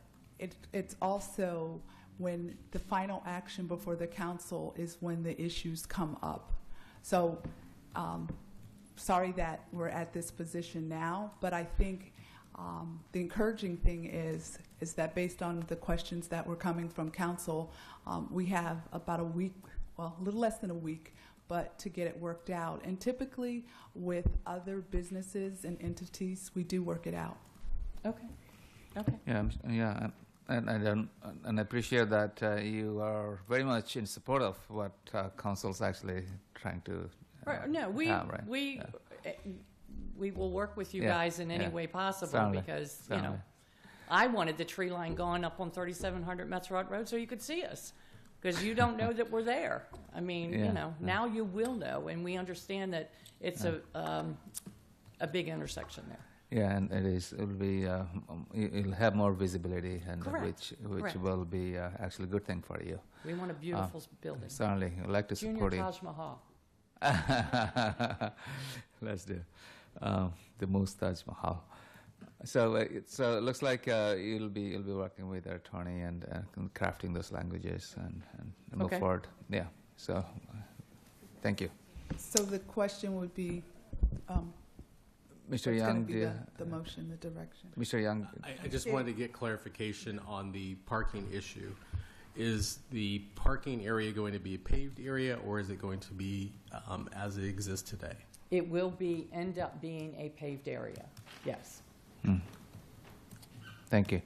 it's also when the final action before the council is when the issues come up. So sorry that we're at this position now, but I think the encouraging thing is that based on the questions that were coming from council, we have about a week, well, a little less than a week, but to get it worked out. And typically with other businesses and entities, we do work it out. Okay. Okay. Yeah, and I appreciate that you are very much in support of what council's actually trying to. Right. No, we will work with you guys in any way possible. Certainly. Because Certainly. you know, I wanted the tree line gone up on 3700 Metzerot Road so you could see us, because you don't know that we're there. I mean, you know, now you will know, and we understand that it's a big intersection there. Yeah, and it is. It'll be. It'll have more visibility, and Correct. which Correct. will be actually a good thing for you. We want a beautiful building. Certainly, I'd like to Junior support you. Taj Mahal. Let's do the Moose Taj Mahal. So it looks like you'll be working with our attorney and crafting those languages and move forward. Yeah. So thank you. So the question would be, Mr. Young, the motion, the direction. Mr. Young, I just wanted to get clarification on the parking issue. Is the parking area going to be a paved area, or is it going to be as it exists today? It will end up being a paved area. Yes. Thank you.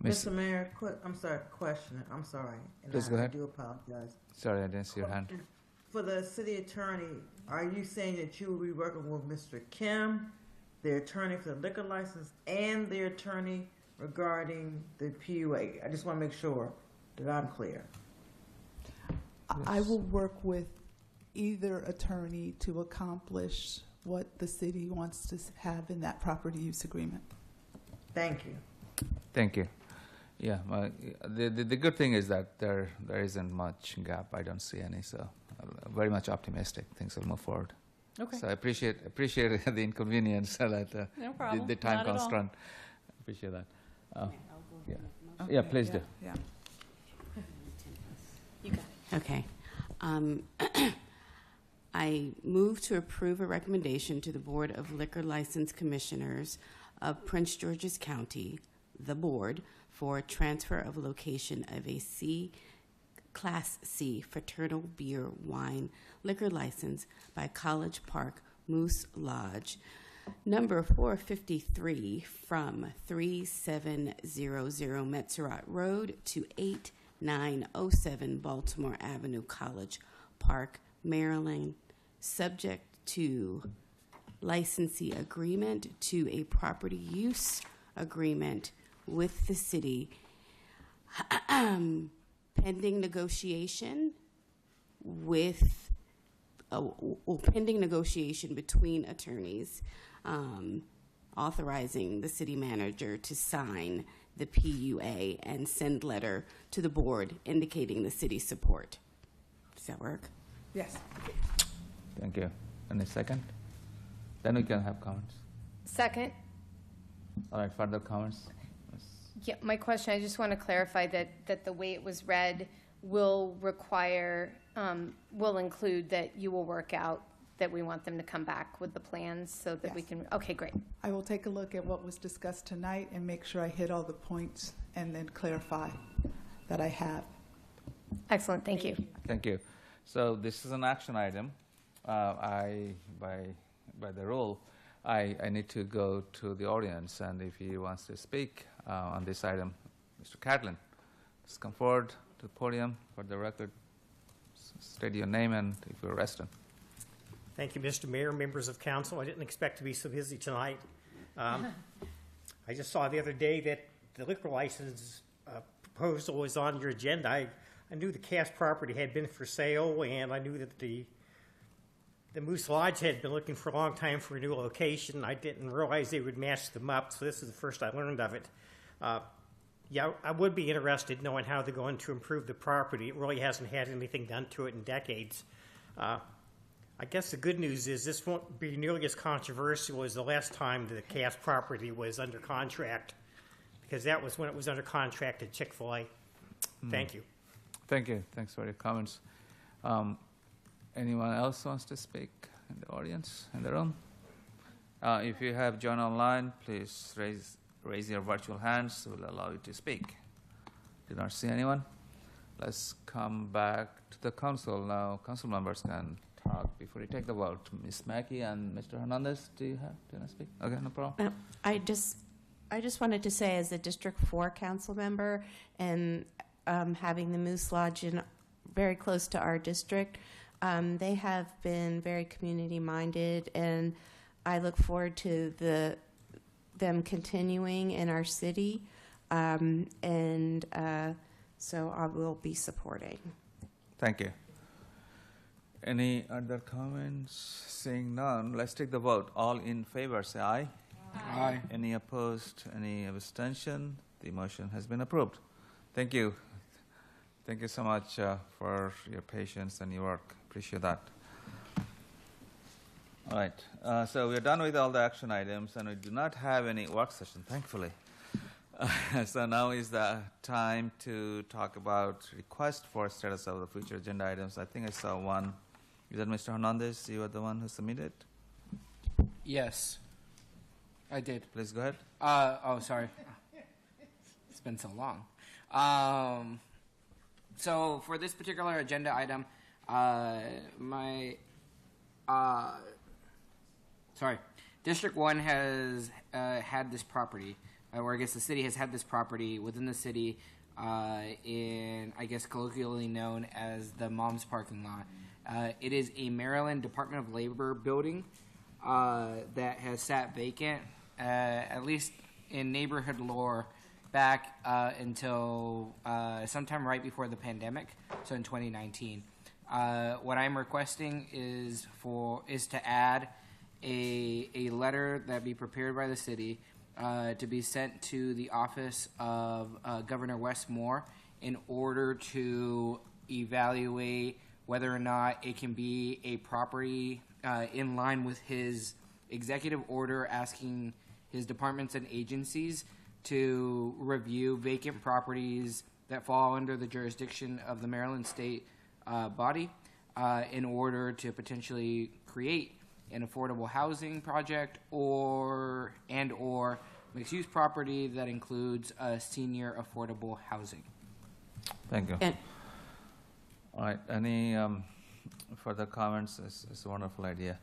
Mr. Mayor, I'm sorry, question. I'm sorry. And Please go ahead. I do apologize. Sorry, I didn't see your hand. For the city attorney, are you saying that you will be working with Mr. Kim, the attorney for the liquor license, and the attorney regarding the PUA? I just want to make sure that I'm clear. I will work with either attorney to accomplish what the city wants to have in that property use agreement. Thank you. Thank you. Yeah, the good thing is that there isn't much gap. I don't see any, so very much optimistic. Things will move forward. Okay. So I appreciate the inconvenience that no problem. the time Not at all. constraint. Appreciate that. Yeah, please do. Yeah. You got it. Okay. I move to approve a recommendation to the Board of Liquor License Commissioners of Prince George's County, the board, for transfer of location of a Class C fraternal beer wine liquor license by College Park Moose Lodge, number 453, from 3700 Metzerot Road to 8 907 Baltimore Avenue, College Park, Maryland, subject to licensee agreement to a property use agreement with the city, pending negotiation with pending negotiation between attorneys, authorizing the city manager to sign the PUA and send letter to the board indicating the city's support. Does that work? Yes. Thank you. And a second? Then we can have comments. Second. All right, further comments? Yeah, my question, I just want to clarify that the way it was read will require, will include that you will work out that we want them to come back with the plans so that we can, okay, great. I will take a look at what was discussed tonight and make sure I hit all the points and then clarify that I have. Excellent, thank you. Thank you. So this is an action item. By the rule, I need to go to the audience, and if he wants to speak on this item, Mr. Catlin, please come forward to the podium for the record. State your name and if you're a resident. Thank you, Mr. Mayor, members of council. I didn't expect to be so busy tonight. I just saw the other day that the liquor license proposal was on your agenda. I knew the Cass property had been for sale, and I knew that the Moose Lodge had been looking for a long time for a new location. I didn't realize they would match them up, so this is the first I learned of it. Yeah, I would be interested knowing how they're going to improve the property. It really hasn't had anything done to it in decades. I guess the good news is this won't be nearly as controversial as the last time the Cass property was under contract, because that was when it was under contract at Chick-fil-A. Thank you. Thank you. Thanks for your comments. Anyone else wants to speak in the audience, in the room? If you have joined online, please raise your virtual hands. We'll allow you to speak. Did not see anyone. Let's come back to the council now. Council members can talk before you take the vote. Ms. Mackey and Mr. Hernandez, do you want to speak? Okay, no problem. I just wanted to say, as a District 4 council member and having the Moose Lodge in very close to our district, they have been very community-minded, and I look forward to them continuing in our city, so I will be supporting. Thank you. Any other comments? Seeing none, let's take the vote. All in favor, say aye. Aye. Any opposed? Any abstention? The motion has been approved. Thank you. Thank you so much for your patience and your work. Appreciate that. All right. So we're done with all the action items, and we do not have any work session, thankfully. So now is the time to talk about request for status of the future agenda items. I think I saw one. Is that Mr. Hernandez? You are the one who submitted? Yes, I did. Please go ahead. Oh, sorry. It's been so long. So for this particular agenda item, District 1 has had this property, or I guess the city has had this property within the city in, I guess, colloquially known as the Mom's Parking Lot. It is a Maryland Department of Labor building that has sat vacant, at least in neighborhood lore, back until sometime right before the pandemic, so in 2019. What I'm requesting is to add a letter that be prepared by the city to be sent to the office of Governor Wes Moore in order to evaluate whether or not it can be a property in line with his executive order asking his departments and agencies to review vacant properties that fall under the jurisdiction of the Maryland State body in order to potentially create an affordable housing project or mixed-use property that includes senior affordable housing. Thank you. All right. Any further comments? It's a wonderful idea.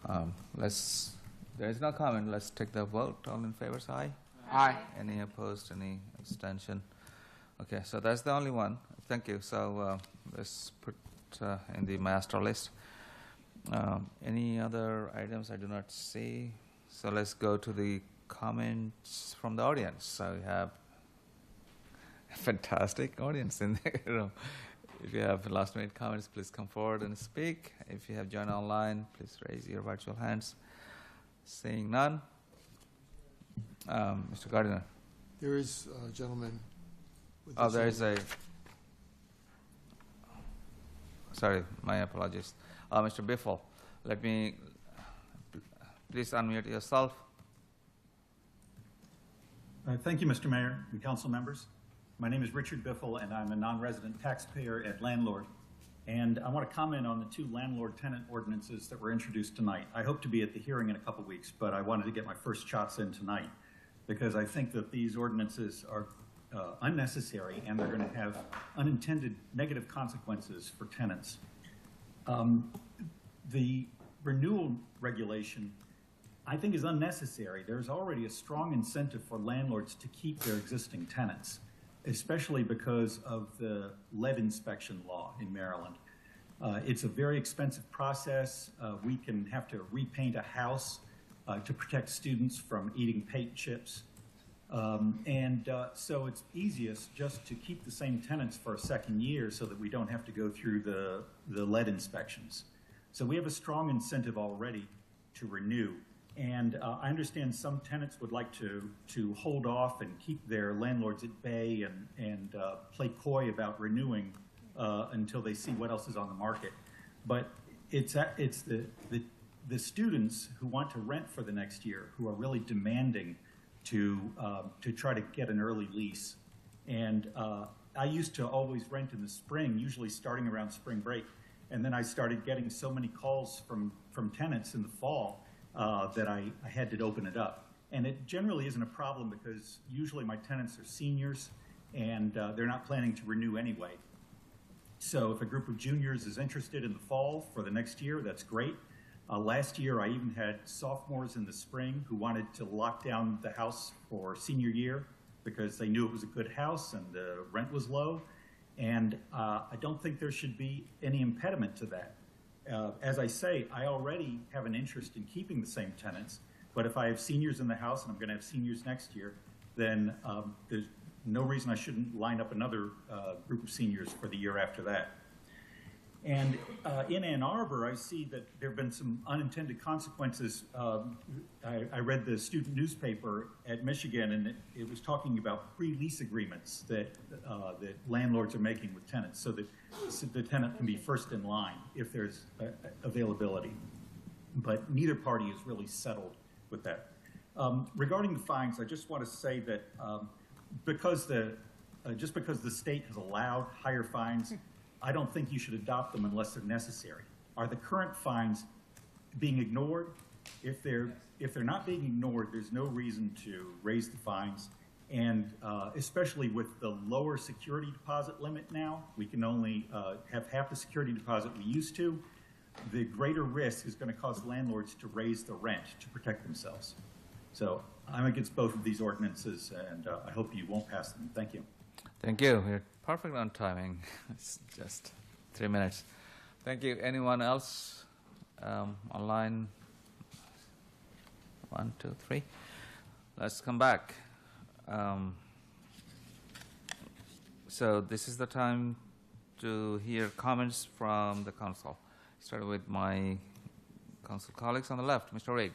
There is no comment. Let's take the vote. All in favor, say aye. Aye. Any opposed? Any abstention? Okay, so that's the only one. Thank you. So let's put in the master list. Any other items I do not see? So let's go to the comments from the audience. So we have a fantastic audience in the room. If you have last-minute comments, please come forward and speak. If you have joined online, please raise your virtual hands. Seeing none, Mr. Gardiner. There is a gentleman. With Oh, his there hand. is a. Sorry, my apologies. Mr. Biffle, let me. Please unmute yourself. Thank you, Mr. Mayor and council members. My name is Richard Biffle, and I'm a non-resident taxpayer at Landlord. And I want to comment on the two landlord-tenant ordinances that were introduced tonight. I hope to be at the hearing in a couple weeks, but I wanted to get my first shots in tonight because I think that these ordinances are unnecessary and they're going to have unintended negative consequences for tenants. The renewal regulation, I think, is unnecessary. There's already a strong incentive for landlords to keep their existing tenants, especially because of the lead inspection law in Maryland. It's a very expensive process. We can have to repaint a house to protect students from eating paint chips. So it's easiest just to keep the same tenants for a second year so that we don't have to go through the lead inspections. So we have a strong incentive already to renew. And I understand some tenants would like to hold off and keep their landlords at bay and play coy about renewing until they see what else is on the market. But it's the students who want to rent for the next year who are really demanding to try to get an early lease. And I used to always rent in the spring, usually starting around spring break. And then I started getting so many calls from tenants in the fall that I had to open it up. And it generally isn't a problem because usually my tenants are seniors and they're not planning to renew anyway. So if a group of juniors is interested in the fall for the next year, that's great. Last year I even had sophomores in the spring who wanted to lock down the house for senior year because they knew it was a good house and the rent was low. And I don't think there should be any impediment to that. As I say, I already have an interest in keeping the same tenants, but if I have seniors in the house and I'm going to have seniors next year, then there's no reason I shouldn't line up another group of seniors for the year after that. And in Ann Arbor, I see that there have been some unintended consequences. I read the student newspaper at Michigan, and it was talking about pre-lease agreements that landlords are making with tenants so that the tenant can be first in line if there's availability. But neither party is really settled with that. Regarding the fines, I just want to say that just because the state has allowed higher fines, I don't think you should adopt them unless they're necessary. Are the current fines being ignored? If they're not being ignored, there's no reason to raise the fines. And especially with the lower security deposit limit now, we can only have half the security deposit we used to. The greater risk is going to cause landlords to raise the rent to protect themselves. So I'm against both of these ordinances, and I hope you won't pass them. Thank you. Thank you. We're perfect on timing. It's just 3 minutes. Thank you. Anyone else online? 1, 2, 3. Let's come back. So this is the time to hear comments from the council. Start with my council colleagues on the left. Mr. Rigg.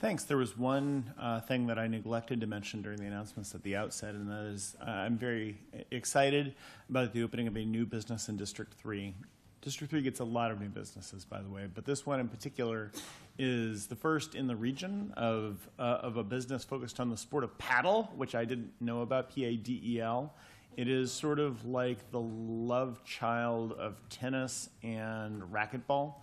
Thanks. There was one thing that I neglected to mention during the announcements at the outset, and that is I'm very excited about the opening of a new business in District 3. District 3 gets a lot of new businesses, by the way, but this one in particular is the first in the region of a business focused on the sport of paddle, which I didn't know about, P-A-D-E-L. It is sort of like the love child of tennis and racquetball,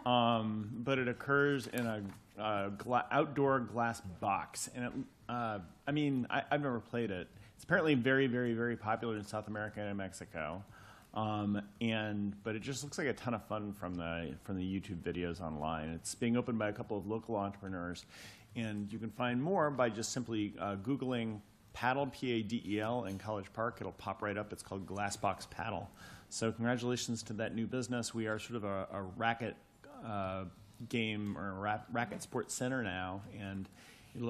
but it occurs in a outdoor glass box, and I've never played it. It's apparently very, very, very popular in South America and Mexico, but it just looks like a ton of fun from the YouTube videos online. It's being opened by a couple of local entrepreneurs, and you can find more by just simply Googling paddle, P-A-D-E-L, in College Park. It'll pop right up. It's called Glassbox Paddle. So congratulations to that new business. We are sort of a racket game or a racket sports center now, and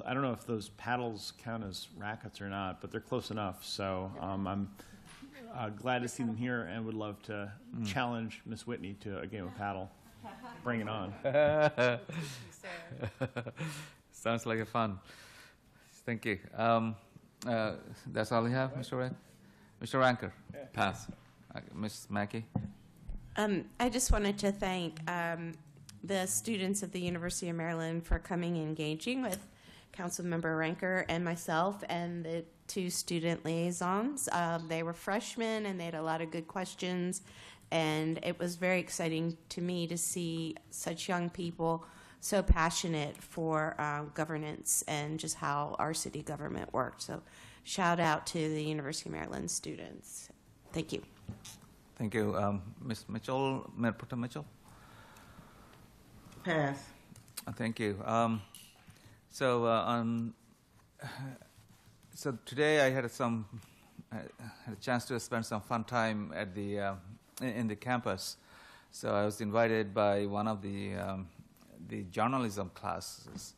I don't know if those paddles count as rackets or not, but they're close enough. So I'm glad to see them here and would love to challenge Miss Whitney to a game of paddle. Bring it on. Sounds like a fun. Thank you. That's all you have, Mr. Ray? Mr. Ranker? Pass. Ms. Mackey? I just wanted to thank the students of the University of Maryland for coming and engaging with Councilmember Ranker and myself and the two student liaisons. They were freshmen and they had a lot of good questions, and it was very exciting to me to see such young people so passionate for governance and just how our city government worked. So shout out to the University of Maryland students. Thank you. Thank you. Ms. Mitchell, Mayor Pro Tem Mitchell? Pass. Thank you. So today I had a chance to spend some fun time at the in the campus. So I was invited by one of the journalism classes.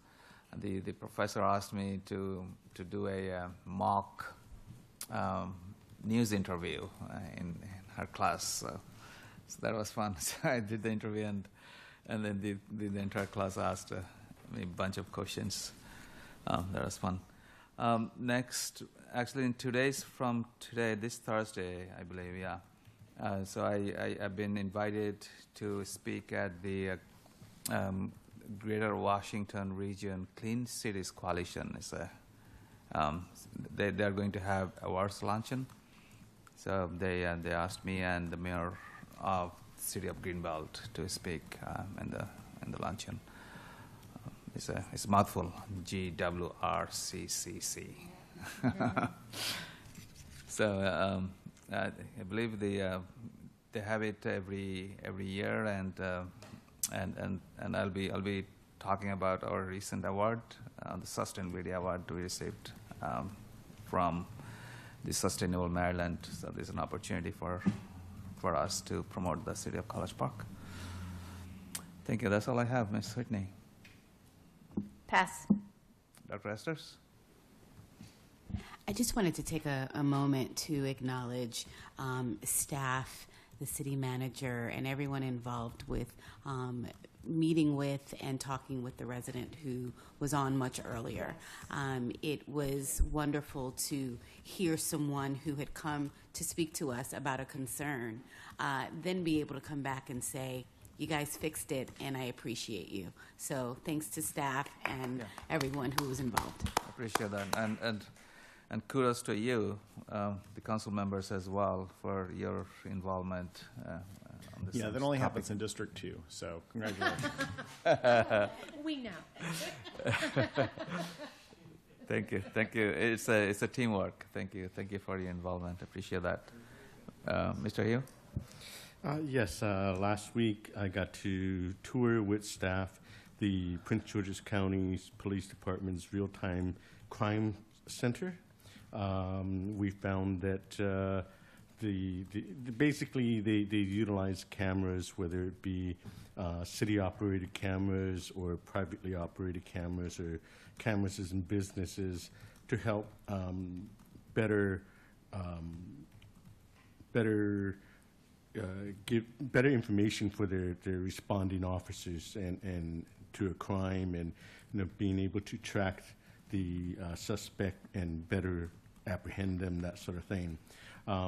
The professor asked me to do a mock news interview in her class. So that was fun. So I did the interview, and then the entire class asked me a bunch of questions. That was fun. Next, actually, from today, this Thursday, I believe, yeah. So I've been invited to speak at the Greater Washington Region Clean Cities Coalition. It's they're going to have awards luncheon. So they asked me and the mayor of the city of Greenbelt to speak in the luncheon. It's a mouthful, GWRCCC. So I believe they have it every year, and I'll be talking about our recent award, the Sustainability Award we received from the Sustainable Maryland. So there's an opportunity for us to promote the city of College Park. Thank you. That's all I have, Ms. Whitney. Pass. Dr. Esters? I just wanted to take a moment to acknowledge staff, the city manager, and everyone involved with meeting with and talking with the resident who was on much earlier. It was wonderful to hear someone who had come to speak to us about a concern, then be able to come back and say, you guys fixed it, and I appreciate you. So thanks to staff and everyone who was involved. I appreciate that. And kudos to you, the council members as well, for your involvement on this. Yeah, that only happens in District 2, so congratulations. We know. Thank you. It's a teamwork. Thank you for your involvement. Appreciate that. Mr. Hugh? Yes, last week I got to tour with staff the Prince George's County's Police Department's Real-Time Crime Center. We found that basically they utilize cameras, whether it be city-operated cameras or privately operated cameras or cameras in businesses, to help give better information for their responding officers and to a crime, and being able to track the suspect and better apprehend them, that sort of thing.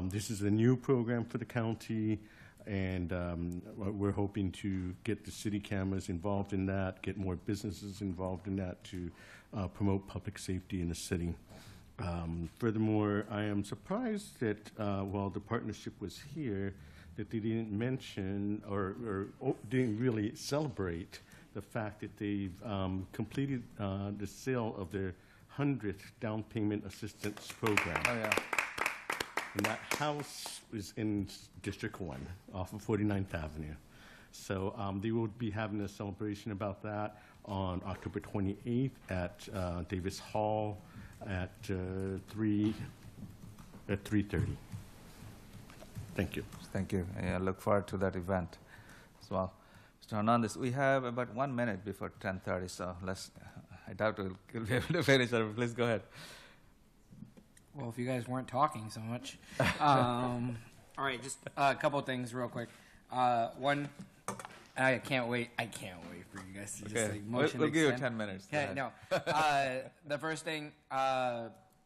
This is a new program for the county, and we're hoping to get the city cameras involved in that, get more businesses involved in that to promote public safety in the city. Furthermore, I am surprised that while the partnership was here, that they didn't mention or didn't really celebrate the fact that they've completed the sale of their 100th down payment assistance program. Oh, yeah. And that house is in District 1 off of 49th Avenue. So they will be having a celebration about that on October 28th at Davis Hall at 3:30. Thank you. Thank you. I look forward to that event as well. Mr. Hernandez, we have about 1 minute before 10:30, so I doubt we'll be able to finish it. Please go ahead. Well, if you guys weren't talking so much. All right, just a couple things real quick. One, I can't wait for you guys to just Okay. like motion We'll give you extend. 10 minutes. Go Okay, ahead. no. The first thing,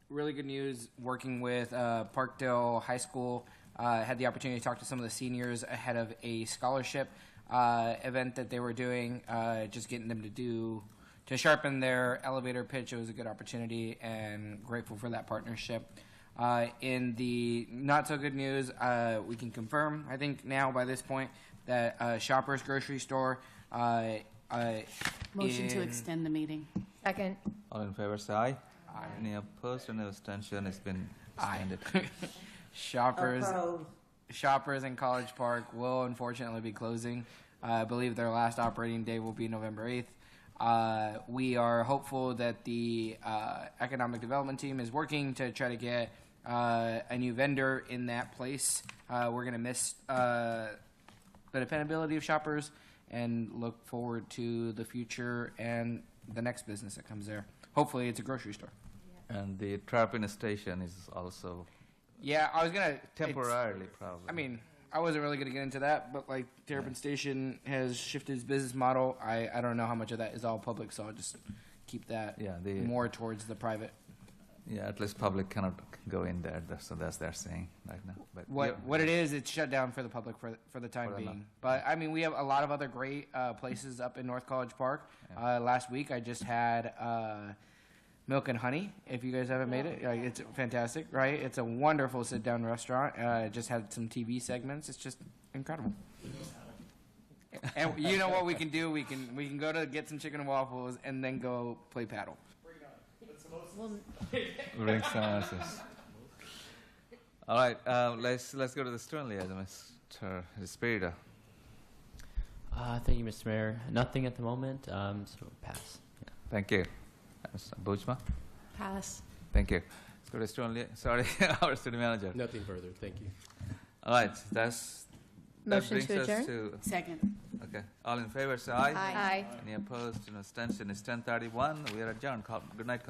really good news, working with Parkdale High School. Had the opportunity to talk to some of the seniors ahead of a scholarship event that they were doing, just getting them to sharpen their elevator pitch. It was a good opportunity, and grateful for that partnership. In the not so good news, we can confirm, I think now by this point, that Shoppers Grocery Store. Motion to extend the meeting. Second. All in favor, say aye. Aye. Any opposed? Any abstention? It's been extended. Shoppers Opposed. in College Park will unfortunately be closing. I believe their last operating day will be November 8th. We are hopeful that the economic development team is working to try to get a new vendor in that place. We're going to miss the dependability of Shoppers and look forward to the future and the next business that comes there. Hopefully it's a grocery store. And the Terrapin station is also Yeah, I was going to... temporarily, probably. I mean, I wasn't really going to get into that, but like Terrapin Station has shifted its business model. I don't know how much of that is all public, so I'll just keep that more towards the private. Yeah, at least public cannot go in there, so that's their saying right now. But What it is, it's shut down for the public for the time For the being. month. But I mean, we have a lot of other great places up in North College Park. Last week, I just had Milk and Honey. If you guys haven't made it, it's fantastic, right? It's a wonderful sit-down restaurant. Just had some TV segments. It's just incredible. And you know what we can do? We can go to get some chicken and waffles and then go play paddle. Bring some answers. All right, let's go to the student liaison, Mr. Espirito. Thank you, Mr. Mayor. Nothing at the moment, so pass. Yeah. Thank you. Mr. Bujma? Pass. Thank you. Let's go to student our student manager. Nothing further. Thank you. All right, that Motion brings to us adjourn? to... Second. Okay. All in favor, say aye. Aye. Any opposed? Any abstention? It's 10:31. We are adjourned. Good night,